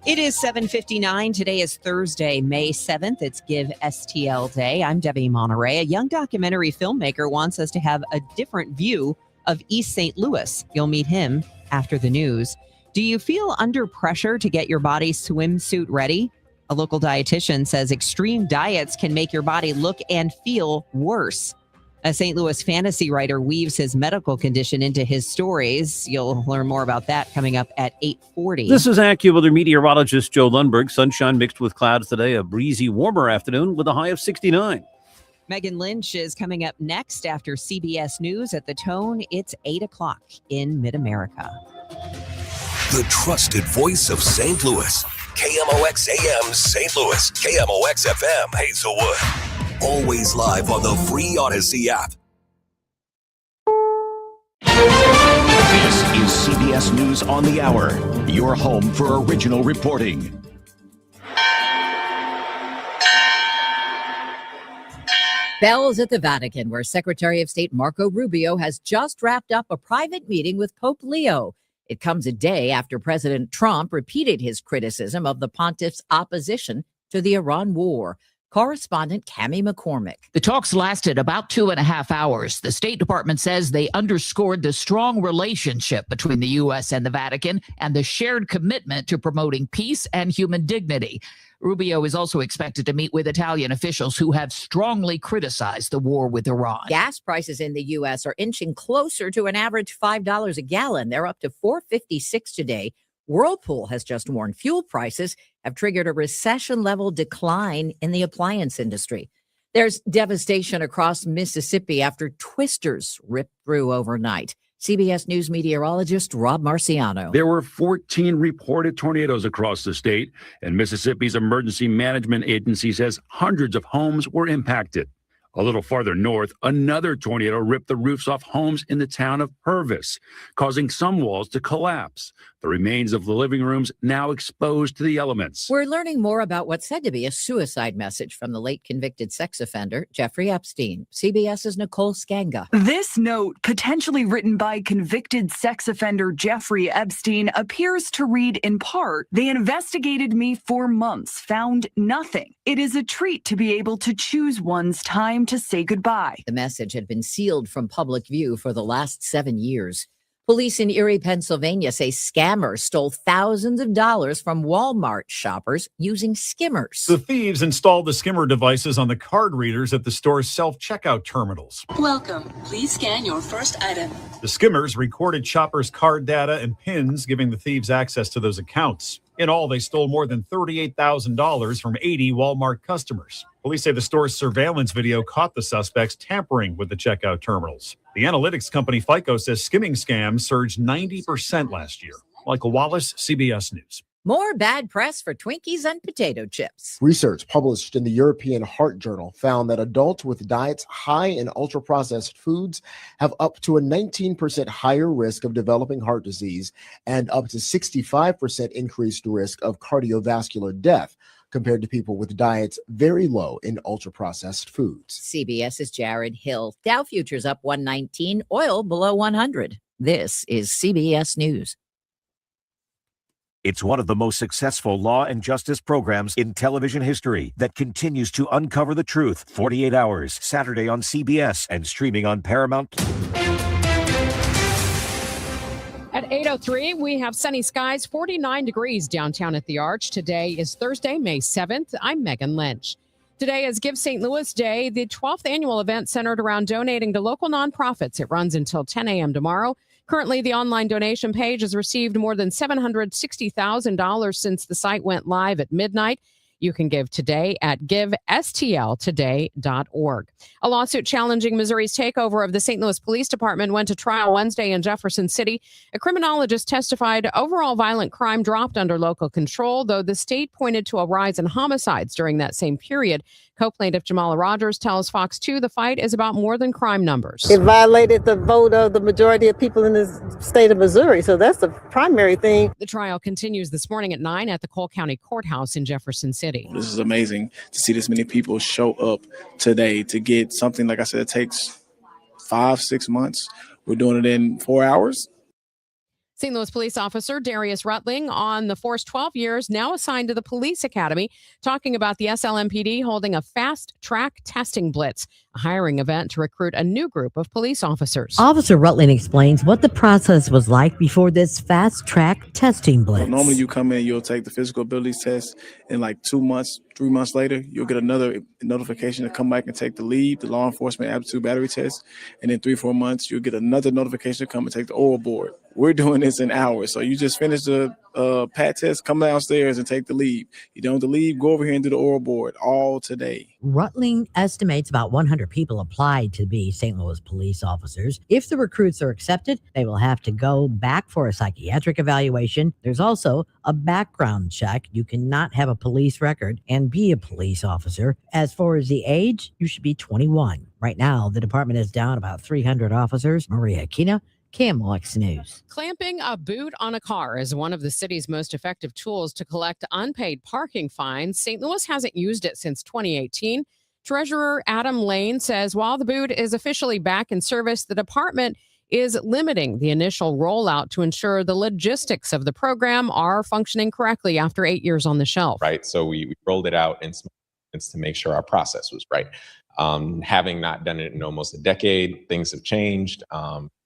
It is 7:59. Today is Thursday, May 7th. It's Give STL Day. I'm Debbie Monterrey. A young documentary filmmaker wants us to have a different view of East St. Louis. You'll meet him after the news. Do you feel under pressure to get your body swimsuit ready? A local dietitian says extreme diets can make your body look and feel worse. A St. Louis fantasy writer weaves his medical condition into his stories. You'll learn more about that coming up at 8:40. This is AccuWeather meteorologist Joe Lundberg. Sunshine mixed with clouds today. A breezy, warmer afternoon with a high of 69. Megan Lynch is coming up next after CBS News at the Tone. It's 8 o'clock in Mid-America. The trusted voice of St. Louis. KMOX AM St. Louis. KMOX FM Hazelwood. Always live on the free Odyssey app. This is CBS News on the Hour, your home for original reporting. Bells at the Vatican, where Secretary of State Marco Rubio has just wrapped up a private meeting with Pope Leo. It comes a day after President Trump repeated his criticism of the pontiff's opposition to the Iran war. Correspondent Cammie McCormick. The talks lasted about 2.5 hours. The State Department says they underscored the strong relationship between the U.S. and the Vatican and the shared commitment to promoting peace and human dignity. Rubio is also expected to meet with Italian officials who have strongly criticized the war with Iran. Gas prices in the U.S. are inching closer to an average $5 a gallon. They're up to $4.56 today. Whirlpool has just warned fuel prices have triggered a recession-level decline in the appliance industry. There's devastation across Mississippi after twisters ripped through overnight. CBS News meteorologist Rob Marciano. There were 14 reported tornadoes across the state, and Mississippi's Emergency Management Agency says hundreds of homes were impacted. A little farther north, another tornado ripped the roofs off homes in the town of Purvis, causing some walls to collapse. The remains of the living rooms now exposed to the elements. We're learning more about what's said to be a suicide message from the late convicted sex offender, Jeffrey Epstein. CBS's Nicole Skanga. This note, potentially written by convicted sex offender Jeffrey Epstein, appears to read in part, "They investigated me for months, found nothing. It is a treat to be able to choose one's time to say goodbye." The message had been sealed from public view for the last 7 years. Police in Erie, Pennsylvania say scammers stole thousands of dollars from Walmart shoppers using skimmers. The thieves installed the skimmer devices on the card readers at the store's self-checkout terminals. Welcome. Please scan your first item. The skimmers recorded shoppers' card data and PINs, giving the thieves access to those accounts. In all, they stole more than $38,000 from 80 Walmart customers. Police say the store's surveillance video caught the suspects tampering with the checkout terminals. The analytics company FICO says skimming scams surged 90% last year. Michael Wallace, CBS News. More bad press for Twinkies and potato chips. Research published in the European Heart Journal found that adults with diets high in ultra-processed foods have up to a 19% higher risk of developing heart disease and up to 65% increased risk of cardiovascular death compared to people with diets very low in ultra-processed foods. CBS's Jared Hill. Dow futures up 119, oil below 100. This is CBS News. It's one of the most successful law and justice programs in television history that continues to uncover the truth. 48 Hours, Saturday on CBS and streaming on Paramount. At 8:03, we have sunny skies, 49 degrees downtown at the Arch. Today is Thursday, May 7th. I'm Megan Lynch. Today is Give St. Louis Day, the 12th annual event centered around donating to local nonprofits. It runs until 10 a.m. tomorrow. Currently, the online donation page has received more than $760,000 since the site went live at midnight. You can give today at givestltoday.org. A lawsuit challenging Missouri's takeover of the St. Louis Police Department went to trial Wednesday in Jefferson City. A criminologist testified overall violent crime dropped under local control, though the state pointed to a rise in homicides during that same period. Co-plaintiff Jamala Rogers tells Fox 2 the fight is about more than crime numbers. It violated the vote of the majority of people in the state of Missouri, so that's the primary thing. The trial continues this morning at 9 at the Cole County Courthouse in Jefferson City. This is amazing to see this many people show up today to get something, like I said, it takes 5-6 months. We're doing it in 4 hours. St. Louis police officer Darius Rutling on the force 12 years, now assigned to the police academy, talking about the SLMPD holding a fast-track testing blitz, a hiring event to recruit a new group of police officers. Officer Rutling explains what the process was like before this fast-track testing blitz. Normally you come in, you'll take the physical abilities test, and like 2 months, 3 months later, you'll get another notification to come back and take the LEAD, the law enforcement aptitude battery test, and in 3-4 months, you'll get another notification to come and take the oral board. We're doing this in hours. So you just finish the PAT test, come downstairs and take the leave. You don't have to leave, go over here and do the oral board all today. Rutling estimates about 100 people applied to be St. Louis police officers. If the recruits are accepted, they will have to go back for a psychiatric evaluation. There's also a background check. You cannot have a police record and be a police officer. As far as the age, you should be 21. Right now, the department is down about 300 officers. Maria Aquino, KMOX News. Clamping a boot on a car is one of the city's most effective tools to collect unpaid parking fines. St. Louis hasn't used it since 2018. Treasurer Adam Lane says while the boot is officially back in service, the department is limiting the initial rollout to ensure the logistics of the program are functioning correctly after 8 years on the shelf. Right. So we rolled it out in to make sure our process was right. Having not done it in almost a decade, things have changed.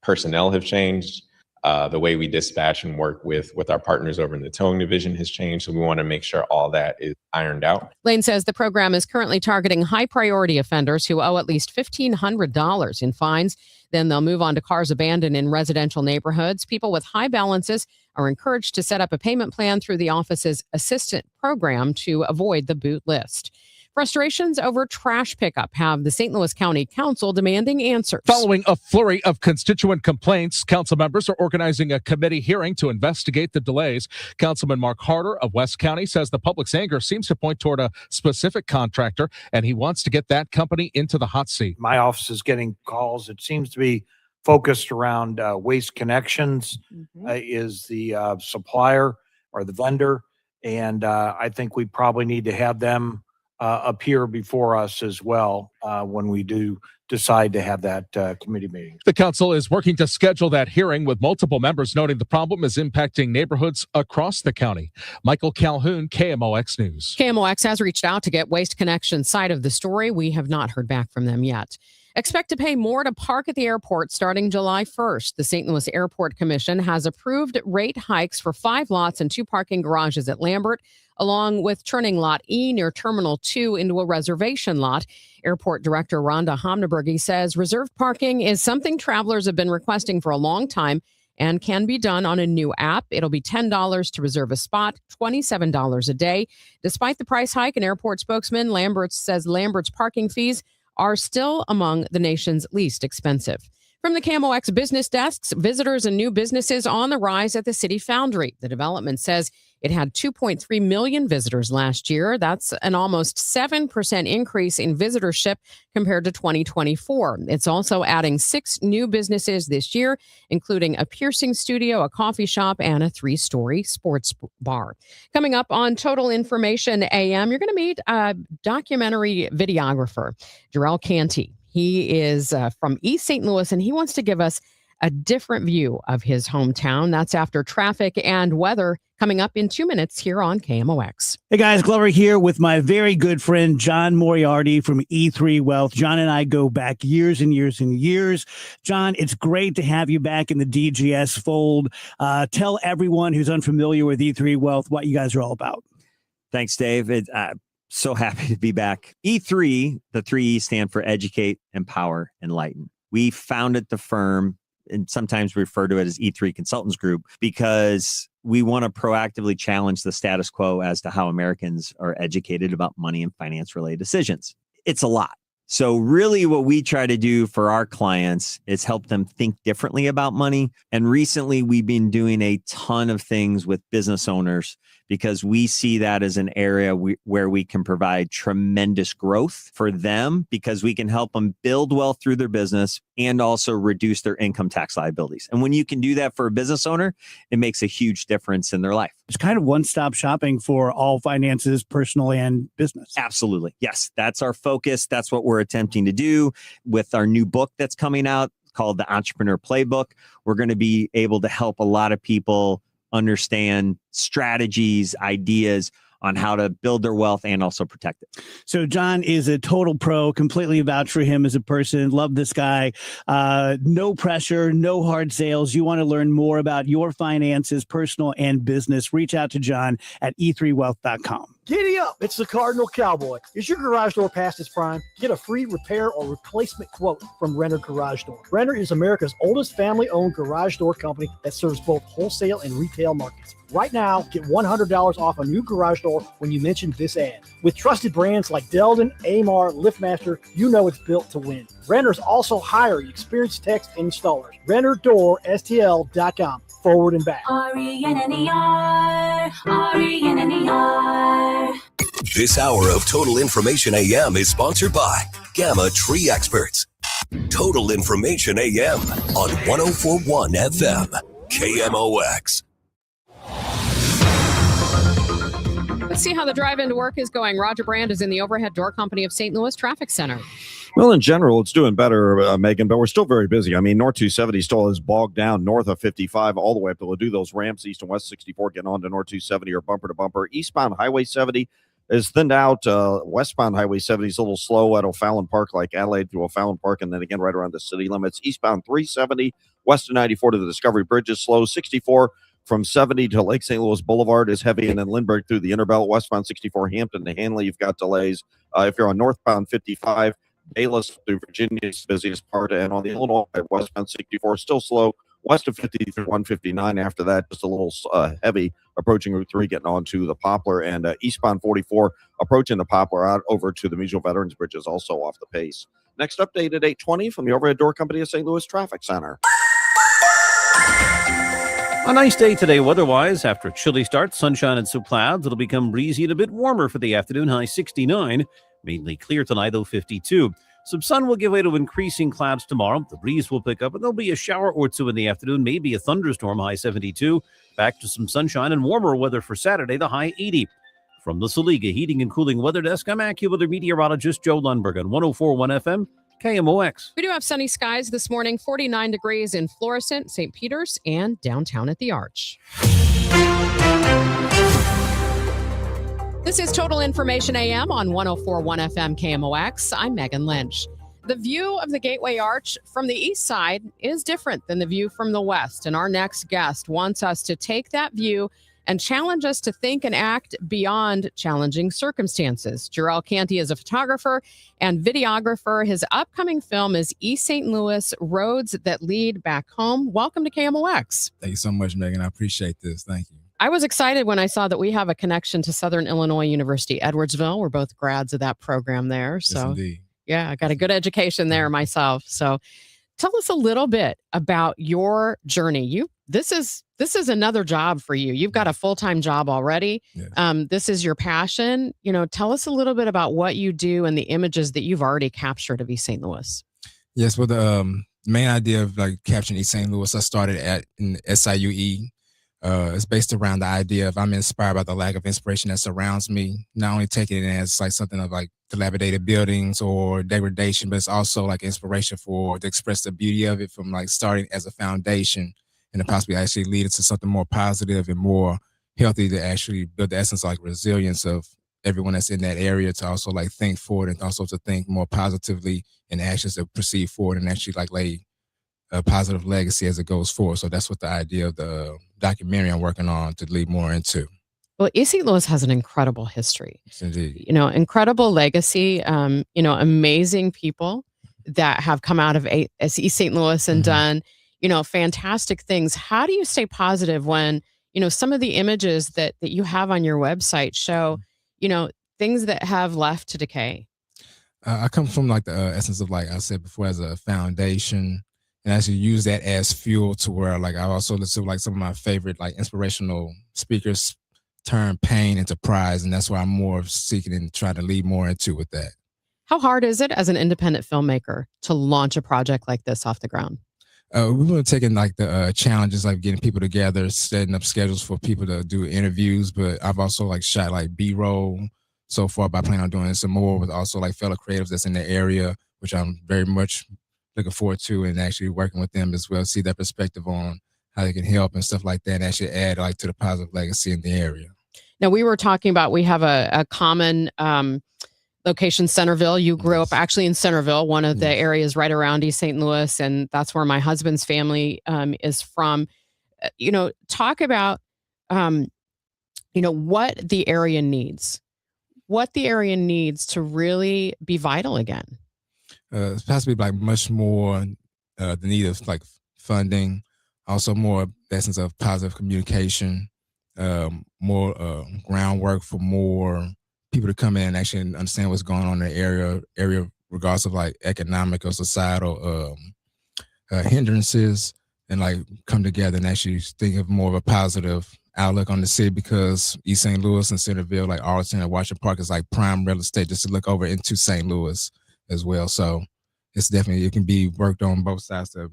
Personnel have changed. The way we dispatch and work with our partners over in the towing division has changed. So we want to make sure all that is ironed out. Lane says the program is currently targeting high priority offenders who owe at least $1,500 in fines. Then they'll move on to cars abandoned in residential neighborhoods. People with high balances are encouraged to set up a payment plan through the office's assistant program to avoid the boot list. Frustrations over trash pickup have the St. Louis County Council demanding answers. Following a flurry of constituent complaints, council members are organizing a committee hearing to investigate the delays. Councilman Mark Harder of West County says the public's anger seems to point toward a specific contractor, and he wants to get that company into the hot seat. My office is getting calls. It seems to be focused around Waste Connections is the supplier or the vendor. And I think we probably need to have them appear before us as well when we do decide to have that committee meeting. The council is working to schedule that hearing, with multiple members noting the problem is impacting neighborhoods across the county. Michael Calhoun, KMOX News. KMOX has reached out to get Waste Connections side of the story. We have not heard back from them yet. Expect to pay more to park at the airport starting July 1st. The St. Louis Airport Commission has approved rate hikes for 5 lots and 2 parking garages at Lambert, along with turning Lot E near Terminal 2 into a reservation lot. Airport Director Rhonda Homnebergy says reserved parking is something travelers have been requesting for a long time and can be done on a new app. It'll be $10 to reserve a spot, $27 a day. Despite the price hike, an airport spokesman says Lambert's parking fees are still among the nation's least expensive. From the KMOX business desks, visitors and new businesses on the rise at the City Foundry. The development says it had 2.3 million visitors last year. That's an almost 7% increase in visitorship compared to 2024. It's also adding 6 new businesses this year, including a piercing studio, a coffee shop, and a 3-story sports bar. Coming up on Total Information AM, you're going to meet a documentary videographer, Jarrell Canty. He is from East St. Louis, and he wants to give us a different view of his hometown. That's after traffic and weather, coming up in 2 minutes here on KMOX. Hey guys, Glover here with my very good friend John Moriarty from E3 Wealth. John and I go back years and years and years. John, it's great to have you back in the DGS fold. Tell everyone who's unfamiliar with E3 Wealth what you guys are all about. Thanks, Dave. So happy to be back. E3, the 3 E's stand for Educate, Empower, Enlighten. We founded the firm, and sometimes we refer to it as E3 Consultants Group, because we want to proactively challenge the status quo as to how Americans are educated about money and finance-related decisions. It's a lot. So really what we try to do for our clients is help them think differently about money. And recently we've been doing a ton of things with business owners, because we see that as an area where we can provide tremendous growth for them, because we can help them build wealth through their business and also reduce their income tax liabilities. And when you can do that for a business owner, it makes a huge difference in their life. It's kind of one-stop shopping for all finances, personal and business. Absolutely. Yes, that's our focus. That's what we're attempting to do with our new book that's coming out called The Entrepreneur Playbook. We're going to be able to help a lot of people understand strategies, ideas on how to build their wealth and also protect it. So John is a total pro, completely vouch for him as a person. Love this guy. No pressure, no hard sales. You want to learn more about your finances, personal and business, reach out to John at e3wealth.com. Giddy up! It's the Cardinal Cowboy. Is your garage door past its prime? Get a free repair or replacement quote from Renner Garage Door. Renner is America's oldest family-owned garage door company that serves both wholesale and retail markets. Right now, get $100 off a new garage door when you mention this ad. With trusted brands like Delden, Amar, LiftMaster, you know it's built to win. Renner's also hiring experienced techs and installers. RennerDoorSTL.com. Forward and back. RENNER, RENNER. This hour of Total Information AM is sponsored by Gamma Tree Experts. Total Information AM on 104.1 FM, KMOX. Let's see how the drive into work is going. Roger Brand is in the Overhead Door Company of St. Louis Traffic Center. Well, in general, it's doing better, Megan, but we're still very busy. I mean, North 270 still is bogged down north of 55 all the way up to do those ramps east and west 64 getting on to North 270 or bumper to bumper. Eastbound Highway 70 is thinned out. Westbound Highway 70 is a little slow at O'Fallon Park, like Adelaide to O'Fallon Park, and then again right around the city limits. Eastbound 370, west of 94 to the Discovery Bridge is slow. 64 from 70 to Lake St. Louis Boulevard is heavy, and then Lindbergh through the Interbelt. Westbound 64, Hampton to Hanley, you've got delays. If you're on northbound 55, Bayless through Virginia is the busiest part, and on the Illinois westbound 64 still slow. West of 50 through 159 after that, just a little heavy approaching Route 3, getting on to the Poplar, and eastbound 44 approaching the Poplar out over to the Musial Veterans Bridge is also off the pace. Next update at 8:20 from the Overhead Door Company of St. Louis Traffic Center. A nice day today weather-wise. After a chilly start, sunshine and some clouds. It'll become breezy and a bit warmer for the afternoon, high 69. Mainly clear tonight, though 52. Some sun will give way to increasing clouds tomorrow. The breeze will pick up, and there'll be a shower or two in the afternoon, maybe a thunderstorm, high 72. Back to some sunshine and warmer weather for Saturday, the high 80. From the Saliga Heating and Cooling Weather Desk, I'm AccuWeather meteorologist Joe Lundberg on 104.1 FM, KMOX. We do have sunny skies this morning, 49 degrees in Florissant, St. Peter's, and downtown at the Arch. This is Total Information AM on 104.1 FM KMOX. I'm Megan Lynch. The view of the Gateway Arch from the east side is different than the view from the west, and our next guest wants us to take that view and challenge us to think and act beyond challenging circumstances. Jarrell Canty is a photographer and videographer. His upcoming film is East St. Louis, Roads That Lead Back Home. Welcome to KMOX. Thank you so much, Megan. I appreciate this. Thank you. I was excited when I saw that we have a connection to Southern Illinois University, Edwardsville. We're both grads of that program there. So, yes, indeed. Yeah, I got a good education there myself. So tell us a little bit about your journey. This is another job for you. You've got a full-time job already. Yes. This is your passion. Tell us a little bit about what you do and the images that you've already captured of East St. Louis. Yes, well, the main idea of capturing East St. Louis, I started in SIUE. It's based around the idea of I'm inspired by the lack of inspiration that surrounds me. Not only taking it as something of dilapidated buildings or degradation, but it's also inspiration to express the beauty of it from starting as a foundation and to possibly actually lead it to something more positive and more healthy to actually build the essence of resilience of everyone that's in that area to also think forward and also to think more positively in actions to proceed forward and actually lay a positive legacy as it goes forward. So that's what the idea of the documentary I'm working on to lead more into. Well, East St. Louis has an incredible history. Yes, indeed. Incredible legacy, amazing people that have come out of East St. Louis and done, fantastic things. How do you stay positive when, some of the images that you have on your website show, things that have left to decay? I come from the essence of, I said before, as a foundation, and actually use that as fuel to where I also listen to some of my favorite inspirational speakers turn pain into prize, and that's why I'm more seeking and trying to lead more into with that. How hard is it as an independent filmmaker to launch a project like this off the ground? We've been taking the challenges getting people together, setting up schedules for people to do interviews, but I've also shot B-roll so far by planning on doing some more with also fellow creatives that's in the area, which I'm very much looking forward to, and actually working with them as well, see their perspective on how they can help and stuff like that, and actually add to the positive legacy in the area. Now, we were talking about, we have a common location, Centerville. You grew up actually in Centerville, one of the areas right around East St. Louis, and that's where my husband's family is from. Talk about, what the area needs. What the area needs to really be vital again. It's possibly much more the need of funding, also more essence of positive communication, more groundwork for more people to come in and actually understand what's going on in the area regardless of economic or societal hindrances, and come together and actually think of more of a positive outlook on the city, because East St. Louis and Centerville, Arlington and Washington Park is prime real estate just to look over into St. Louis as well. So it's definitely, it can be worked on both sides to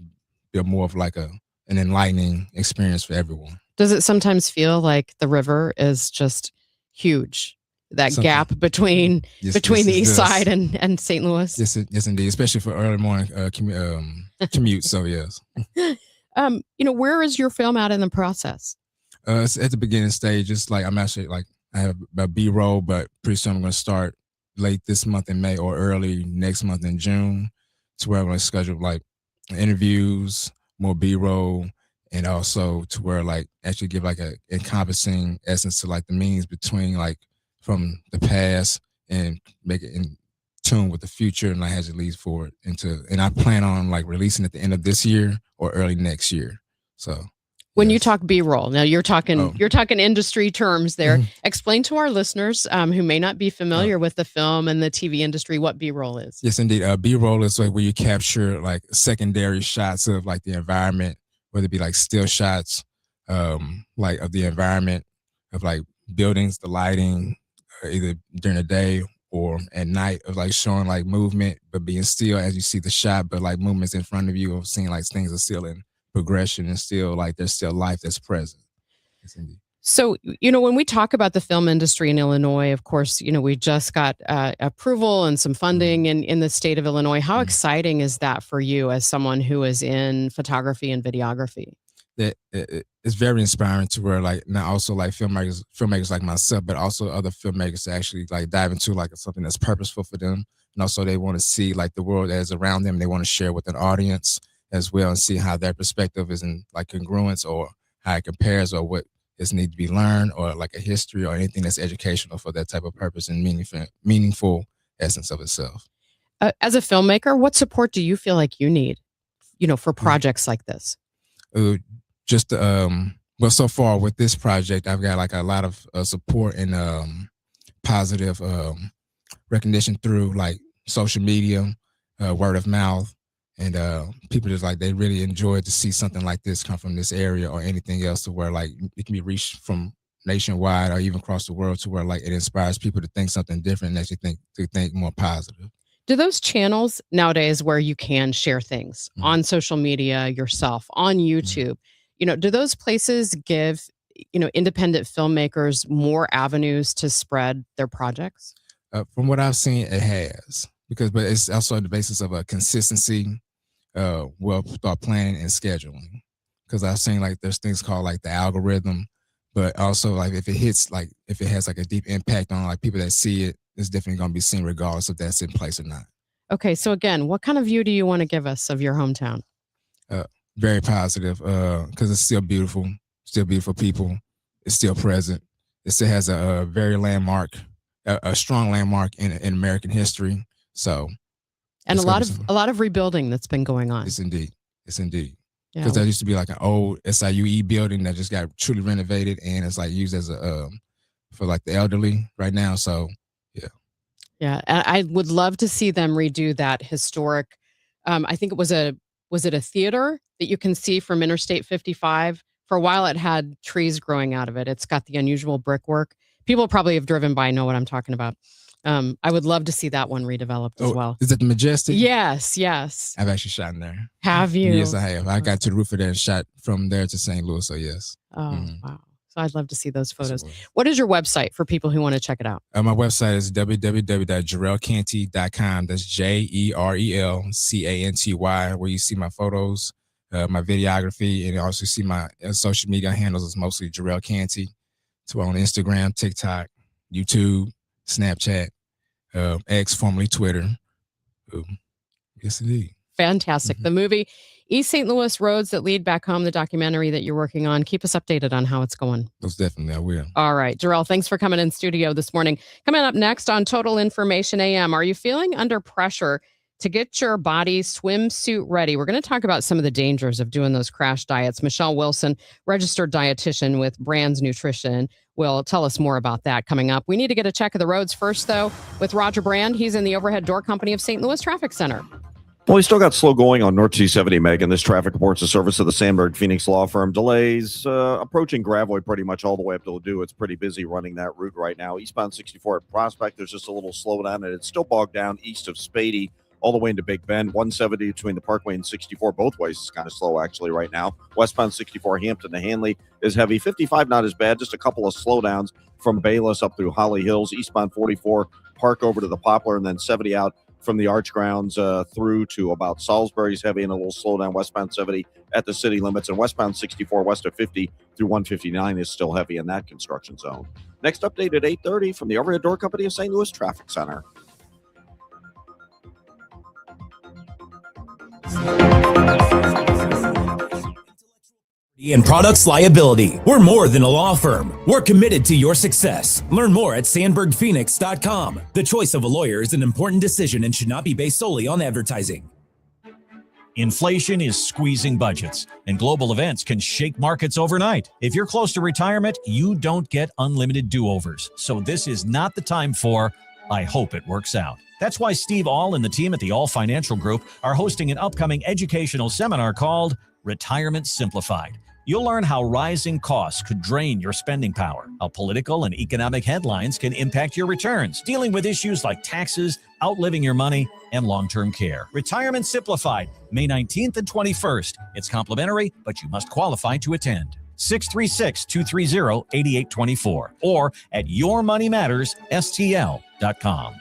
build more of an enlightening experience for everyone. Does it sometimes feel like the river is just huge? That gap between the east side and St. Louis? Yes, indeed, especially for early morning commute. So yes. Where is your film at in the process? It's at the beginning stages. I'm actually I have a B-roll, but pretty soon I'm going to start late this month in May or early next month in June, to where I'm going to schedule interviews, more B-roll, and also to where actually give a encompassing essence to the meanings between from the past and make it in tune with the future, and has it leads forward and I plan on releasing at the end of this year or early next year. So when you talk B-roll, now you're talking industry terms there. Explain to our listeners who may not be familiar with the film and the TV industry what B-roll is. Yes, indeed. B-roll is where you capture secondary shots of the environment, whether it be still shots of the environment of buildings, the lighting, either during the day or at night of like showing like movement, but being still as you see the shot, but like movements in front of you of seeing like things are still in progression and still like there's still life that's present. Yes, indeed. So, when we talk about the film industry in Illinois, of course, we just got approval and some funding in the state of Illinois. How exciting is that for you as someone who is in photography and videography? That it's very inspiring to where like not also like filmmakers like myself, but also other filmmakers to actually like dive into like something that's purposeful for them. And also they want to see like the world as around them. They want to share with an audience as well and see how their perspective is in like congruence or how it compares or what is need to be learned or like a history or anything that's educational for that type of purpose and meaningful essence of itself. As a filmmaker, what support do you feel like you need, for projects like this? Just well, so far with this project, I've got like a lot of support and positive recognition through like social media, word of mouth, and people just like they really enjoy to see something like this come from this area or anything else to where like it can be reached from nationwide or even across the world to where like it inspires people to think something different and actually think more positive. Do those channels nowadays where you can share things on social media yourself, on YouTube, do those places give, independent filmmakers more avenues to spread their projects? From what I've seen, it has. But it's also the basis of a consistency, well thought planning and scheduling. Because I've seen like there's things called like the algorithm, but also like if it hits like if it has like a deep impact on like people that see it, it's definitely going to be seen regardless if that's in place or not. Okay, so again, what kind of view do you want to give us of your hometown? Very positive, because it's still beautiful people. It's still present. It still has a very landmark, a strong landmark in American history. So, and a lot of rebuilding that's been going on. It's indeed. Yeah. Because there used to be like an old SIUE building that just got truly renovated and it's like used as a for like the elderly right now. So yeah. Yeah, I would love to see them redo that historic. I think it was it a theater that you can see from Interstate 55? For a while, it had trees growing out of it. It's got the unusual brickwork. People probably have driven by, know what I'm talking about. I would love to see that one redeveloped as well. Is it the Majestic? Yes. I've actually shot in there. Have you? Yes, I have. I got to the roof of there and shot from there to St. Louis. So yes. Oh, wow. So I'd love to see those photos. What is your website for people who want to check it out? My website is www.jerelcanty.com. That's JERELCANTY, where you see my photos, my videography, and you also see my social media handles is mostly Jerel Canty. So on Instagram, TikTok, YouTube, Snapchat, X, formerly Twitter. Yes, indeed. Fantastic. The movie East St. Louis Roads That Lead Back Home, the documentary that you're working on. Keep us updated on how it's going. Most definitely, I will. All right, Jerel, thanks for coming in studio this morning. Coming up next on Total Information AM, are you feeling under pressure to get your body swimsuit ready? We're going to talk about some of the dangers of doing those crash diets. Michelle Wilson, registered dietitian with Brands Nutrition, will tell us more about that coming up. We need to get a check of the roads first, though, with Roger Brand. He's in the Overhead Door Company of St. Louis Traffic Center. Well, we still got slow going on North 270, Megan. This traffic reports the service of the Sandberg Phoenix Law Firm. Delays approaching Gravois pretty much all the way up to Ladue. It's pretty busy running that route right now. Eastbound 64 at Prospect, there's just a little slowdown, and it's still bogged down east of Spady all the way into Big Bend. 170 between the Parkway and 64 both ways is kind of slow actually right now. Westbound 64 Hampton to Hanley is heavy. 55 not as bad, just a couple of slowdowns from Bayless up through Holly Hills. Eastbound 44 Park over to the Poplar, and then 70 out from the Arch Grounds through to about Salisbury's heavy, and a little slowdown westbound 70 at the city limits, and westbound 64 west of 50 through 159 is still heavy in that construction zone. Next update at 8:30 from the Overhead Door Company of St. Louis Traffic Center. And products liability. We're more than a law firm. We're committed to your success. Learn more at sandbergphoenix.com. The choice of a lawyer is an important decision and should not be based solely on advertising. Inflation is squeezing budgets, and global events can shake markets overnight. If you're close to retirement, you don't get unlimited do-overs. So this is not the time for, I hope it works out. That's why Steve All and the team at the All Financial Group are hosting an upcoming educational seminar called Retirement Simplified. You'll learn how rising costs could drain your spending power, how political and economic headlines can impact your returns, dealing with issues like taxes, outliving your money, and long-term care. Retirement Simplified, May 19th and 21st. It's complimentary, but you must qualify to attend. 636-230-8824 or at yourmoneymattersstl.com.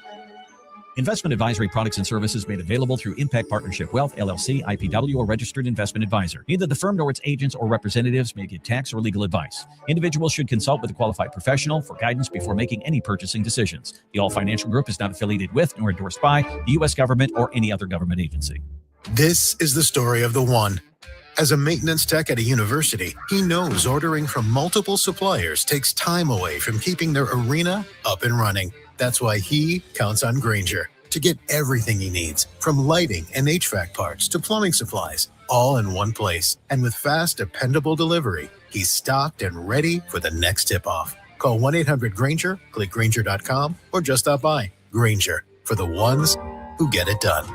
Investment advisory products and services made available through Impact Partnership Wealth, LLC, IPW, or registered investment advisor. Neither the firm nor its agents or representatives may give tax or legal advice. Individuals should consult with a qualified professional for guidance before making any purchasing decisions. The All Financial Group is not affiliated with nor endorsed by the U.S. government or any other government agency. This is the story of the one. As a maintenance tech at a university, he knows ordering from multiple suppliers takes time away from keeping their arena up and running. That's why he counts on Grainger to get everything he needs, from lighting and HVAC parts to plumbing supplies, all in one place. And with fast, dependable delivery, he's stocked and ready for the next tip-off. Call 1-800-GRAINGER, click Grainger.com, or just stop by. Grainger, for the ones who get it done.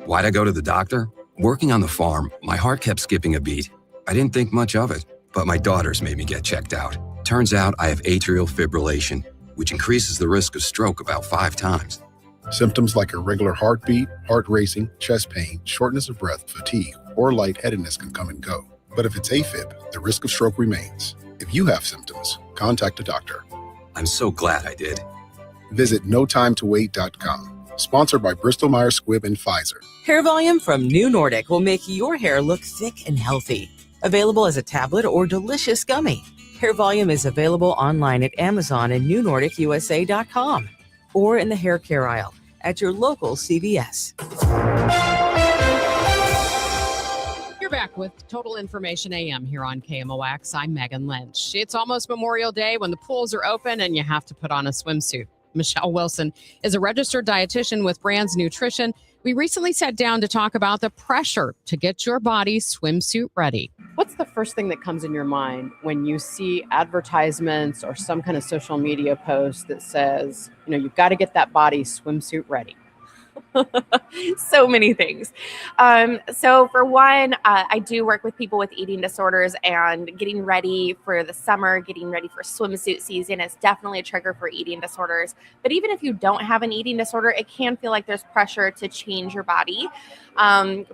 Why'd I go to the doctor? Working on the farm, my heart kept skipping a beat. I didn't think much of it, but my daughters made me get checked out. Turns out I have atrial fibrillation, which increases the risk of stroke about 5 times. Symptoms like irregular heartbeat, heart racing, chest pain, shortness of breath, fatigue, or lightheadedness can come and go. But if it's AFib, the risk of stroke remains. If you have symptoms, contact a doctor. I'm so glad I did. Visit notimetowait.com. Sponsored by Bristol Myers Squibb and Pfizer. Hair Volume from New Nordic will make your hair look thick and healthy. Available as a tablet or delicious gummy. Hair Volume is available online at Amazon and NewNordicUSA.com or in the hair care aisle at your local CVS. You're back with Total Information AM here on KMOX. I'm Megan Lynch. It's almost Memorial Day when the pools are open and you have to put on a swimsuit. Michelle Wilson is a registered dietitian with Brands Nutrition. We recently sat down to talk about the pressure to get your body swimsuit ready. What's the first thing that comes in your mind when you see advertisements or some kind of social media post that says, you've got to get that body swimsuit ready? So many things. So for one, I do work with people with eating disorders, and getting ready for the summer, getting ready for swimsuit season is definitely a trigger for eating disorders. But even if you don't have an eating disorder, it can feel like there's pressure to change your body,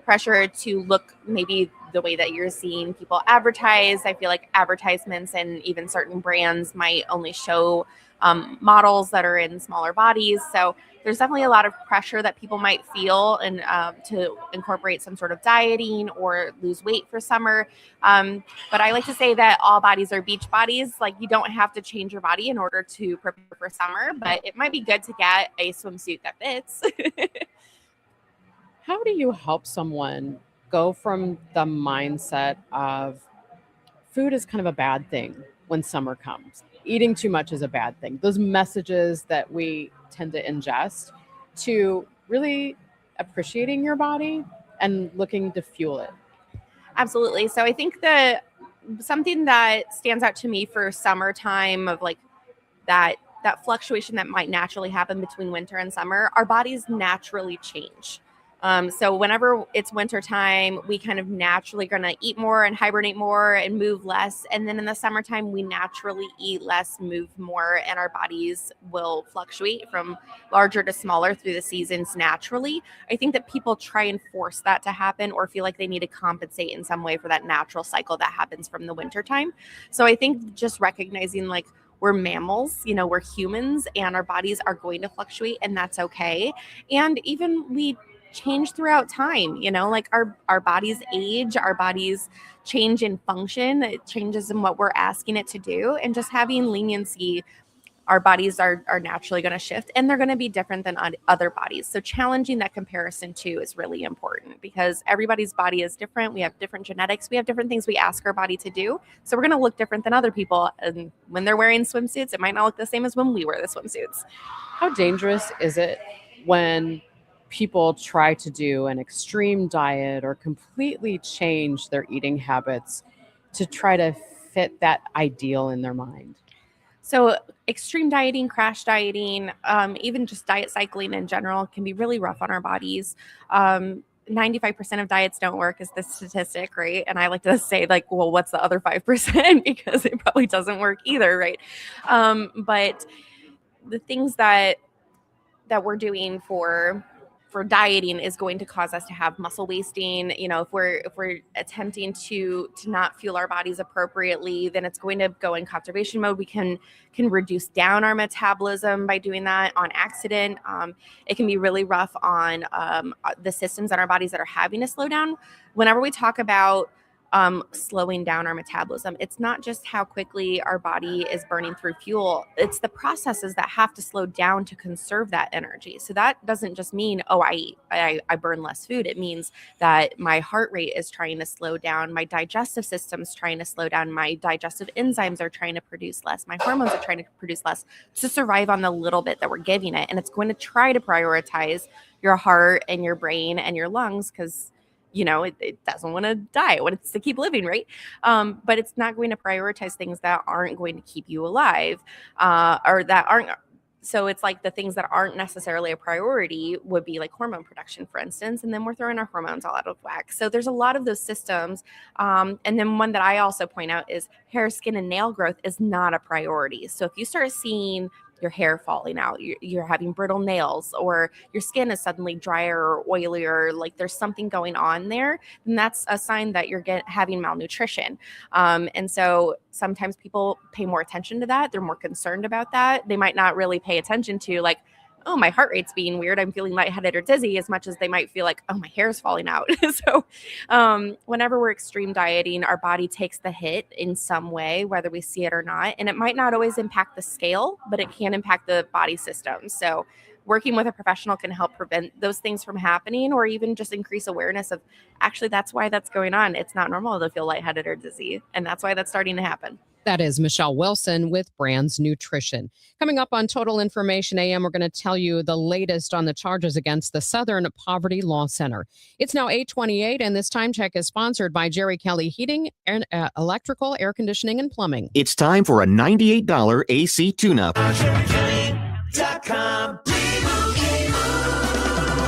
pressure to look maybe the way that you're seeing people advertise. I feel like advertisements and even certain brands might only show models that are in smaller bodies. So there's definitely a lot of pressure that people might feel and to incorporate some sort of dieting or lose weight for summer. But I like to say that all bodies are beach bodies. Like, you don't have to change your body in order to prepare for summer, but it might be good to get a swimsuit that fits. How do you help someone go from the mindset of food is kind of a bad thing when summer comes? Eating too much is a bad thing. Those messages that we tend to ingest, to really appreciating your body and looking to fuel it. Absolutely. So I think that something that stands out to me for summertime of like that fluctuation that might naturally happen between winter and summer, our bodies naturally change. So whenever it's winter time, we kind of naturally going to eat more and hibernate more and move less. And then in the summertime, we naturally eat less, move more, and our bodies will fluctuate from larger to smaller through the seasons naturally. I think that people try and force that to happen or feel like they need to compensate in some way for that natural cycle that happens from the winter time. So I think just recognizing like we're mammals, we're humans, and our bodies are going to fluctuate, and that's okay. And even we change throughout time, like our bodies age, our bodies change in function, it changes in what we're asking it to do, and just having leniency, our bodies are naturally going to shift, and they're going to be different than other bodies. So challenging that comparison too is really important, because everybody's body is different. We have different genetics. We have different things we ask our body to do. So we're going to look different than other people. And when they're wearing swimsuits, it might not look the same as when we wear the swimsuits. How dangerous is it when people try to do an extreme diet or completely change their eating habits to try to fit that ideal in their mind? So extreme dieting, crash dieting, even just diet cycling in general can be really rough on our bodies. 95% of diets don't work is the statistic, right? And I like to say, like, well, what's the other 5%? Because it probably doesn't work either, right? But the things that we're doing for dieting is going to cause us to have muscle wasting. If we're attempting to not fuel our bodies appropriately, then it's going to go in conservation mode. We can reduce down our metabolism by doing that on accident. It can be really rough on the systems in our bodies that are having to slow down. Whenever we talk about slowing down our metabolism, it's not just how quickly our body is burning through fuel. It's the processes that have to slow down to conserve that energy. So that doesn't just mean, oh, I burn less food. It means that my heart rate is trying to slow down. My digestive system's trying to slow down. My digestive enzymes are trying to produce less. My hormones are trying to produce less to survive on the little bit that we're giving it. And it's going to try to prioritize your heart and your brain and your lungs because it doesn't want to die. It wants to keep living, right? But it's not going to prioritize things that aren't going to keep you alive or that aren't. So it's like the things that aren't necessarily a priority would be like hormone production, for instance. And then we're throwing our hormones all out of whack. So there's a lot of those systems. And then one that I also point out is hair, skin, and nail growth is not a priority. So if you start seeing your hair falling out, you're having brittle nails, or your skin is suddenly drier or oilier, like there's something going on there, then that's a sign that you're having malnutrition. And so sometimes people pay more attention to that. They're more concerned about that. They might not really pay attention to like, oh, my heart rate's being weird, I'm feeling lightheaded or dizzy, as much as they might feel like, oh, my hair's falling out. So whenever we're extreme dieting, our body takes the hit in some way, whether we see it or not. And it might not always impact the scale, but it can impact the body system. So working with a professional can help prevent those things from happening, or even just increase awareness of actually that's why that's going on. It's not normal to feel lightheaded or dizzy. And that's why that's starting to happen. That is Michelle Wilson with Brands Nutrition. Coming up on Total Information AM, we're going to tell you the latest on the charges against the Southern Poverty Law Center. It's now 8:28, and this time check is sponsored by Jerry Kelly Heating, and Electrical, Air Conditioning, and Plumbing. It's time for a $98 AC tune-up.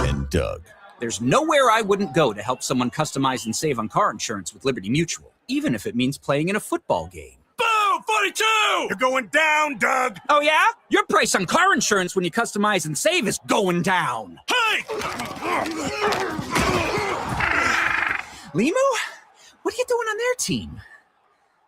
And Doug. There's nowhere I wouldn't go to help someone customize and save on car insurance with Liberty Mutual, even if it means playing in a football game. Boom! 42! You're going down, Doug! Oh, yeah? Your price on car insurance when you customize and save is going down. Hey! Limu? What are you doing on their team?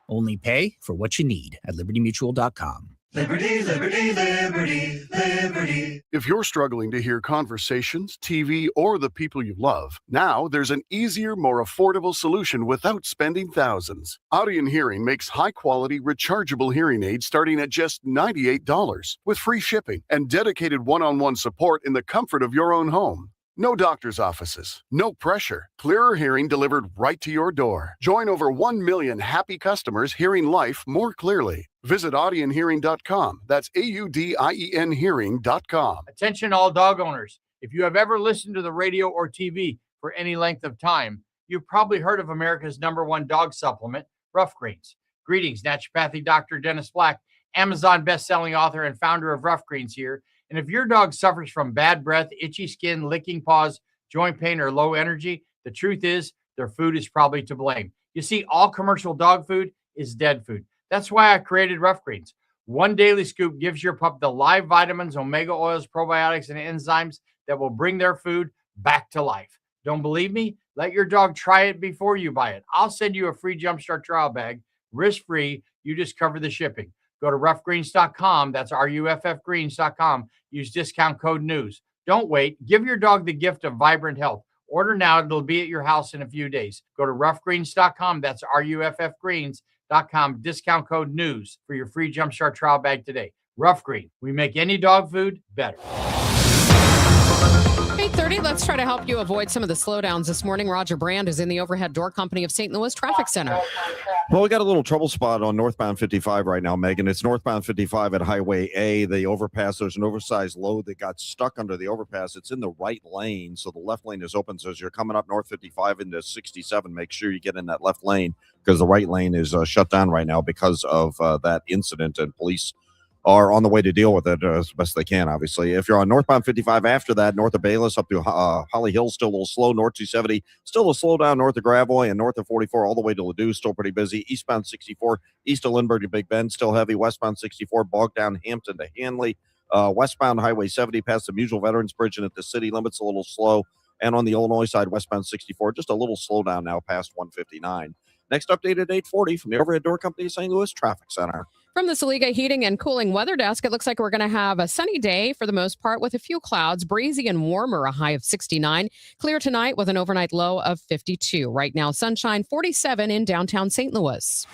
Only pay for what you need at libertymutual.com. Liberty, liberty, liberty, liberty. If you're struggling to hear conversations, TV, or the people you love, now there's an easier, more affordable solution without spending thousands. Audion Hearing makes high-quality, rechargeable hearing aids starting at just $98 with free shipping and dedicated one-on-one support in the comfort of your own home. No doctor's offices, no pressure. Clearer hearing delivered right to your door. Join over 1 million happy customers hearing life more clearly. Visit audionhearing.com. That's AUDIEN hearing.com. Attention all dog owners. If you have ever listened to the radio or TV for any length of time, you've probably heard of America's #1 dog supplement, Rough Greens. Greetings, naturopathic Dr. Dennis Black, Amazon best-selling author and founder of Rough Greens here. And if your dog suffers from bad breath, itchy skin, licking paws, joint pain, or low energy, the truth is their food is probably to blame. You see, all commercial dog food is dead food. That's why I created Rough Greens. One daily scoop gives your pup the live vitamins, omega oils, probiotics, and enzymes that will bring their food back to life. Don't believe me? Let your dog try it before you buy it. I'll send you a free Jumpstart trial bag, risk-free. You just cover the shipping. Go to roughgreens.com. That's RUFFgreens.com. Use discount code NEWS. Don't wait. Give your dog the gift of vibrant health. Order now. It'll be at your house in a few days. Go to roughgreens.com. That's RUFFgreens.com. Discount code NEWS for your free Jumpstart trial bag today. Rough Green. We make any dog food better. 8:30, let's try to help you avoid some of the slowdowns this morning. Roger Brand is in the Overhead Door Company of St. Louis Traffic Center. Well, we got a little trouble spot on northbound 55 right now, Megan. It's northbound 55 at Highway A. The overpass, there's an oversized load that got stuck under the overpass. It's in the right lane, so the left lane is open. So as you're coming up north 55 into 67, make sure you get in that left lane because the right lane is shut down right now because of that incident, and police are on the way to deal with it as best they can, obviously. If you're on northbound 55 after that, north of Bayless up to Holly Hill, still a little slow. North 270, still a slowdown north of Gravois, and north of 44 all the way to Ladue, still pretty busy. Eastbound 64, east of Lindbergh to Big Bend, still heavy. Westbound 64, bogged down Hampton to Hanley. Westbound Highway 70 past the Mutual Veterans Bridge and at the city limits, a little slow. And on the Illinois side, westbound 64, just a little slowdown now past 159. Next update at 8:40 from the Overhead Door Company St. Louis Traffic Center. From the Saliga Heating and Cooling Weather Desk, it looks like we're going to have a sunny day for the most part with a few clouds, breezy and warmer, a high of 69. Clear tonight with an overnight low of 52. Right now, sunshine 47 in downtown St. Louis.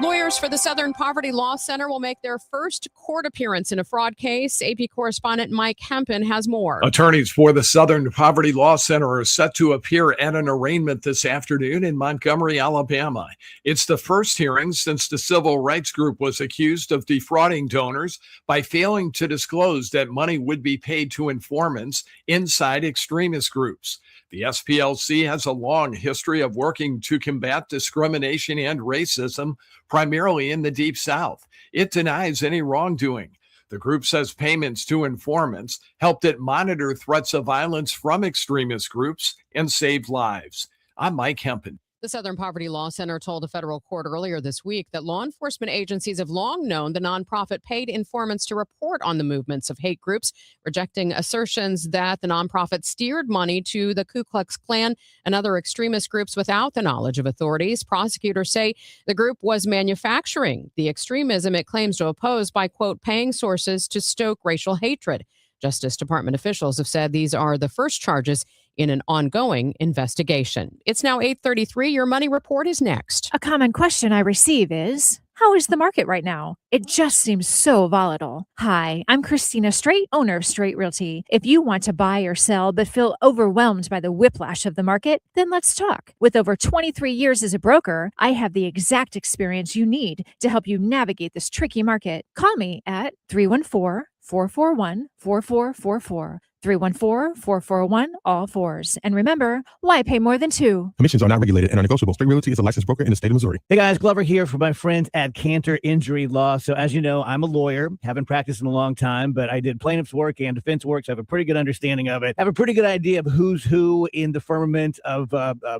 Lawyers for the Southern Poverty Law Center will make their first court appearance in a fraud case. AP correspondent Mike Hempen has more. Attorneys for the Southern Poverty Law Center are set to appear at an arraignment this afternoon in Montgomery, Alabama. It's the first hearing since the civil rights group was accused of defrauding donors by failing to disclose that money would be paid to informants inside extremist groups. The SPLC has a long history of working to combat discrimination and racism, primarily in the Deep South. It denies any wrongdoing. The group says payments to informants helped it monitor threats of violence from extremist groups and save lives. I'm Mike Hempen. The Southern Poverty Law Center told a federal court earlier this week that law enforcement agencies have long known the nonprofit paid informants to report on the movements of hate groups, rejecting assertions that the nonprofit steered money to the Ku Klux Klan and other extremist groups without the knowledge of authorities. Prosecutors say the group was manufacturing the extremism it claims to oppose by, quote, paying sources to stoke racial hatred. Justice Department officials have said these are the first charges in an ongoing investigation. It's now 8:33. Your money report is next. A common question I receive is, how is the market right now? It just seems so volatile. Hi, I'm Christina Straight, owner of Straight Realty. If you want to buy or sell but feel overwhelmed by the whiplash of the market, then let's talk. With over 23 years as a broker, I have the exact experience you need to help you navigate this tricky market. Call me at 314-441-4444. 314-441-all-4s. And remember, why pay more than two? Commissions are not regulated and are negotiable. Straight Realty is a licensed broker in the state of Missouri. Hey guys, Glover here for my friends at Cantor Injury Law. So as you know, I'm a lawyer, haven't practiced in a long time, but I did plaintiff's work and defense work, so I have a pretty good understanding of it. I have a pretty good idea of who's who in the firmament of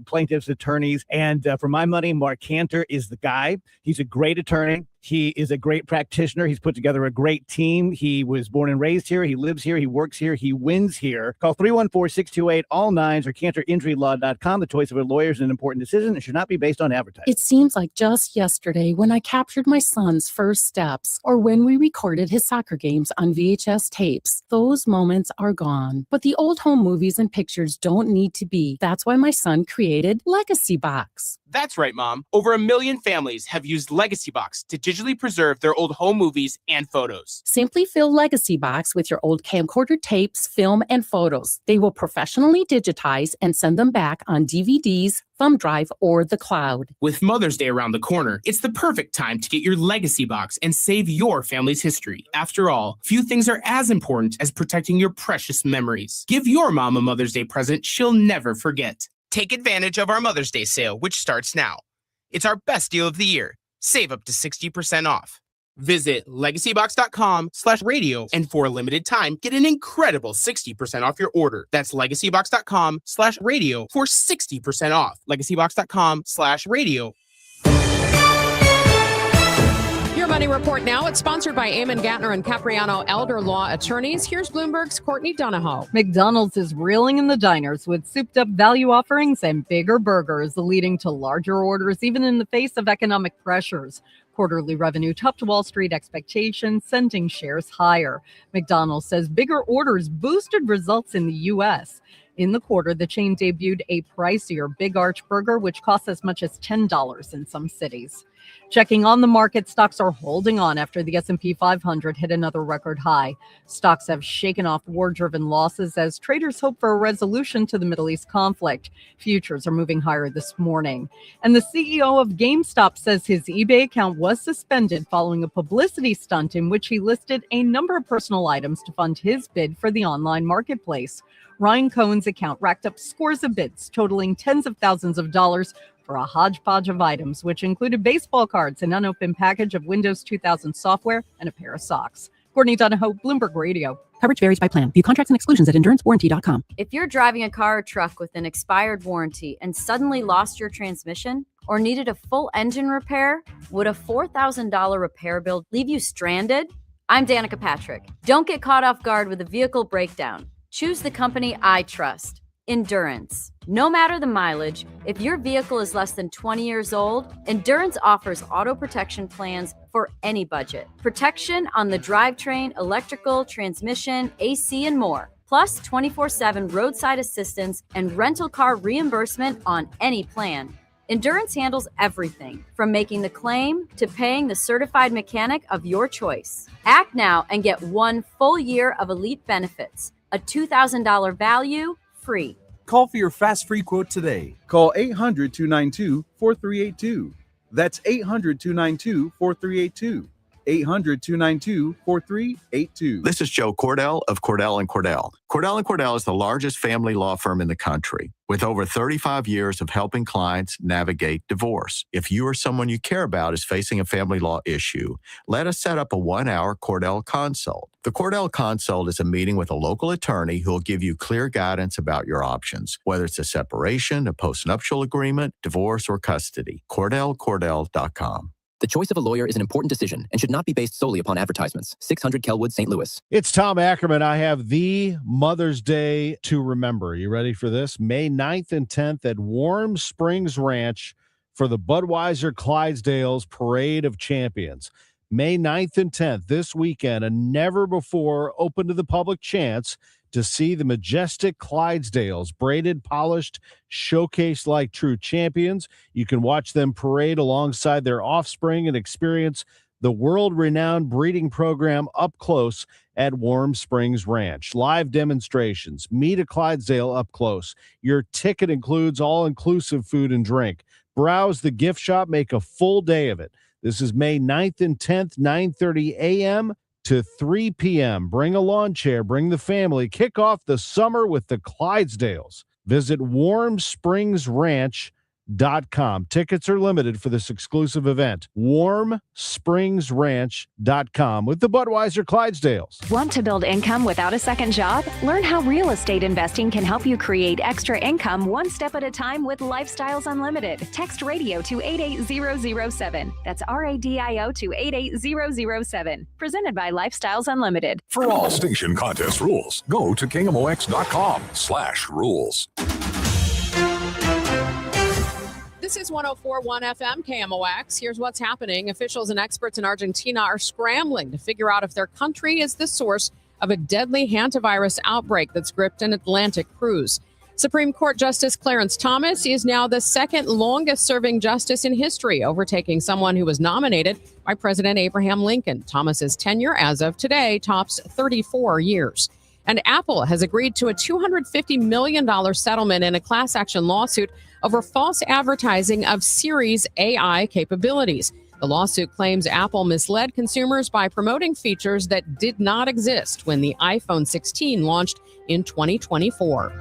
plaintiffs, attorneys. And for my money, Mark Cantor is the guy. He's a great attorney. He is a great practitioner. He's put together a great team. He was born and raised here. He lives here. He works here. He wins here. Call 314-628-all-9s or CantorInjuryLaw.com. The choice of a lawyer is an important decision and should not be based on advertising. It seems like just yesterday when I captured my son's first steps or when we recorded his soccer games on VHS tapes. Those moments are gone. But the old home movies and pictures don't need to be. That's why my son created Legacy Box. That's right, Mom. Over 1 million families have used Legacy Box to digitally preserve their old home movies and photos. Simply fill Legacy Box with your old camcorder tapes, film, and photos. They will professionally digitize and send them back on DVDs, thumb drive, or the cloud. With Mother's Day around the corner, it's the perfect time to get your Legacy Box and save your family's history. After all, few things are as important as protecting your precious memories. Give your mom a Mother's Day present she'll never forget. Take advantage of our Mother's Day sale, which starts now. It's our best deal of the year. Save up to 60% off. Visit legacybox.com/radio and for a limited time, get an incredible 60% off your order. That's legacybox.com/radio for 60% off. legacybox.com/radio. Your money report now. It's sponsored by Amon Gatner and Capriano Elder Law Attorneys. Here's Bloomberg's Courtney Donahoe. McDonald's is reeling in the diners with souped-up value offerings and bigger burgers, leading to larger orders even in the face of economic pressures. Quarterly revenue topped Wall Street expectations, sending shares higher. McDonald's says bigger orders boosted results in the U.S. In the quarter, the chain debuted a pricier Big Arch burger, which costs as much as $10 in some cities. Checking on the market, stocks are holding on after the S&P 500 hit another record high. Stocks have shaken off war-driven losses as traders hope for a resolution to the Middle East conflict. Futures are moving higher this morning. And the CEO of GameStop says his eBay account was suspended following a publicity stunt in which he listed a number of personal items to fund his bid for the online marketplace. Ryan Cohen's account racked up scores of bids, totaling tens of thousands of dollars, for a hodgepodge of items, which included baseball cards, an unopened package of Windows 2000 software, and a pair of socks. Courtney Donahoe, Bloomberg Radio. Coverage varies by plan. View contracts and exclusions at endurancewarranty.com. If you're driving a car or truck with an expired warranty and suddenly lost your transmission or needed a full engine repair, would a $4,000 repair bill leave you stranded? I'm Danica Patrick. Don't get caught off guard with a vehicle breakdown. Choose the company I trust. Endurance. No matter the mileage, if your vehicle is less than 20 years old, Endurance offers auto protection plans for any budget. Protection on the drivetrain, electrical, transmission, AC, and more. Plus 24/7 roadside assistance and rental car reimbursement on any plan. Endurance handles everything from making the claim to paying the certified mechanic of your choice. Act now and get 1 full year of elite benefits, a $2,000 value, free. Call for your fast free quote today. Call 800-292-4382. That's 800-292-4382. 800-292-4382. This is Joe Cordell of Cordell & Cordell. Cordell & Cordell is the largest family law firm in the country with over 35 years of helping clients navigate divorce. If you or someone you care about is facing a family law issue, let us set up a 1-hour Cordell Consult. The Cordell Consult is a meeting with a local attorney who will give you clear guidance about your options, whether it's a separation, a postnuptial agreement, divorce, or custody. CordellCordell.com. The choice of a lawyer is an important decision and should not be based solely upon advertisements. 600 Kelwood, St. Louis. It's Tom Ackerman. I have the Mother's Day to remember. You ready for this? May 9th and 10th at Warm Springs Ranch for the Budweiser Clydesdales Parade of Champions. May 9th and 10th, this weekend, a never-before open-to-the-public chance to see the majestic Clydesdales, braided, polished, showcased like true champions. You can watch them parade alongside their offspring and experience the world-renowned breeding program up close at Warm Springs Ranch. Live demonstrations, meet a Clydesdale up close. Your ticket includes all-inclusive food and drink. Browse the gift shop, make a full day of it. This is May 9th and 10th, 9:30 a.m. to 3 p.m. Bring a lawn chair, bring the family. Kick off the summer with the Clydesdales. Visit warmspringsranch.com. Tickets are limited for this exclusive event. warmspringsranch.com with the Budweiser Clydesdales. Want to build income without a second job? Learn how real estate investing can help you create extra income one step at a time with Lifestyles Unlimited. Text radio to 88007. That's RADIO to 88007. Presented by Lifestyles Unlimited. For all station contest rules, go to KMOX.com/rules. This is 104.1 FM KMOX. Here's what's happening. Officials and experts in Argentina are scrambling to figure out if their country is the source of a deadly hantavirus outbreak that's gripped an Atlantic cruise. Supreme Court Justice Clarence Thomas is now the second longest-serving justice in history, overtaking someone who was nominated by President Abraham Lincoln. Thomas's tenure, as of today, tops 34 years. And Apple has agreed to a $250 million settlement in a class action lawsuit over false advertising of Siri's AI capabilities. The lawsuit claims Apple misled consumers by promoting features that did not exist when the iPhone 16 launched in 2024.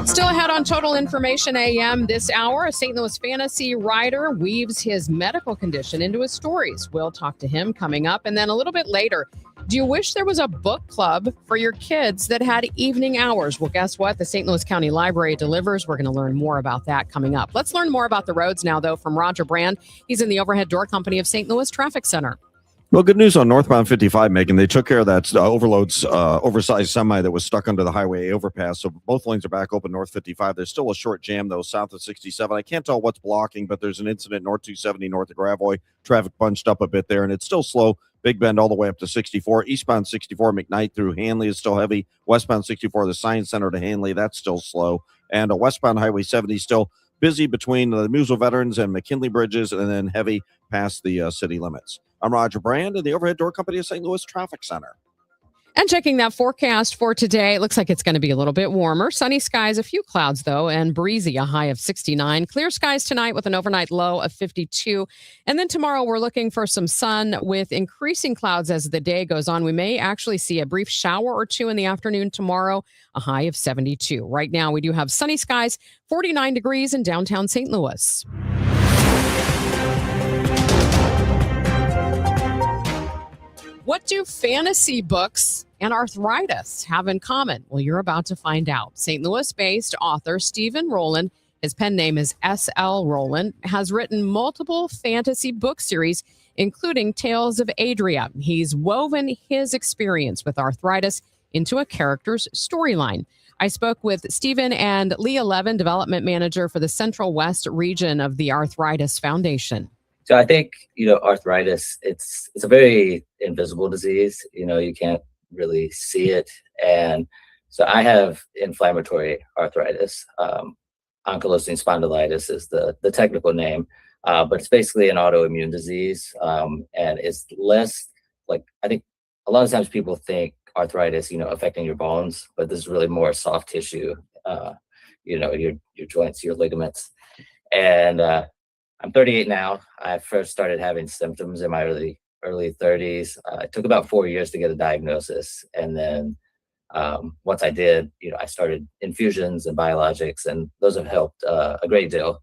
Still ahead on Total Information AM this hour, a St. Louis fantasy writer weaves his medical condition into his stories. We'll talk to him coming up. And then a little bit later, do you wish there was a book club for your kids that had evening hours? Well, guess what? The St. Louis County Library delivers. We're going to learn more about that coming up. Let's learn more about the roads now, though, from Roger Brand. He's in the Overhead Door Company of St. Louis Traffic Center. Well, good news on northbound 55, Megan. They took care of that oversized semi that was stuck under the highway overpass. So both lanes are back open north 55. There's still a short jam, though, south of 67. I can't tell what's blocking, but there's an incident north 270 north of Gravois. Traffic bunched up a bit there, and it's still slow. Big Bend all the way up to 64. Eastbound 64, McKnight through Hanley is still heavy. Westbound 64, the Science Center to Hanley, that's still slow. And westbound Highway 70 still busy between the Musel Veterans and McKinley Bridges, and then heavy past the city limits. I'm Roger Brand in the Overhead Door Company of St. Louis Traffic Center. And checking that forecast for today, it looks like it's going to be a little bit warmer. Sunny skies, a few clouds though, and breezy, a high of 69. Clear skies tonight with an overnight low of 52. And then tomorrow we're looking for some sun with increasing clouds as the day goes on. We may actually see a brief shower or two in the afternoon tomorrow, a high of 72. Right now we do have sunny skies, 49 degrees in downtown St. Louis. What do fantasy books and arthritis have in common? Well, you're about to find out. St. Louis-based author Stephen Rowland, his pen name is S.L. Rowland, has written multiple fantasy book series, including Tales of Adria. He's woven his experience with arthritis into a character's storyline. I spoke with Stephen and Leah Levin, development manager for the Central West region of the Arthritis Foundation. So I think, arthritis, it's a very invisible disease. You can't really see it. And so I have inflammatory arthritis. Ankylosing spondylitis is the technical name, but it's basically an autoimmune disease. And it's less like, I think a lot of times people think arthritis, affecting your bones, but this is really more soft tissue, your joints, your ligaments. And I'm 38 now. I first started having symptoms in my early 30s. It took about 4 years to get a diagnosis. And then once I did, I started infusions and biologics, and those have helped a great deal.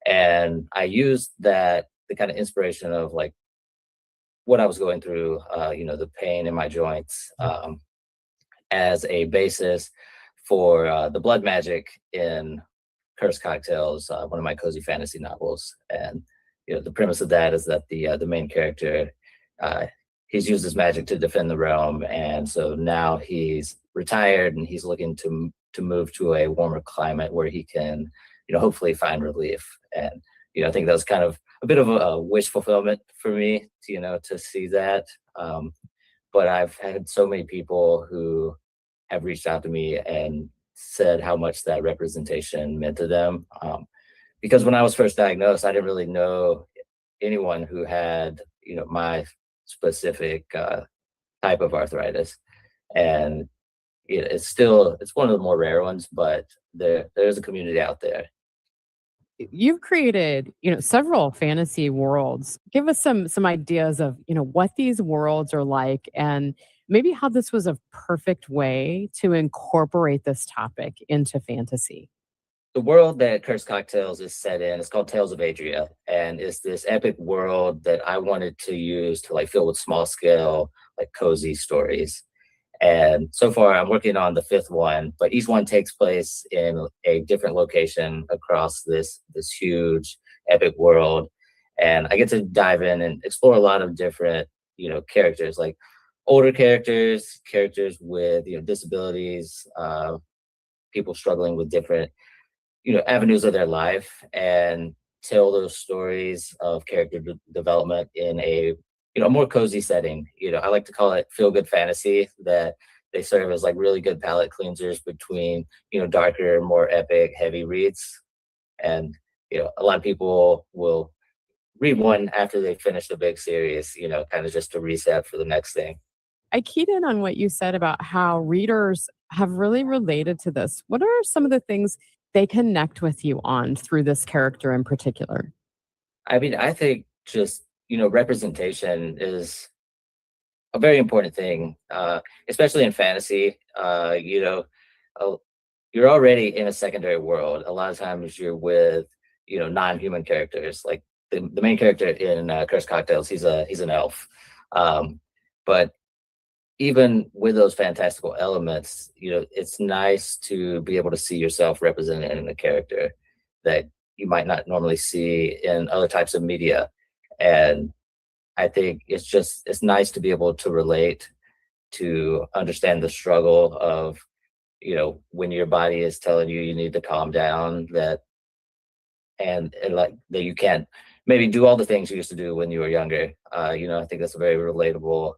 And I used the kind of inspiration of like what I was going through, the pain in my joints, as a basis for the blood magic in Cursed Cocktails, one of my cozy fantasy novels. And the premise of that is that the main character, he's used his magic to defend the realm, and so now he's retired and he's looking to move to a warmer climate where he can hopefully find relief. And I think that was kind of a bit of a wish fulfillment for me to see that. But I've had so many people who have reached out to me and said how much that representation meant to them. Because when I was first diagnosed, I didn't really know anyone who had, my specific type of arthritis. And it's one of the more rare ones, but there's a community out there. You've created, several fantasy worlds. Give us some ideas of, what these worlds are like, and maybe how this was a perfect way to incorporate this topic into fantasy. The world that Cursed Cocktails is set in is called Tales of Adria, and it's this epic world that I wanted to use to fill with small scale, cozy stories. And so far I'm working on the 5th one, but each one takes place in a different location across this huge epic world. And I get to dive in and explore a lot of different, characters, like older characters with, disabilities, people struggling with different, avenues of their life, and tell those stories of character development in a more cozy setting. I like to call it feel-good fantasy, that they serve as really good palate cleansers between, darker, more epic, heavy reads. And, a lot of people will read one after they finish the big series, kind of just to reset for the next thing. I keyed in on what you said about how readers have really related to this. What are some of the things they connect with you on through this character in particular? I mean, I think just, representation is a very important thing, especially in fantasy. You're already in a secondary world. A lot of times you're with, non-human characters. Like the main character in Cursed Cocktails, he's an elf. But even with those fantastical elements, it's nice to be able to see yourself represented in a character that you might not normally see in other types of media. And I think it's nice to be able to relate, to understand the struggle of, when your body is telling you need to calm down, and that you can't maybe do all the things you used to do when you were younger. I think that's a very relatable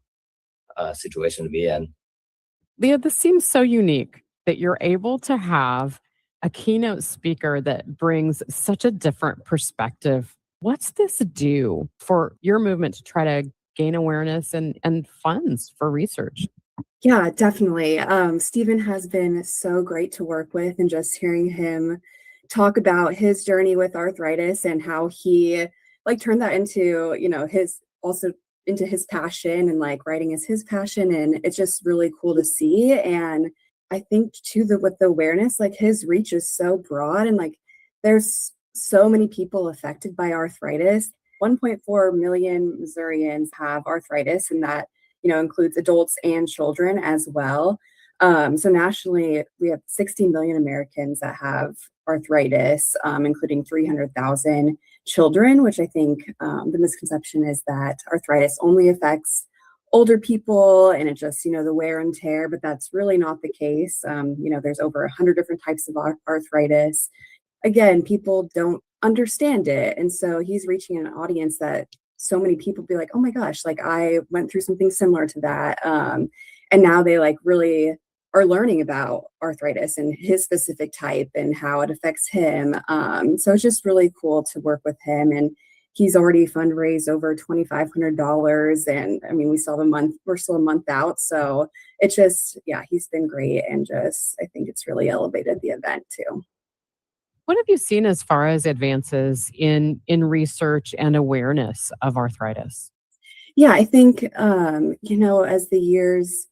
situation to be in. Leah, this seems so unique that you're able to have a keynote speaker that brings such a different perspective. What's this do for your movement to try to gain awareness and funds for research? Yeah, definitely. Stephen has been so great to work with, and just hearing him talk about his journey with arthritis and how he like turned that into, his also into his passion, and like writing is his passion. And it's just really cool to see. And I think too that with the awareness, like his reach is so broad, and like there's so many people affected by arthritis. 1.4 million Missourians have arthritis, and that includes adults and children as well. So nationally, we have 60 million Americans that have arthritis, including 300,000 children, which I think the misconception is that arthritis only affects older people and it just, the wear and tear, but that's really not the case. There's over 100 different types of arthritis. Again, people don't understand it. And so he's reaching an audience that so many people be like, oh my gosh, like I went through something similar to that. And now they like really are learning about arthritis and his specific type and how it affects him. So it's just really cool to work with him. And he's already fundraised over $2,500. And I mean, we're still a month out. So it's just, yeah, he's been great. And just, I think it's really elevated the event too. What have you seen as far as advances in research and awareness of arthritis? Yeah, I think, as the years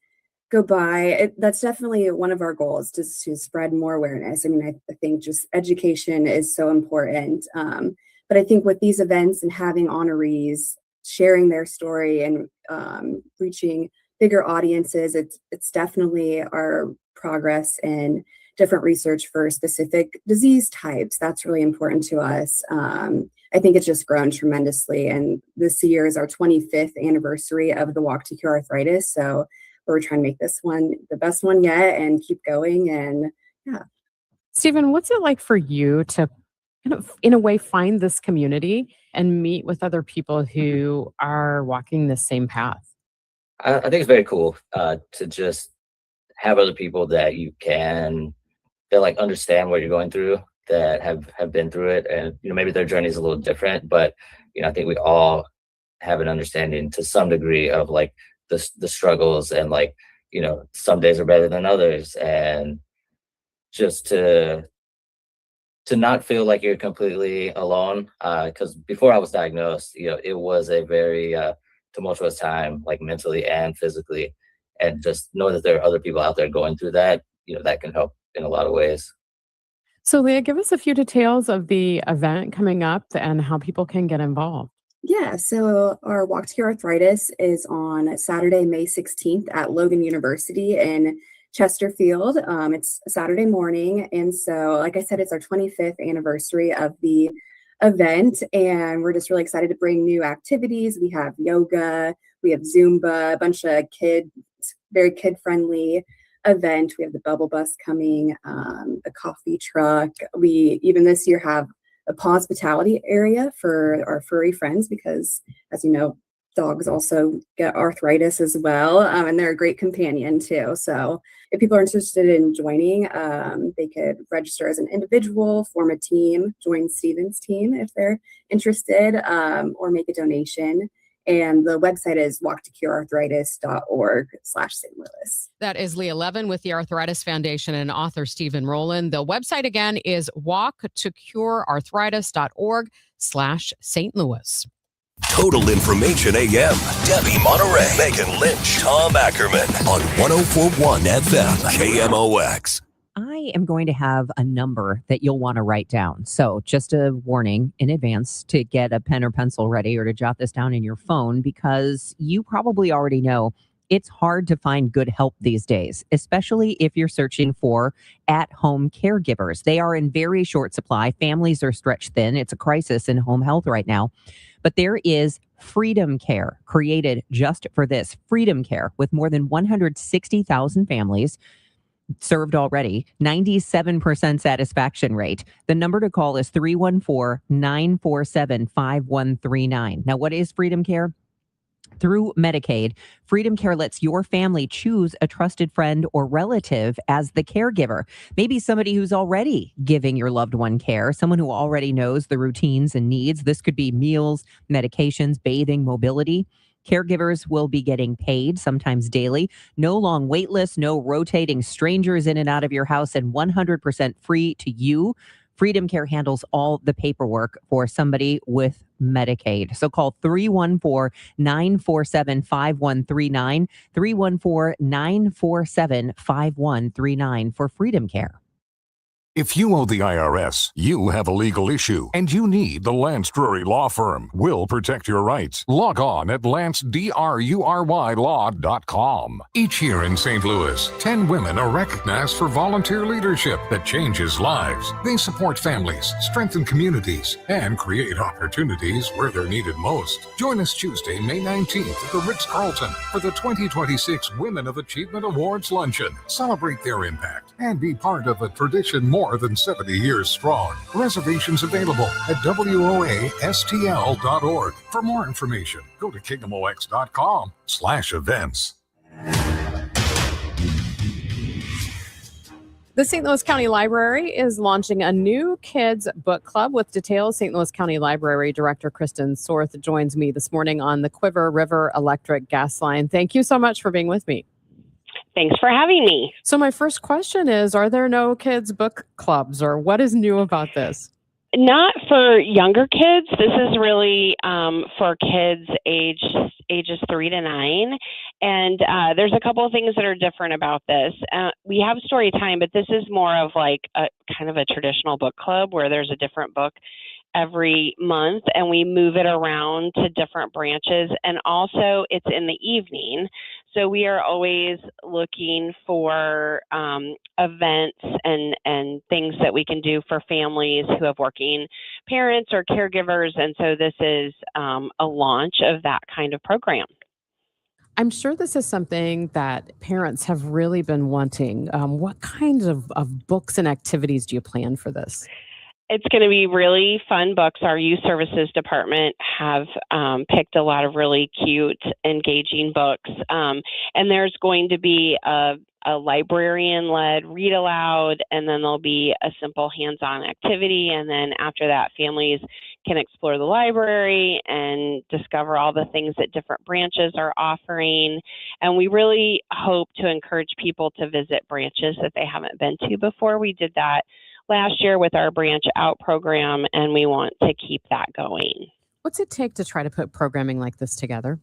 go by, that's definitely one of our goals, just to spread more awareness. I mean, I think just education is so important. But I think with these events and having honorees sharing their story and reaching bigger audiences, it's definitely our progress in different research for specific disease types. That's really important to us. I think it's just grown tremendously. And this year is our 25th anniversary of the Walk to Cure Arthritis. So we're trying to make this one the best one yet and keep going. And yeah. Stephen, what's it like for you to kind of, in a way, find this community and meet with other people who are walking the same path? I think it's very cool to just have other people that you can that like understand what you're going through, that have been through it, and maybe their journey is a little different, but I think we all have an understanding to some degree of like the struggles, and like some days are better than others, and just to not feel like you're completely alone, because before I was diagnosed, it was a very tumultuous time, like mentally and physically, and just know that there are other people out there going through that, that can help in a lot of ways. So, Leah, give us a few details of the event coming up and how people can get involved. Yeah, so our Walk to Cure Arthritis is on Saturday, May 16th at Logan University in Chesterfield. It's a Saturday morning. And so, like I said, it's our 25th anniversary of the event. And we're just really excited to bring new activities. We have yoga, we have Zumba, a bunch of very kid-friendly event. We have the bubble bus coming, the coffee truck. We even this year have a hospitality area for our furry friends because, as you know, dogs also get arthritis as well, and they're a great companion too. So if people are interested in joining, they could register as an individual, form a team, join Stephen's team if they're interested, or make a donation. And the website is walktocurearthritis.org/St. Louis. That is Leah Levin with the Arthritis Foundation and author Stephen Rowland. The website again is walktocurearthritis.org/St. Louis. Total Information AM. Debbie Monterrey, Megan Lynch, Tom Ackerman on 104.1 FM KMOX. I am going to have a number that you'll want to write down. So just a warning in advance to get a pen or pencil ready or to jot this down in your phone, because you probably already know it's hard to find good help these days, especially if you're searching for at-home caregivers. They are in very short supply. Families are stretched thin. It's a crisis in home health right now. But there is Freedom Care, created just for this. Freedom Care, with more than 160,000 families served already, 97% satisfaction rate. The number to call is 314-947-5139. Now, what is Freedom Care? Through Medicaid, Freedom Care lets your family choose a trusted friend or relative as the caregiver. Maybe somebody who's already giving your loved one care, someone who already knows the routines and needs. This could be meals, medications, bathing, mobility. Caregivers will be getting paid, sometimes daily. No long wait lists, no rotating strangers in and out of your house, and 100% free to you. Freedom Care handles all the paperwork for somebody with Medicaid. So call 314-947-5139, 314-947-5139 for Freedom Care. If you owe the IRS, you have a legal issue, and you need the Lance Drury Law Firm. We'll protect your rights. Log on at lancedrurylaw.com. Each year in St. Louis, 10 women are recognized for volunteer leadership that changes lives. They support families, strengthen communities, and create opportunities where they're needed most. Join us Tuesday, May 19th at the Ritz-Carlton for the 2026 Women of Achievement Awards Luncheon. Celebrate their impact and be part of a tradition more than 70 years strong. Reservations available at WOASTL.org. For more information, go to KingdomOX.com/events. The St. Louis County Library is launching a new kids book club with details. St. Louis County Library Director Kristen Sorth joins me this morning on the Quiver River Electric Gas Line. Thank you so much for being with me. Thanks for having me. So my first question is, are there no kids book clubs, or what is new about this? Not for younger kids. This is really for kids ages 3 to 9. And there's a couple of things that are different about this. We have story time, but this is more of like a kind of a traditional book club where there's a different book every month and we move it around to different branches, and also it's in the evening. So we are always looking for events and things that we can do for families who have working parents or caregivers, and so this is a launch of that kind of program. I'm sure this is something that parents have really been wanting. What kinds of books and activities do you plan for this? It's going to be really fun books. Our youth services department have picked a lot of really cute, engaging books. And there's going to be a librarian-led read aloud, and then there'll be a simple hands-on activity. And then after that, families can explore the library and discover all the things that different branches are offering. And we really hope to encourage people to visit branches that they haven't been to before. We did that last year with our Branch Out program, and we want to keep that going. What's it take to try to put programming like this together?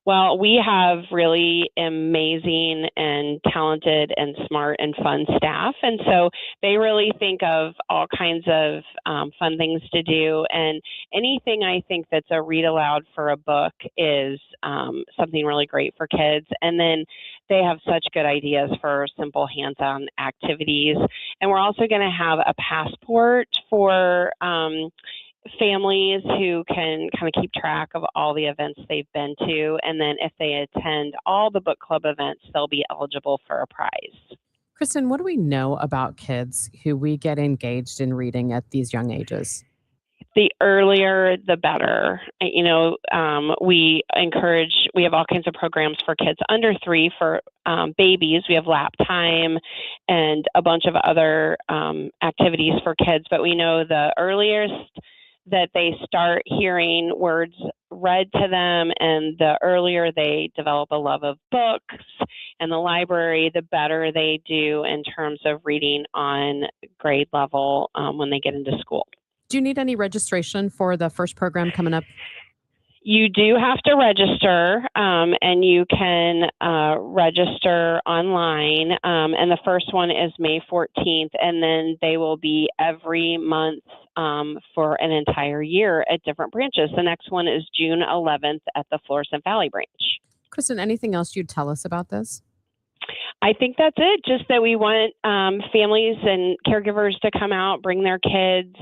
Well, we have really amazing and talented and smart and fun staff. And so they really think of all kinds of fun things to do. And anything I think that's a read aloud for a book is something really great for kids. And then they have such good ideas for simple hands-on activities. And we're also going to have a passport for families who can kind of keep track of all the events they've been to. And then if they attend all the book club events, they'll be eligible for a prize. Kristen, what do we know about kids who we get engaged in reading at these young ages? The earlier, the better. You know, we have all kinds of programs for kids under 3 for babies. We have lap time and a bunch of other activities for kids. But we know the earliest that they start hearing words read to them, and the earlier they develop a love of books and the library, the better they do in terms of reading on grade level when they get into school. Do you need any registration for the first program coming up? You do have to register, and you can register online. And the first one is May 14th, and then they will be every month for an entire year at different branches. The next one is June 11th at the Florissant Valley branch. Kristen, anything else you'd tell us about this? I think that's it. Just that we want families and caregivers to come out, bring their kids,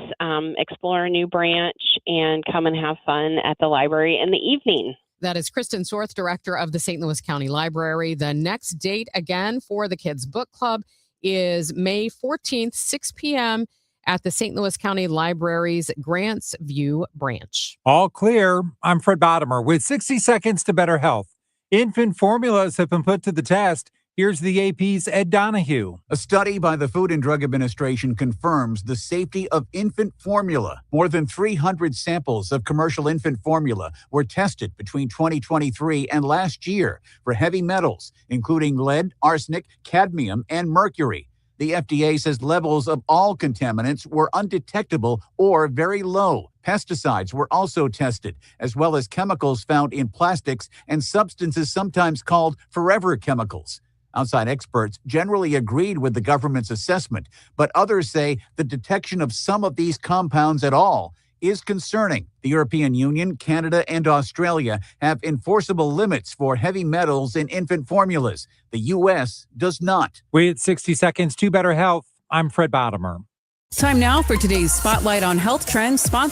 explore a new branch, and come and have fun at the library in the evening. That is Kristen Sorth, director of the St. Louis County Library. The next date again for the Kids Book Club is May 14th, 6 p.m. at the St. Louis County Library's Grants View branch. All clear. I'm Fred Bottomer with 60 seconds to better health. Infant formulas have been put to the test. Here's the AP's Ed Donahue. A study by the Food and Drug Administration confirms the safety of infant formula. More than 300 samples of commercial infant formula were tested between 2023 and last year for heavy metals, including lead, arsenic, cadmium, and mercury. The FDA says levels of all contaminants were undetectable or very low. Pesticides were also tested, as well as chemicals found in plastics and substances sometimes called forever chemicals. Outside experts generally agreed with the government's assessment, but others say the detection of some of these compounds at all is concerning. The European Union, Canada, and Australia have enforceable limits for heavy metals in infant formulas. The U.S. does not. With 60 seconds to better health, I'm Fred Bottomer. Time now for today's Spotlight on Health Trends, sponsored